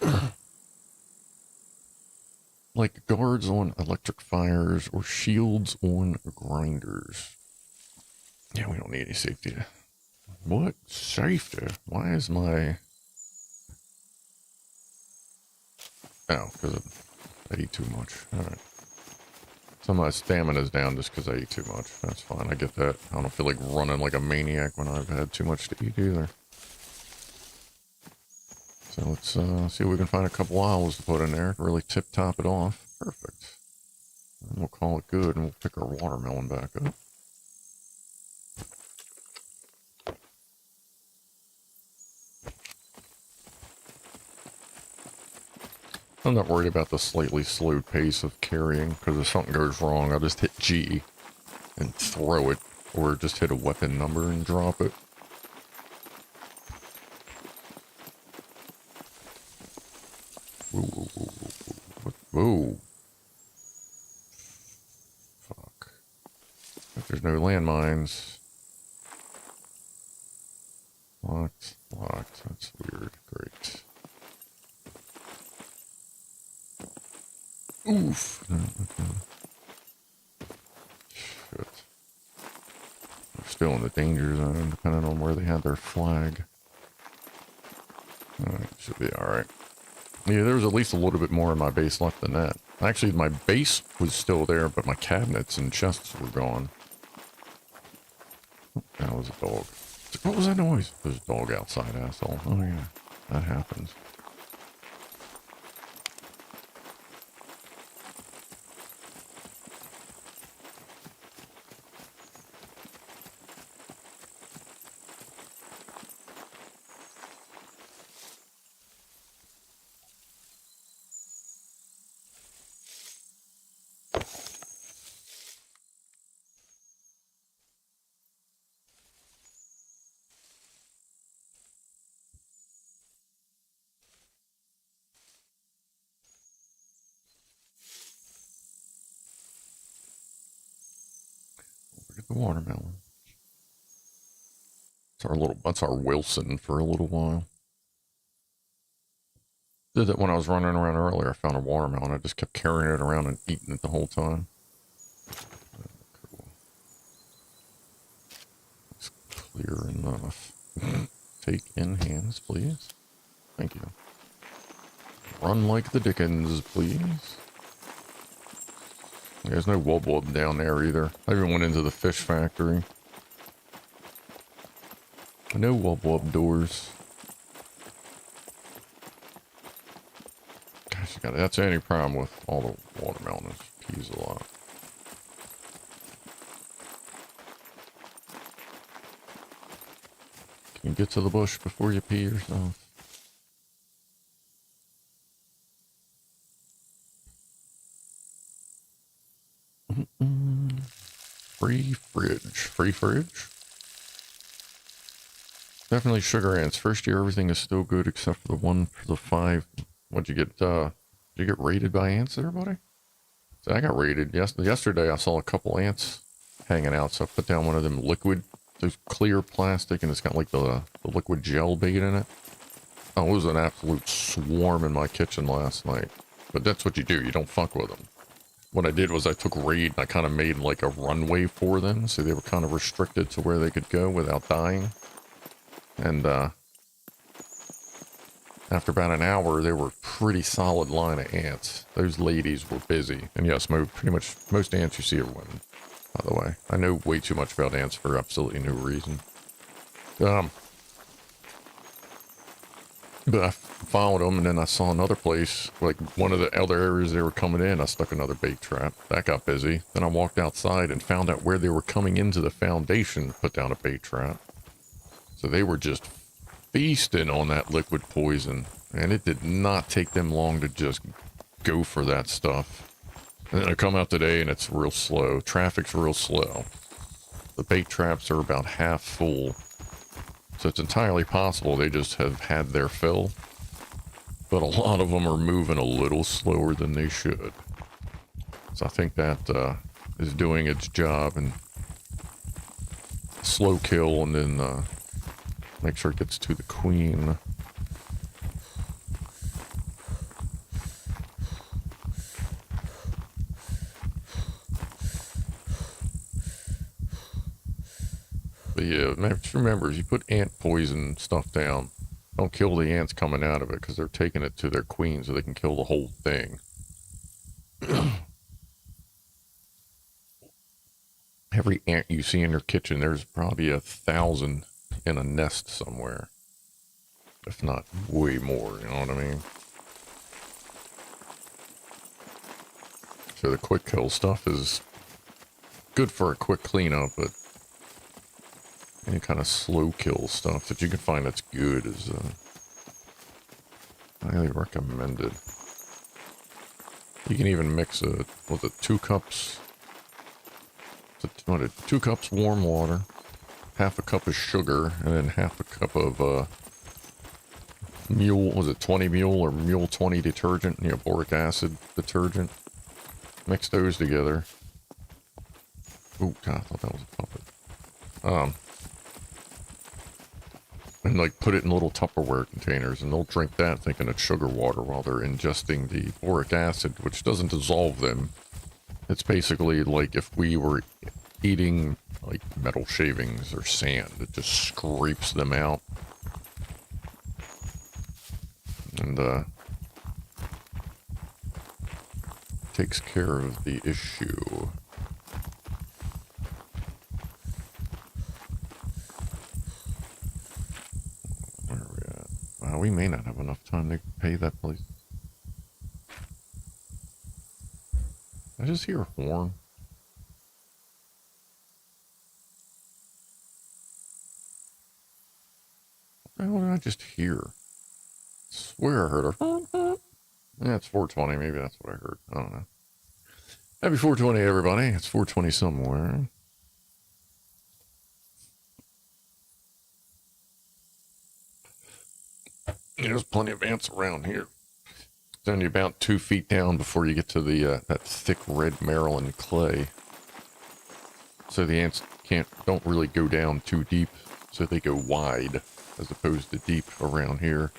okay. Like guards on electric fires or shields on grinders. Yeah, we don't need any safety. What? Safety? Why is my... Oh, because I eat too much. Alright. Some of my stamina's down just because I eat too much. That's fine, I get that. I don't feel like running like a maniac when I've had too much to eat either. So let's see if we can find a couple olives to put in there to really tip-top it off. Perfect. And we'll call it good, and we'll pick our watermelon back up. I'm not worried about the slightly slowed pace of carrying, because if something goes wrong, I'll just hit G and throw it, or just hit a weapon number and drop it. Whoa, whoa, whoa, whoa, whoa. Whoa. Fuck. If there's no landmines. Locked, locked. That's weird. Great. Oof. Shit. They're still in the danger zone, depending on where they had their flag. Alright, should be alright. Yeah, there was at least a little bit more in my base left than that. Actually, my base was still there, but my cabinets and chests were gone. Oh, that was a dog. What was that noise? There's a dog outside, asshole. Oh yeah, that happens. Look at the watermelon. That's our Wilson for a little while. Did that when I was running around earlier. I found a watermelon. I just kept carrying it around and eating it the whole time. Cool. It's clear enough. Take in hands, please. Thank you. Run like the Dickens, please. There's no wub down there either. I even went into the fish factory. No wub doors. Gosh, that's the only problem with all the watermelon is peas a lot. Can you get to the bush before you pee yourself? Free fridge. Free fridge? Definitely sugar ants. First year, everything is still good except for the one for the 5. What'd you get? Did you get raided by ants there, buddy? So I got raided. Yesterday, I saw a couple ants hanging out, so I put down one of them liquid, those clear plastic, and it's got like the liquid gel bait in it. Oh, it was an absolute swarm in my kitchen last night. But that's what you do. You don't fuck with them. What I did was I took raid and I kind of made like a runway for them, so they were kind of restricted to where they could go without dying. And after about an hour, they were a pretty solid line of ants. Those ladies were busy. And yes, pretty much most ants you see are women, by the way. I know way too much about ants for absolutely no reason. But I followed them, and then I saw another place, like one of the other areas they were coming in. I stuck another bait trap. That got busy. Then I walked outside and found out where they were coming into the foundation, put down a bait trap. So they were just feasting on that liquid poison, and it did not take them long to just go for that stuff. And then I come out today, and it's real slow. Traffic's real slow. The bait traps are about half full. So it's entirely possible they just have had their fill. but a lot of them are moving a little slower than they should. So I think that is doing its job, and slow kill, and then make sure it gets to the queen. But yeah, just remember, if you put ant poison stuff down, don't kill the ants coming out of it, because they're taking it to their queen so they can kill the whole thing. Every ant you see in your kitchen, there's probably 1,000 in a nest somewhere. If not way more, you know what I mean? So the quick kill stuff is good for a quick cleanup, but any kind of slow kill stuff that you can find that's good is highly recommended. You can even mix with it 2 cups. What, 2 cups warm water, half a cup of sugar, and then half a cup of Mule, was it 20 Mule or Mule 20 detergent, you know, boric acid detergent. Mix those together. Oh God, I thought that was a puppet. And like put it in little Tupperware containers, and they'll drink that thinking it's sugar water while they're ingesting the boric acid, which doesn't dissolve them. It's basically like if we were eating like metal shavings or sand, it just scrapes them out. And takes care of the issue. Where are we at? Wow, we may not have enough time to pay that place. I just hear a horn. What the hell did I just hear? I swear I heard a... Yeah, it's 420. Maybe that's what I heard. I don't know. Happy 420, everybody. It's 420 somewhere. There's plenty of ants around here. It's only about 2 feet down before you get to the that thick red Maryland clay. So the ants don't really go down too deep, so they go wide as opposed to deep around here.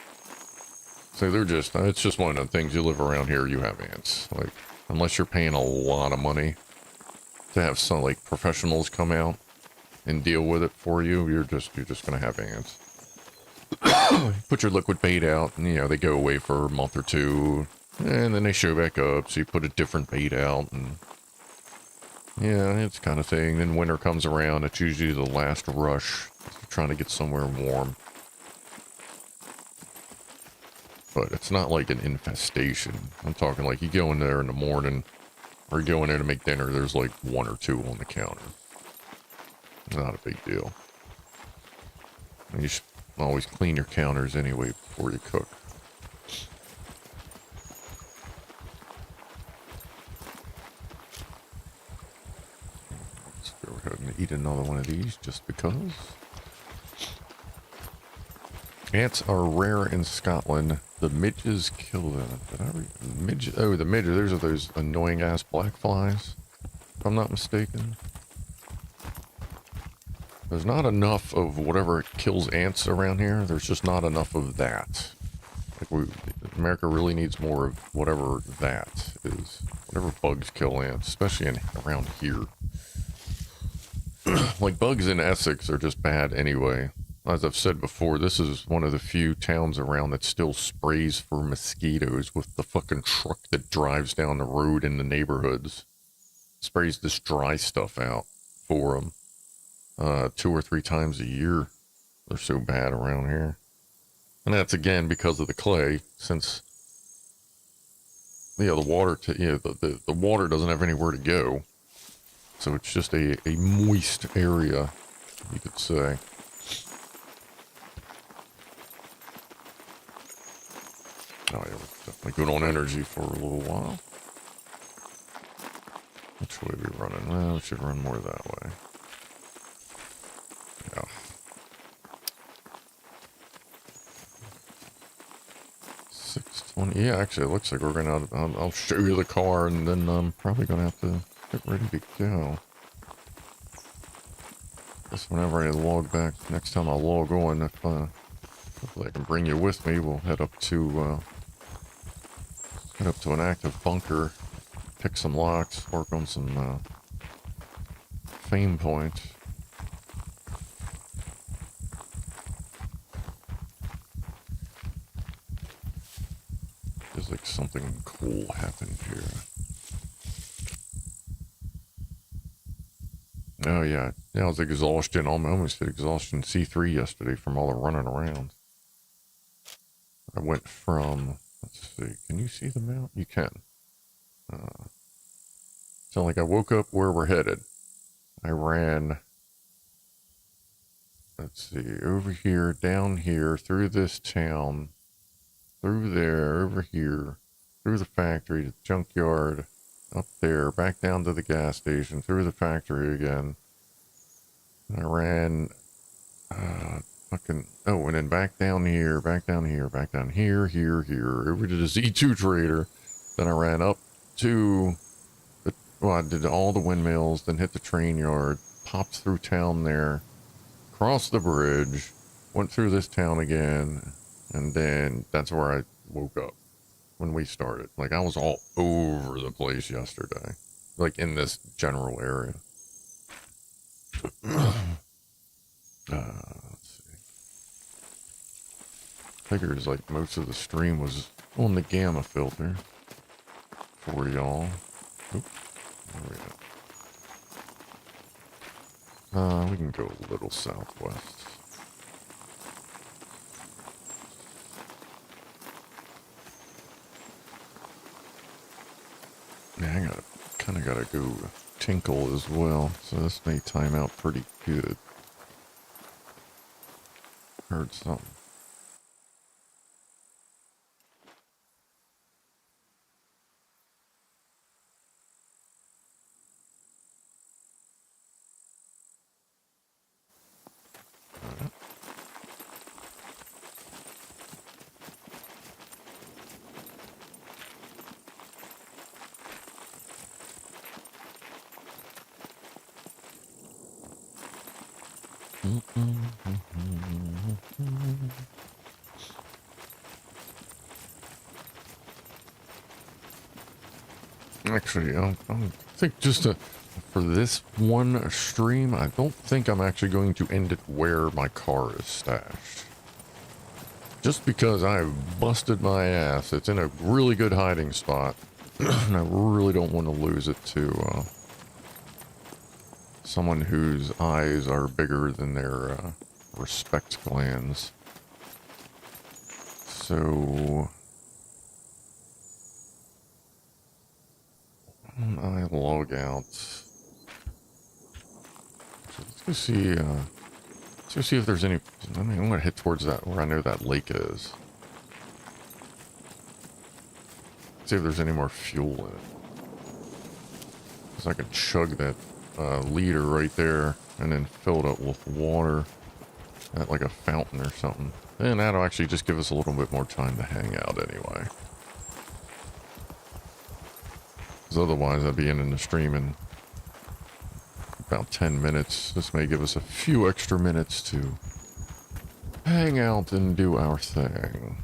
So they're just, it's just one of the things, you live around here, you have ants. Like, unless you're paying a lot of money to have some, like, professionals come out and deal with it for you, you're just gonna have ants. Put your liquid bait out, and, you know, they go away for a month or two, and then they show back up, so you put a different bait out, and yeah, it's kind of thing. Then winter comes around, it's usually the last rush. You're trying to get somewhere warm. But it's not like an infestation. I'm talking like you go in there in the morning, or you go in there to make dinner, there's like 1 or 2 on the counter. Not a big deal. And you should always clean your counters anyway before you cook. Let's go ahead and eat another one of these just because. Ants are rare in Scotland. The midges kill them. Did I read? Midges? Oh, the midges. Those are those annoying ass black flies, if I'm not mistaken. There's not enough of whatever kills ants around here. There's just not enough of that. Like America really needs more of whatever that is. Whatever bugs kill ants, especially around here. Like bugs in Essex are just bad anyway. As I've said before, this is one of the few towns around that still sprays for mosquitoes with the fucking truck that drives down the road in the neighborhoods. Sprays this dry stuff out for them 2 or 3 times a year. They're so bad around here. And that's again because of the clay, since the water, the water doesn't have anywhere to go. So it's just a moist area, you could say. Oh yeah, we're definitely good on energy for a little while. Which way are we running? Well, we should run more that way. Yeah. Yeah, actually, it looks like we're gonna. I'll show you the car, and then I'm probably gonna have to get ready to go. Just whenever I log back, next time I log on, if hopefully I can bring you with me, we'll head up to an active bunker, pick some locks, work on some fame points. Feels like something cool happened here. Oh yeah, I was exhaustion. I almost hit exhaustion C3 yesterday from all the running around. I went from, let's see, can you see the map? You can. So like I woke up where we're headed. I ran, let's see, over here, down here, through this town, through there, over here, through the factory, the junkyard, up there, back down to the gas station, through the factory again. I ran, oh, and then back down here, back down here, back down here, here, over to the Z2 trader. Then I ran up to well, I did all the windmills, then hit the train yard, popped through town there, crossed the bridge, went through this town again, and then that's where I woke up when we started. Like, I was all over the place yesterday, like in this general area. Let's see. Figures like most of the stream was on the gamma filter for y'all. Oop. There we go. We can go a little southwest. Yeah, I kind of gotta go tinkle as well, so this may time out pretty good. Heard something. Actually, I think just for this one stream, I don't think I'm actually going to end it where my car is stashed. Just because I busted my ass. It's in a really good hiding spot, and I really don't want to lose it to someone whose eyes are bigger than their respect glands. So I log out. So let's go see. Let's go see if there's any. I mean, I'm gonna head towards that where I know that lake is. See if there's any more fuel in it. Cause I can chug that liter right there and then fill it up with water at like a fountain or something. And that'll actually just give us a little bit more time to hang out anyway. Because otherwise I'd be in the stream in about 10 minutes. This may give us a few extra minutes to hang out and do our thing.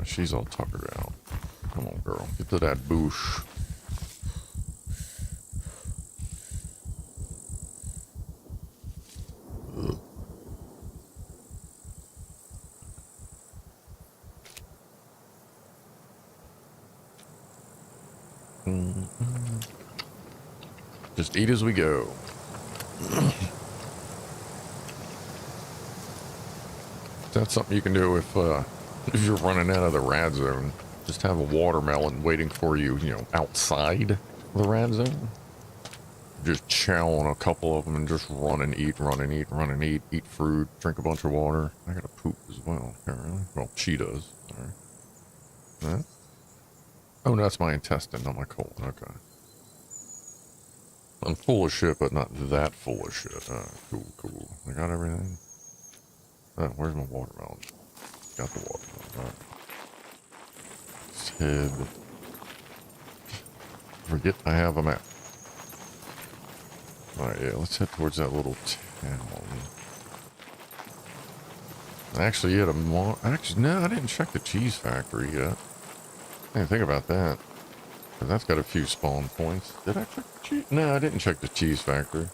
She's all tuckered out. Come on, girl. Get to that bush. Ugh. Just eat as we go. That's something you can do if you're running out of the rad zone. Just have a watermelon waiting for you, you know, outside the rad zone. Just chow on a couple of them and just run and eat, run and eat, run and eat fruit, drink a bunch of water. I gotta poop as well, apparently. Well, she does. Sorry. Huh? Oh, no, that's my intestine, not my colon. Okay. I'm full of shit, but not that full of shit. Cool, cool. I got everything. Oh, where's my watermelon? Got the watermelon. Alright. Let's head. Forget I have a map. Alright, yeah, let's head towards that little town. Actually, yeah, actually, no, I didn't check the cheese factory yet. I didn't think about that. But that's got a few spawn points. Did I check the cheese? No, I didn't check the cheese factory.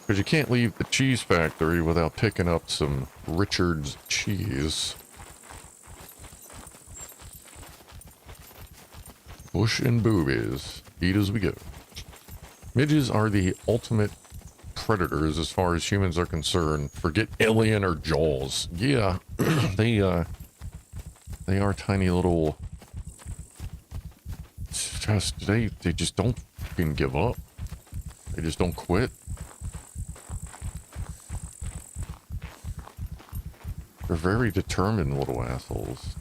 Because you can't leave the cheese factory without picking up some Richard's cheese. Bush and boobies. Eat as we go. Midges are the ultimate predators as far as humans are concerned. Forget alien or Jaws. Yeah, they are tiny little... They just don't fucking give up. They just don't quit. They're very determined little assholes.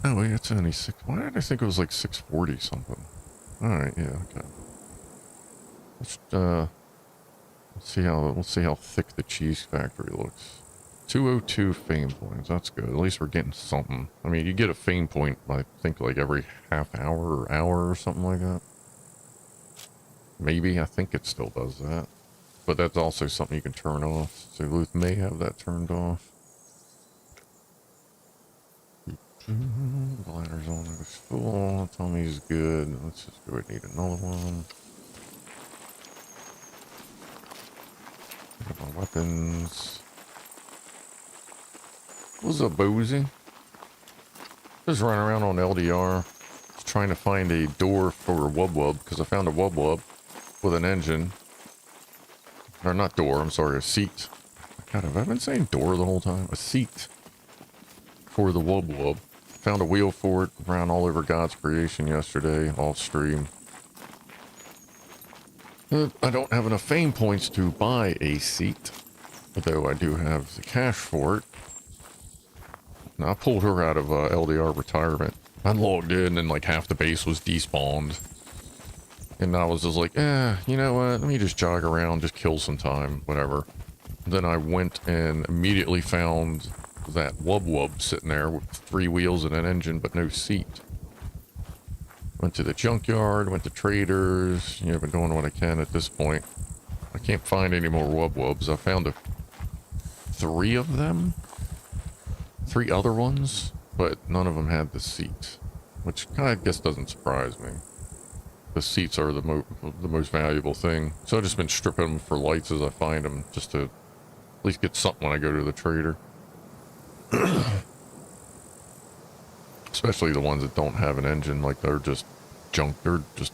Oh wait, it's only 6. Why did I think it was like 640 something? Alright, yeah, okay. Let's see how thick the cheese factory looks. 202 fame points, that's good. At least we're getting something. I mean, you get a fame point, I think, like every half hour or hour or something like that. Maybe, I think it still does that. But that's also something you can turn off. So Luth may have that turned off. The ladder's on, it was full. Tommy's good. Let's just go ahead and need another one. Got my weapons. What's up, Boozy? Just running around on LDR. Just trying to find a door for a wub because I found a wub with an engine. Or not door, I'm sorry, a seat. God, have I been saying door the whole time? A seat for the wub. Found a wheel for it, ran all over God's creation yesterday, off stream. I don't have enough fame points to buy a seat, though I do have the cash for it. Now, I pulled her out of LDR retirement. I logged in and like half the base was despawned. And I was just like, you know what, let me just jog around, just kill some time, whatever. Then I went and immediately found that wub sitting there with 3 wheels and an engine, but no seat. Went to the junkyard, went to traders, you know, been doing what I can at this point. I can't find any more wubs. I found 3 of them. 3 other ones, but none of them had the seat. Which kind of, I guess, doesn't surprise me. The seats are the most valuable thing. So I've just been stripping them for lights as I find them, just to at least get something when I go to the trader. Especially the ones that don't have an engine, like they're just junk. They're just...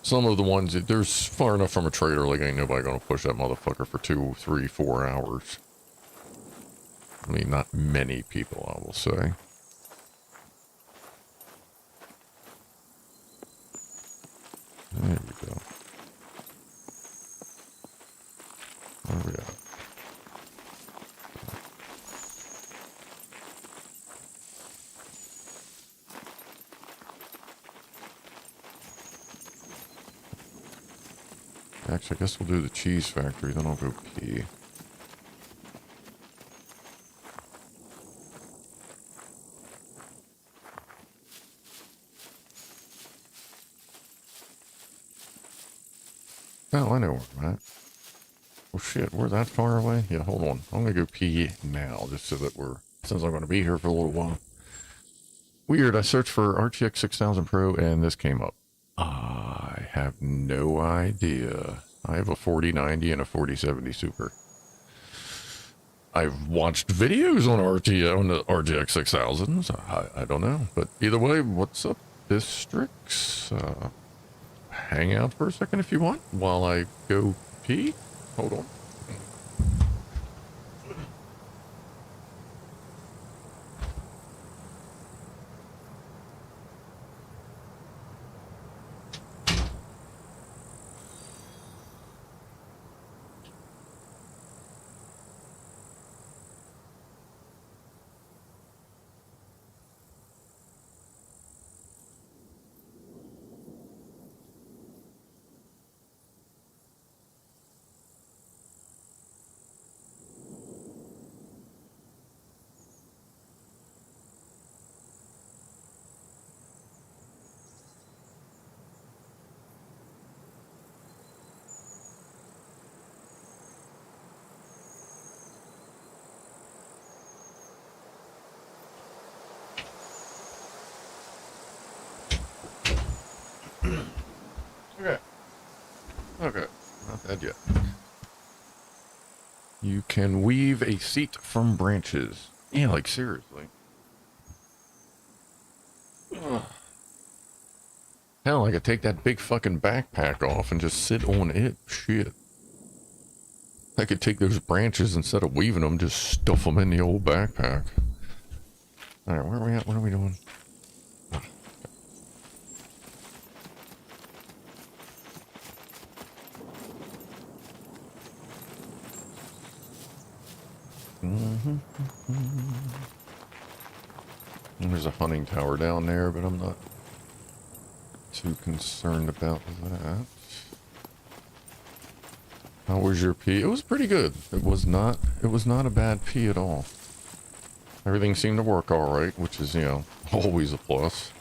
Some of the ones, they're far enough from a trader, like ain't nobody gonna push that motherfucker for 2, 3, 4 hours. I mean, not many people, I will say. There we go. Where are we at? Actually, I guess we'll do the cheese factory, then I'll go pee. Oh, I know where I'm at. Oh shit, we're that far away? Yeah, hold on. I'm gonna go pee now, just so that since I'm gonna be here for a little while. Weird, I searched for RTX 6000 Pro and this came up. I have no idea. I have a 4090 and a 4070 Super. I've watched videos on on the RTX 6000s. I don't know, but either way, what's up, districts? Hang out for a second if you want while I go pee. Hold on. can weave a seat from branches. Yeah, like seriously. Ugh. Hell, I could take that big fucking backpack off and just sit on it. Shit. I could take those branches instead of weaving them, just stuff them in the old backpack. Alright, where are we at? What are we doing? There's a hunting tower down there, but I'm not too concerned about that. How was your pee? It was pretty good. It was not a bad pee at all. Everything seemed to work all right, which is, you know, always a plus.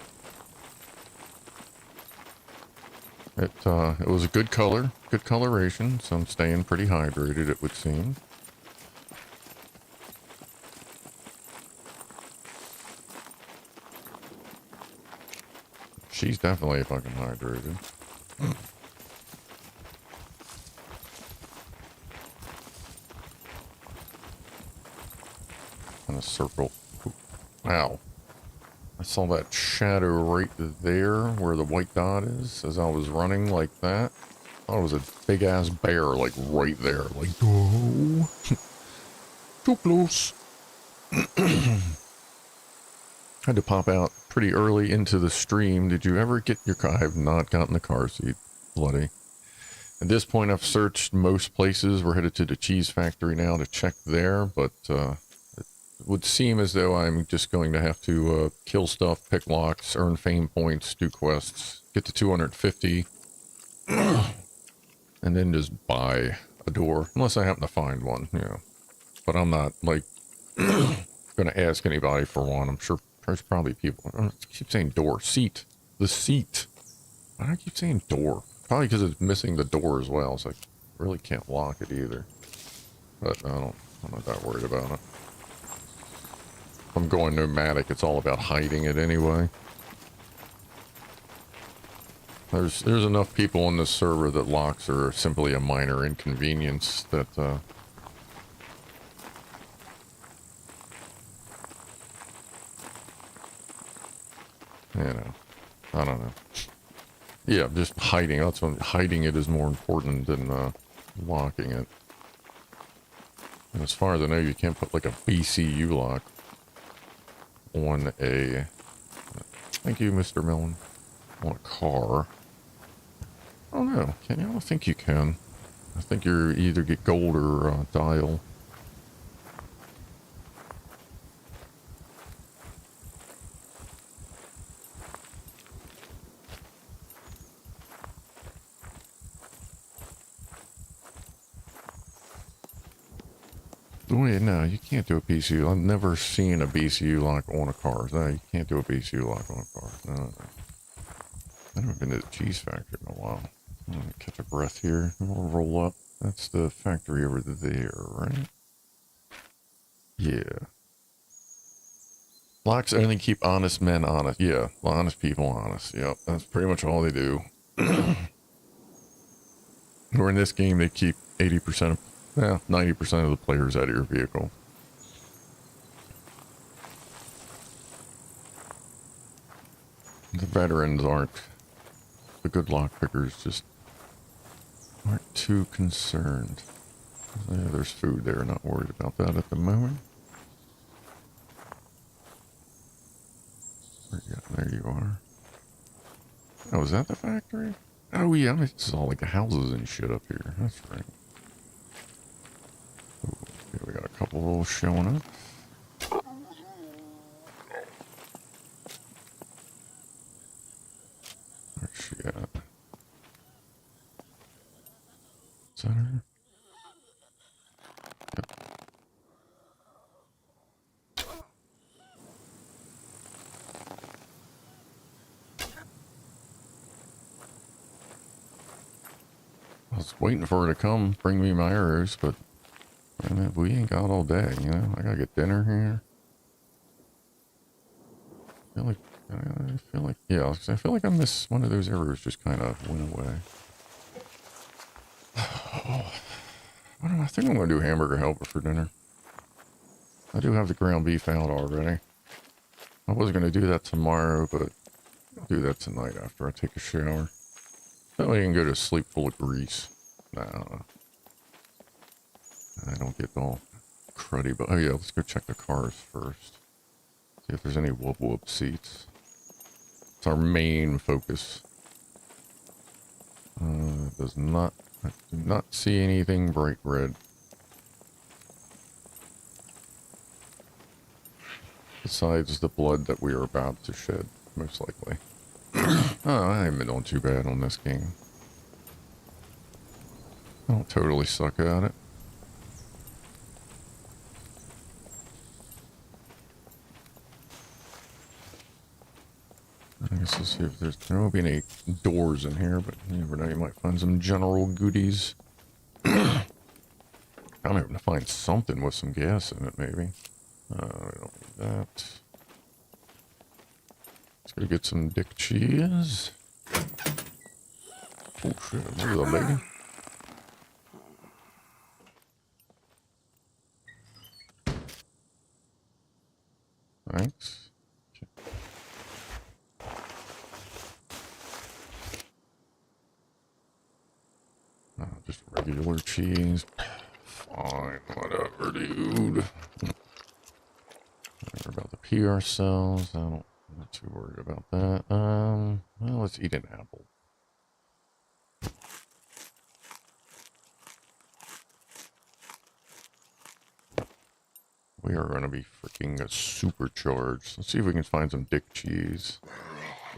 It was a good color, good coloration, so I'm staying pretty hydrated, it would seem. She's definitely fucking hydrated. In a circle. Wow. I saw that shadow right there where the white dot is as I was running like that. I thought it was a big ass bear like right there. Like, oh. Too close. Had to pop out pretty early into the stream. Did you ever get your car? I have not gotten the car seat. Bloody. At this point, I've searched most places. We're headed to the cheese factory now to check there, but it would seem as though I'm just going to have to kill stuff, pick locks, earn fame points, do quests, get to 250, and then just buy a door, unless I happen to find one, you know. But I'm not, like, going to ask anybody for one. I'm sure there's probably people. I keep saying door. Seat. The seat. Why do I keep saying door? Probably because it's missing the door as well, so I really can't lock it either. But I'm not that worried about it. If I'm going nomadic, it's all about hiding it anyway. There's enough people on this server that locks are simply a minor inconvenience that, you know, I don't know. Yeah, just hiding. That's when hiding it is more important than locking it. And as far as I know, you can't put like a BCU lock on a. Thank you, Mr. Millen. On a car. I don't know. Can you? I don't think you can. I think you either get gold or dial. Oh yeah, no, you can't do a BCU. I've never seen a BCU lock on a car. No, you can't do a BCU lock on a car. No. I haven't been to the cheese factory in a while. I'm gonna catch a breath here. We'll roll up. That's the factory over there, right? Yeah. Locks only keep honest men honest. Yeah, honest people honest. Yep, that's pretty much all they do. Or in this game, they keep 80% of, 90% of the players out of your vehicle. The veterans aren't, the good lock pickers just aren't too concerned. Yeah, there's food there, not worried about that at the moment. Yeah, there you are. Oh, is that the factory? Oh yeah, I mean, it's all like the houses and shit up here. That's right. Ooh, okay, we got a couple of those showing up. Where's she at? Is that her? Yep. I was waiting for her to come bring me my arrows, but I mean, we ain't got all day, you know? I gotta get dinner here. I feel like, yeah, I feel like I missed one of those arrows just kind of went away. I think I'm going to do hamburger helper for dinner. I do have the ground beef out already. I was going to do that tomorrow, but I'll do that tonight after I take a shower. That way you can go to sleep full of grease. Nah. I don't get all cruddy, but oh yeah, let's go check the cars first. See if there's any whoop-whoop seats. It's our main focus. Does not, I do not see anything bright red. Besides the blood that we are about to shed, most likely. Oh, I haven't been doing too bad on this game. I don't totally suck at it. I guess let's see if there won't be any doors in here, but you never know, you might find some general goodies. I'm hoping to find something with some gas in it, maybe. We don't need that. Let's go get some dick cheese. Oh shit, look at the lady. Thanks. Just regular cheese. Fine, whatever, dude. Whatever about the PR cells. I'm not too worried about that. Well, let's eat an apple. We are going to be freaking supercharged. Let's see if we can find some dick cheese.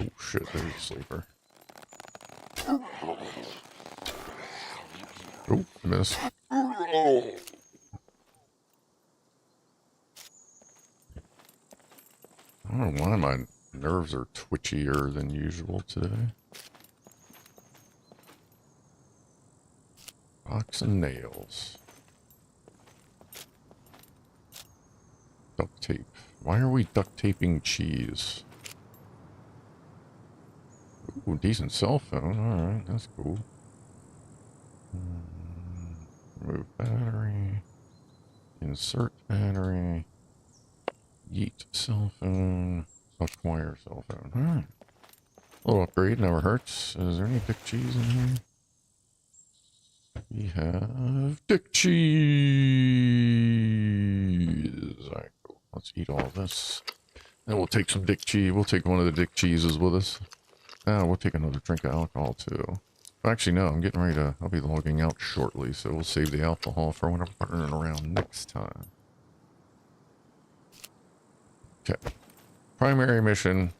Oh shit, there's a sleeper. Oh, missed. I don't know why my nerves are twitchier than usual today. Box of nails. Duct tape. Why are we duct taping cheese? Ooh, decent cell phone. Alright, that's cool. Remove battery. Insert battery. Yeet cell phone. Acquire cell phone. Alright. A little upgrade never hurts. Is there any dick cheese in here? We have dick cheese. Alright, cool. Let's eat all this. And we'll take some dick cheese. We'll take one of the dick cheeses with us. We'll take another drink of alcohol too. Actually, no, I'm getting ready to, I'll be logging out shortly, so we'll save the alcohol for when I'm turning around next time. Okay. Primary mission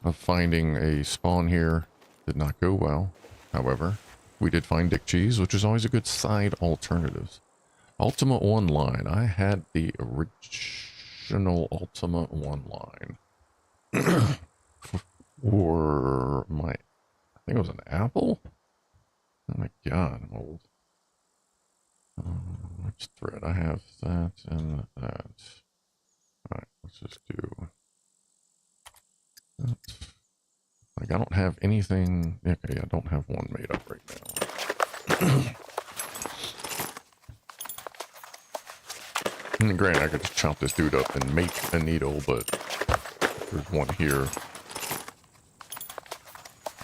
of finding a spawn here did not go well. However, we did find dick cheese, which is always a good side alternative. Ultima Online. I had the original Ultima Online. Or my, I think it was an Apple? Oh my god, I'm old. Which thread? I have that and that. Alright, let's just do that. Like, I don't have anything. Okay, I don't have one made up right now. And granted, I could just chop this dude up and make a needle, but there's one here.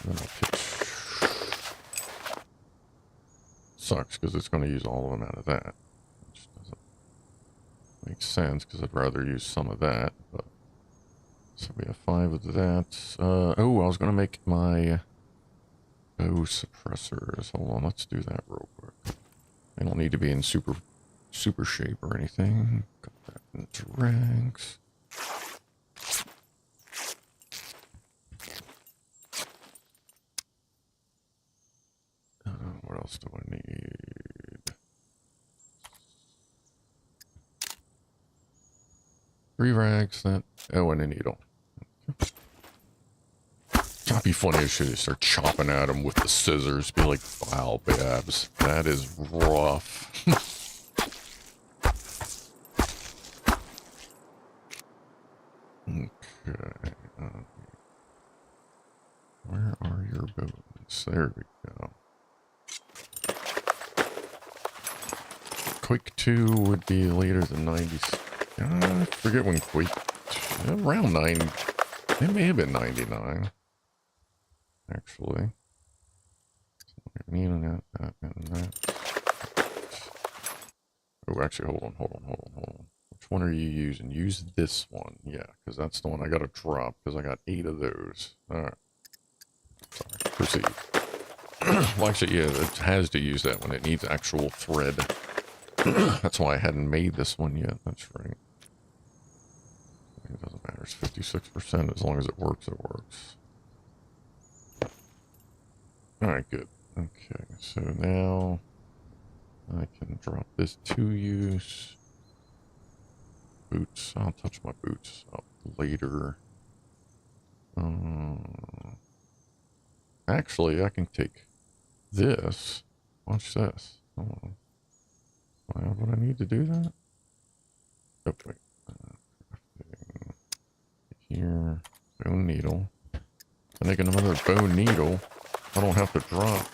Then I'll pitch. Sucks because it's going to use all of them out of that, which doesn't make sense because I'd rather use some of that. But so we have 5 of that. Oh, I was going to make my bow suppressors. Hold on, let's do that real quick. They don't need to be in super shape or anything. Cut that into ranks. What else do I need? 3 rags, that, oh, and a needle. That'd be funny as shit. You start chopping at them with the scissors. Be like, wow, Babs, that is rough. Okay. Where are your bones? There we go. 2 would be later than 90. I forget when Quake. Around 90. It may have been 99. Actually. Oh, actually, hold on. Which one are you using? Use this one. Yeah, because that's the one I got to drop, because I got 8 of those. Alright. Sorry. Proceed. Well, actually, yeah, it has to use that one. It needs actual thread. That's why I hadn't made this one yet. That's right. It doesn't matter. It's 56%. As long as it works, it works. Alright, good. Okay, so now I can drop this to use. Boots. I'll touch my boots up later. Actually, I can take this. Watch this. Hold on. Why would I need to do that? Oh, wait. Here. Bone needle. To make another bone needle, I don't have to drop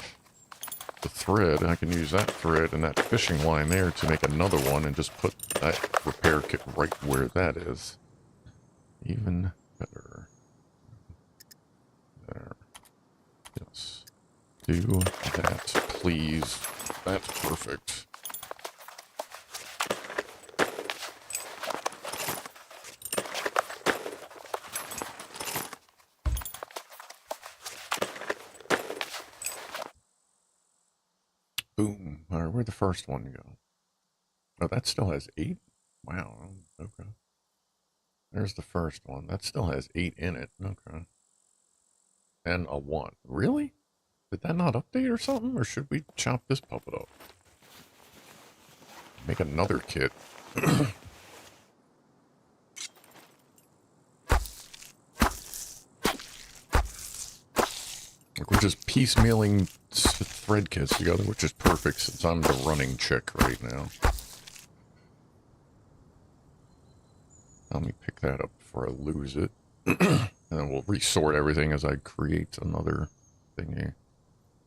the thread. I can use that thread and that fishing line there to make another one and just put that repair kit right where that is. Even better. There. Yes. Do that, please. That's perfect. Boom. All right, where'd the first one go? Oh, that still has 8? Wow. Okay. There's the first one. That still has 8 in it. Okay. And a 1. Really? Did that not update or something? Or should we chop this puppet up? Make another kit. Like we're just piecemealing thread kits together, which is perfect since I'm the running chick right now. Let me pick that up before I lose it. And then we'll resort everything as I create another thingy.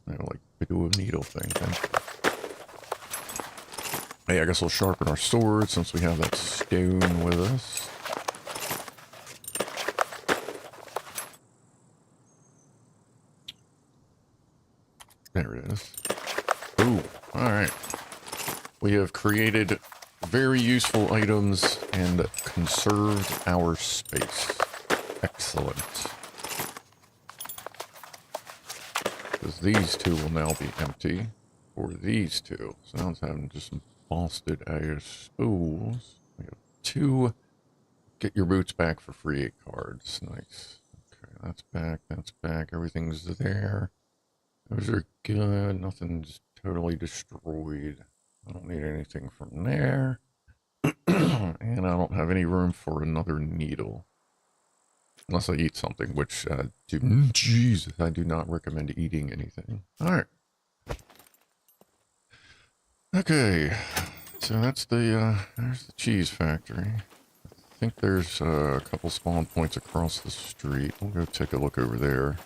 Like we do a needle thing. Hey, I guess we'll sharpen our sword since we have that stone with us. There it is. Ooh, alright. We have created very useful items and conserved our space. Excellent. Because these two will now be empty. Or these two. So now it's having just some busted ass spools. We have 2 get your boots back for free 8 cards. Nice. Okay, that's back, that's back. Everything's there. Those are good. Nothing's totally destroyed. I don't need anything from there. And I don't have any room for another needle. Unless I eat something, which, jeez, I do not recommend eating anything. Alright. Okay. So that's the, there's the cheese factory. I think there's a couple spawn points across the street. We'll go take a look over there.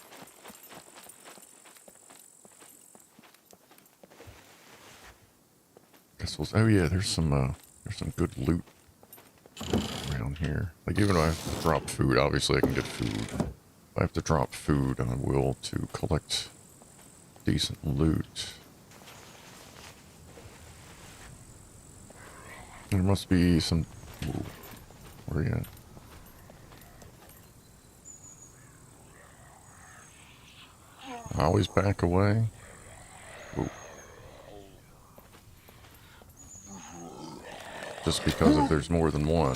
Oh yeah, there's some good loot around here. Like even if I have to drop food, obviously I can get food. If I have to drop food, I will to collect decent loot. There must be some. Ooh, where are you at? I always back away. Ooh. Just because if there's more than one.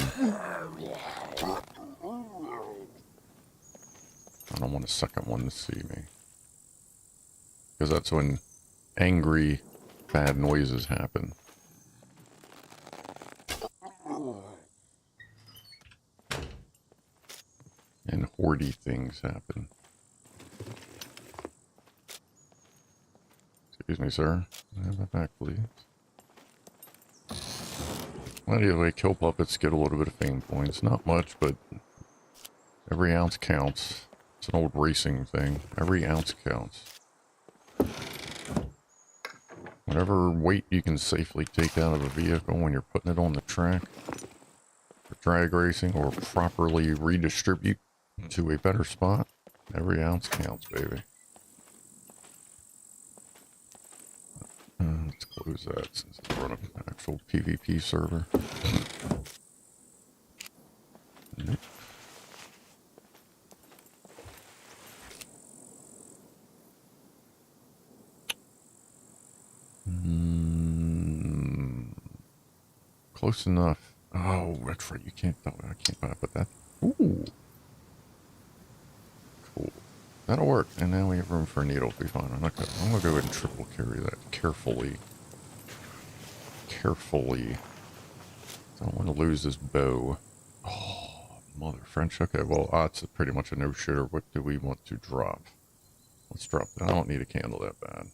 I don't want a second one to see me. Because that's when angry, bad noises happen. And hoardy things happen. Excuse me, sir. Have my back, please. Anyway, kill puppets get a little bit of fame points. Not much, but every ounce counts. It's an old racing thing. Every ounce counts. Whatever weight you can safely take out of a vehicle when you're putting it on the track for drag racing or properly redistribute to a better spot. Every ounce counts, baby. Let's close that since it's running an actual PvP server. Nope. Close enough. Oh, that's right. You can't. I can't put that. Ooh. Cool. That'll work. And now we have room for a needle. Be fine. I'm gonna go ahead and triple carry that carefully. Carefully. Don't want to lose this bow. Oh, mother French. Okay, well, it's pretty much a no-shitter. What do we want to drop? Let's drop that. I don't need a candle that bad.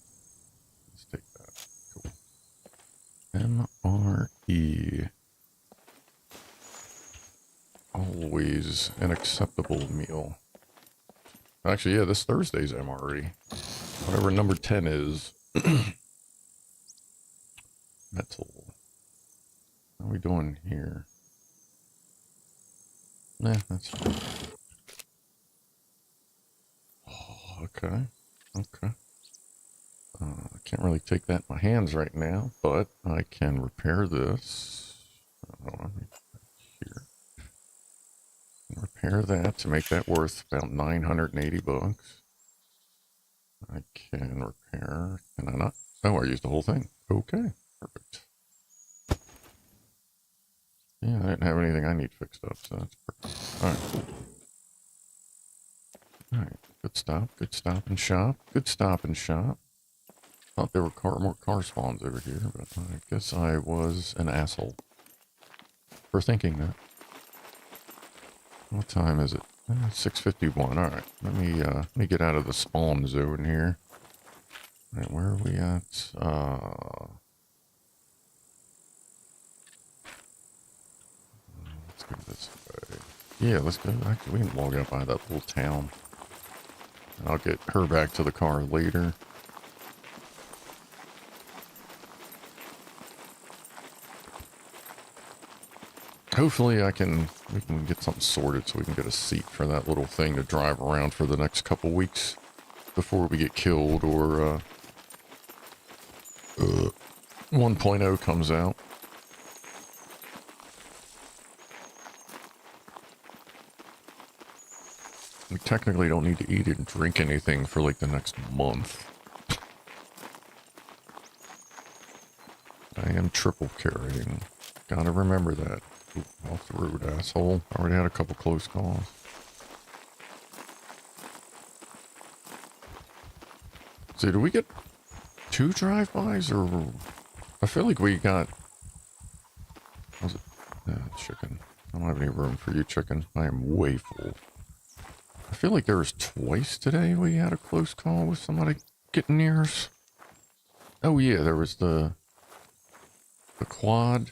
Let's take that. Cool. MRE. Always an acceptable meal. Actually, yeah, this Thursday's MRE. Whatever number 10 is. Metal. How are we doing here? Nah, that's fine. Oh, okay. Okay. I can't really take that in my hands right now, but I can repair this. Hold on. Here. Repair that to make that worth about 980 bucks. I can repair. Can I not? Oh, I used the whole thing. Okay. Perfect. Yeah, I didn't have anything I need fixed up, so that's perfect. Alright. Alright. Good stop. Good stop and shop. Good stop and shop. Thought there were more car spawns over here, but I guess I was an asshole for thinking that. What time is it? 6:51. Alright. Let me get out of the spawn zone here. Alright, where are we at? Let's go this way. Yeah, let's go. Actually, we can log out by that little town. And I'll get her back to the car later. Hopefully we can get something sorted so we can get a seat for that little thing to drive around for the next couple weeks before we get killed or 1.0 comes out. We technically don't need to eat and drink anything for like the next month. I am triple carrying. Gotta remember that. Ooh, off the road, asshole. Already had a couple close calls. So, do we get 2 drive-bys, or... I feel like we got... Was it? Chicken. I don't have any room for you, chicken. I am way full. I feel like there was twice today we had a close call with somebody getting near us. Oh, yeah, there was the quad...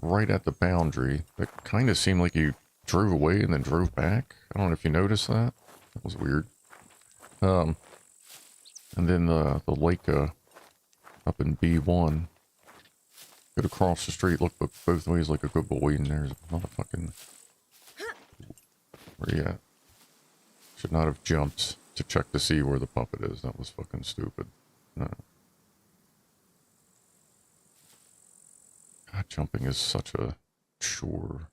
right at the boundary that kind of seemed like you drove away and then drove back. I don't know if you noticed that. That was weird. And then the lake up in B1. Good across the street, look both ways like a good boy, and there's a motherfucking... Where you at? Should not have jumped to check to see where the puppet is. That was fucking stupid. No. God, jumping is such a chore.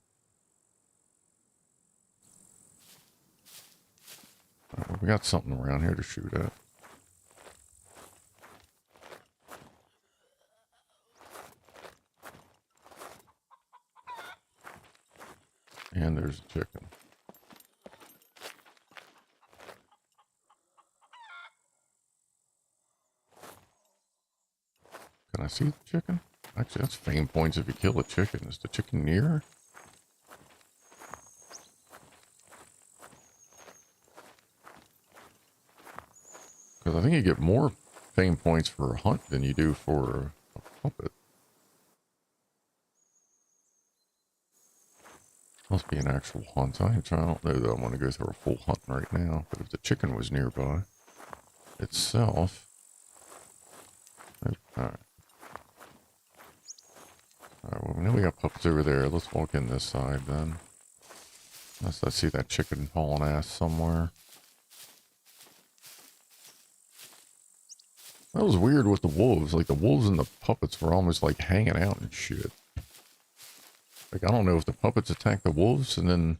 We got something around here to shoot at. And there's a chicken. Can I see the chicken? Actually, that's fame points if you kill a chicken. Is the chicken near? Because I think you get more fame points for a hunt than you do for a puppet. Must be an actual hunt. I don't know that I want to go through a full hunt right now. But if the chicken was nearby itself... Alright. Alright, well, we know we got pups over there. Let's walk in this side then. Unless I see that chicken hauling ass somewhere. That was weird with the wolves. Like, the wolves and the puppets were almost, like, hanging out and shit. Like, I don't know if the puppets attacked the wolves and then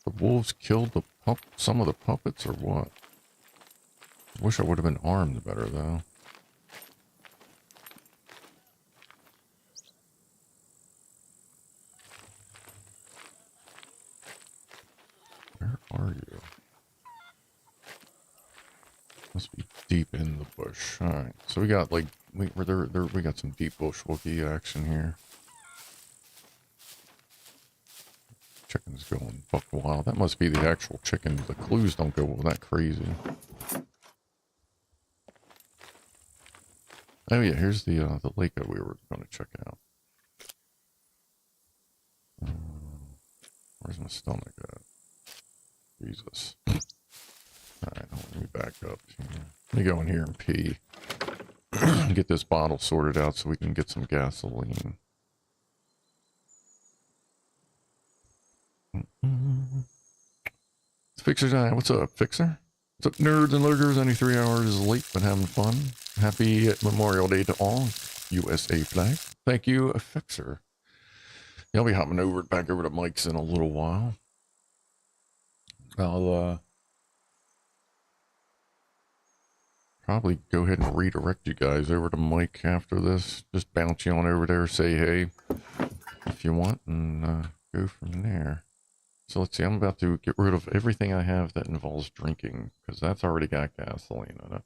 the wolves killed the some of the puppets or what. I wish I would have been armed better, though. Where are you? Must be deep in the bush. Alright, so we got like we got some deep bush Wookiee action here. Chicken's going buck wild. That must be the actual chicken. The clues don't go that crazy. Oh yeah, here's the lake that we were going to check out. Where's my stomach at? Jesus. Alright, let me back up here. Let me go in here and pee. Get this bottle sorted out so we can get some gasoline. Fixer's Eye, what's up, Fixer? What's up, nerds and lurkers? Only 3 hours late, but having fun. Happy Memorial Day to all. USA flag. Thank you, Fixer. Yeah, I'll be hopping back over to Mike's in a little while. I'll probably go ahead and redirect you guys over to Mike after this. Just bounce you on over there, say hey if you want, and go from there. So let's see, I'm about to get rid of everything I have that involves drinking, because that's already got gasoline in it.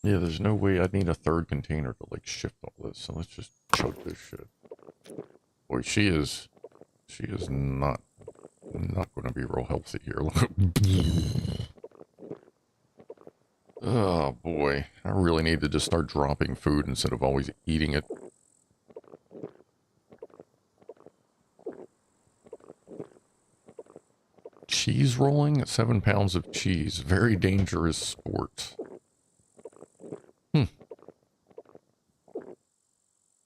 Yeah, there's no way I'd need a third container to like shift all this, so let's just chug this shit. Boy, she is not going to be real healthy here. Look. Oh boy, I really need to just start dropping food instead of always eating it. Cheese rolling? 7 pounds of cheese. Very dangerous sport.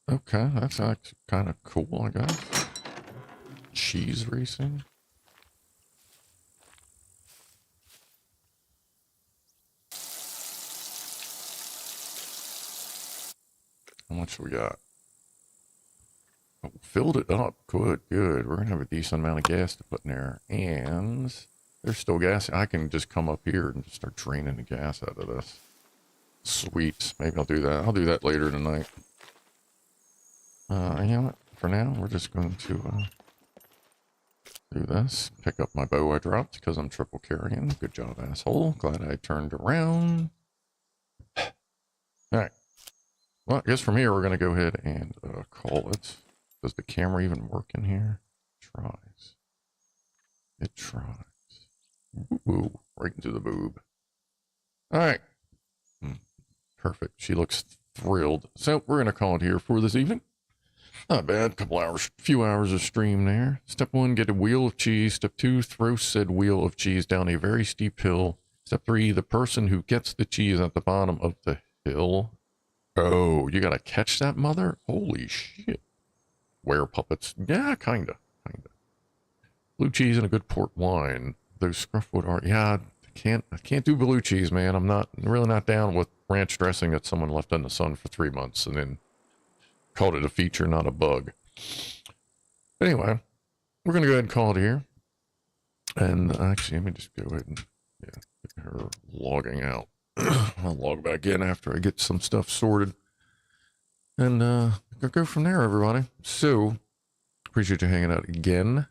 Okay, that's actually kind of cool, I guess. Cheese racing? How much we got? Oh, filled it up. Good, good. We're going to have a decent amount of gas to put in there. And there's still gas. I can just come up here and just start draining the gas out of this. Sweet. Maybe I'll do that. I'll do that later tonight. You know what? For now, we're just going to do this. Pick up my bow I dropped because I'm triple carrying. Good job, asshole. Glad I turned around. Alright. Well, I guess from here, we're going to go ahead and call it. Does the camera even work in here? It tries. It tries. Ooh, right into the boob. Alright. Perfect. She looks thrilled. So, we're going to call it here for this evening. Not bad. Couple hours, few hours of stream there. Step 1, get a wheel of cheese. Step 2, throw said wheel of cheese down a very steep hill. Step 3, the person who gets the cheese at the bottom of the hill. Oh, you gotta catch that mother? Holy shit. Were puppets? Yeah, kinda. Blue cheese and a good port wine. Those Scrufdog are, yeah, I can't do blue cheese, man. I'm really not down with ranch dressing that someone left in the sun for 3 months and then called it a feature, not a bug. But anyway, we're going to go ahead and call it here. And actually, let me just go ahead and get her logging out. I'll log back in after I get some stuff sorted. And go from there, everybody. So, appreciate you hanging out again.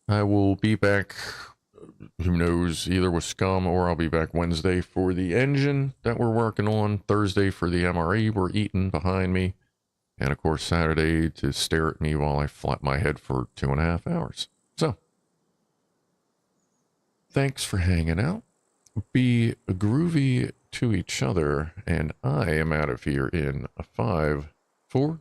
I will be back, who knows, either with SCUM or I'll be back Wednesday for the engine that we're working on. Thursday for the MRE we're eating behind me. And of course, Saturday to stare at me while I flap my head for 2.5 hours. So, thanks for hanging out. Be groovy to each other. And I am out of here in 5, 4,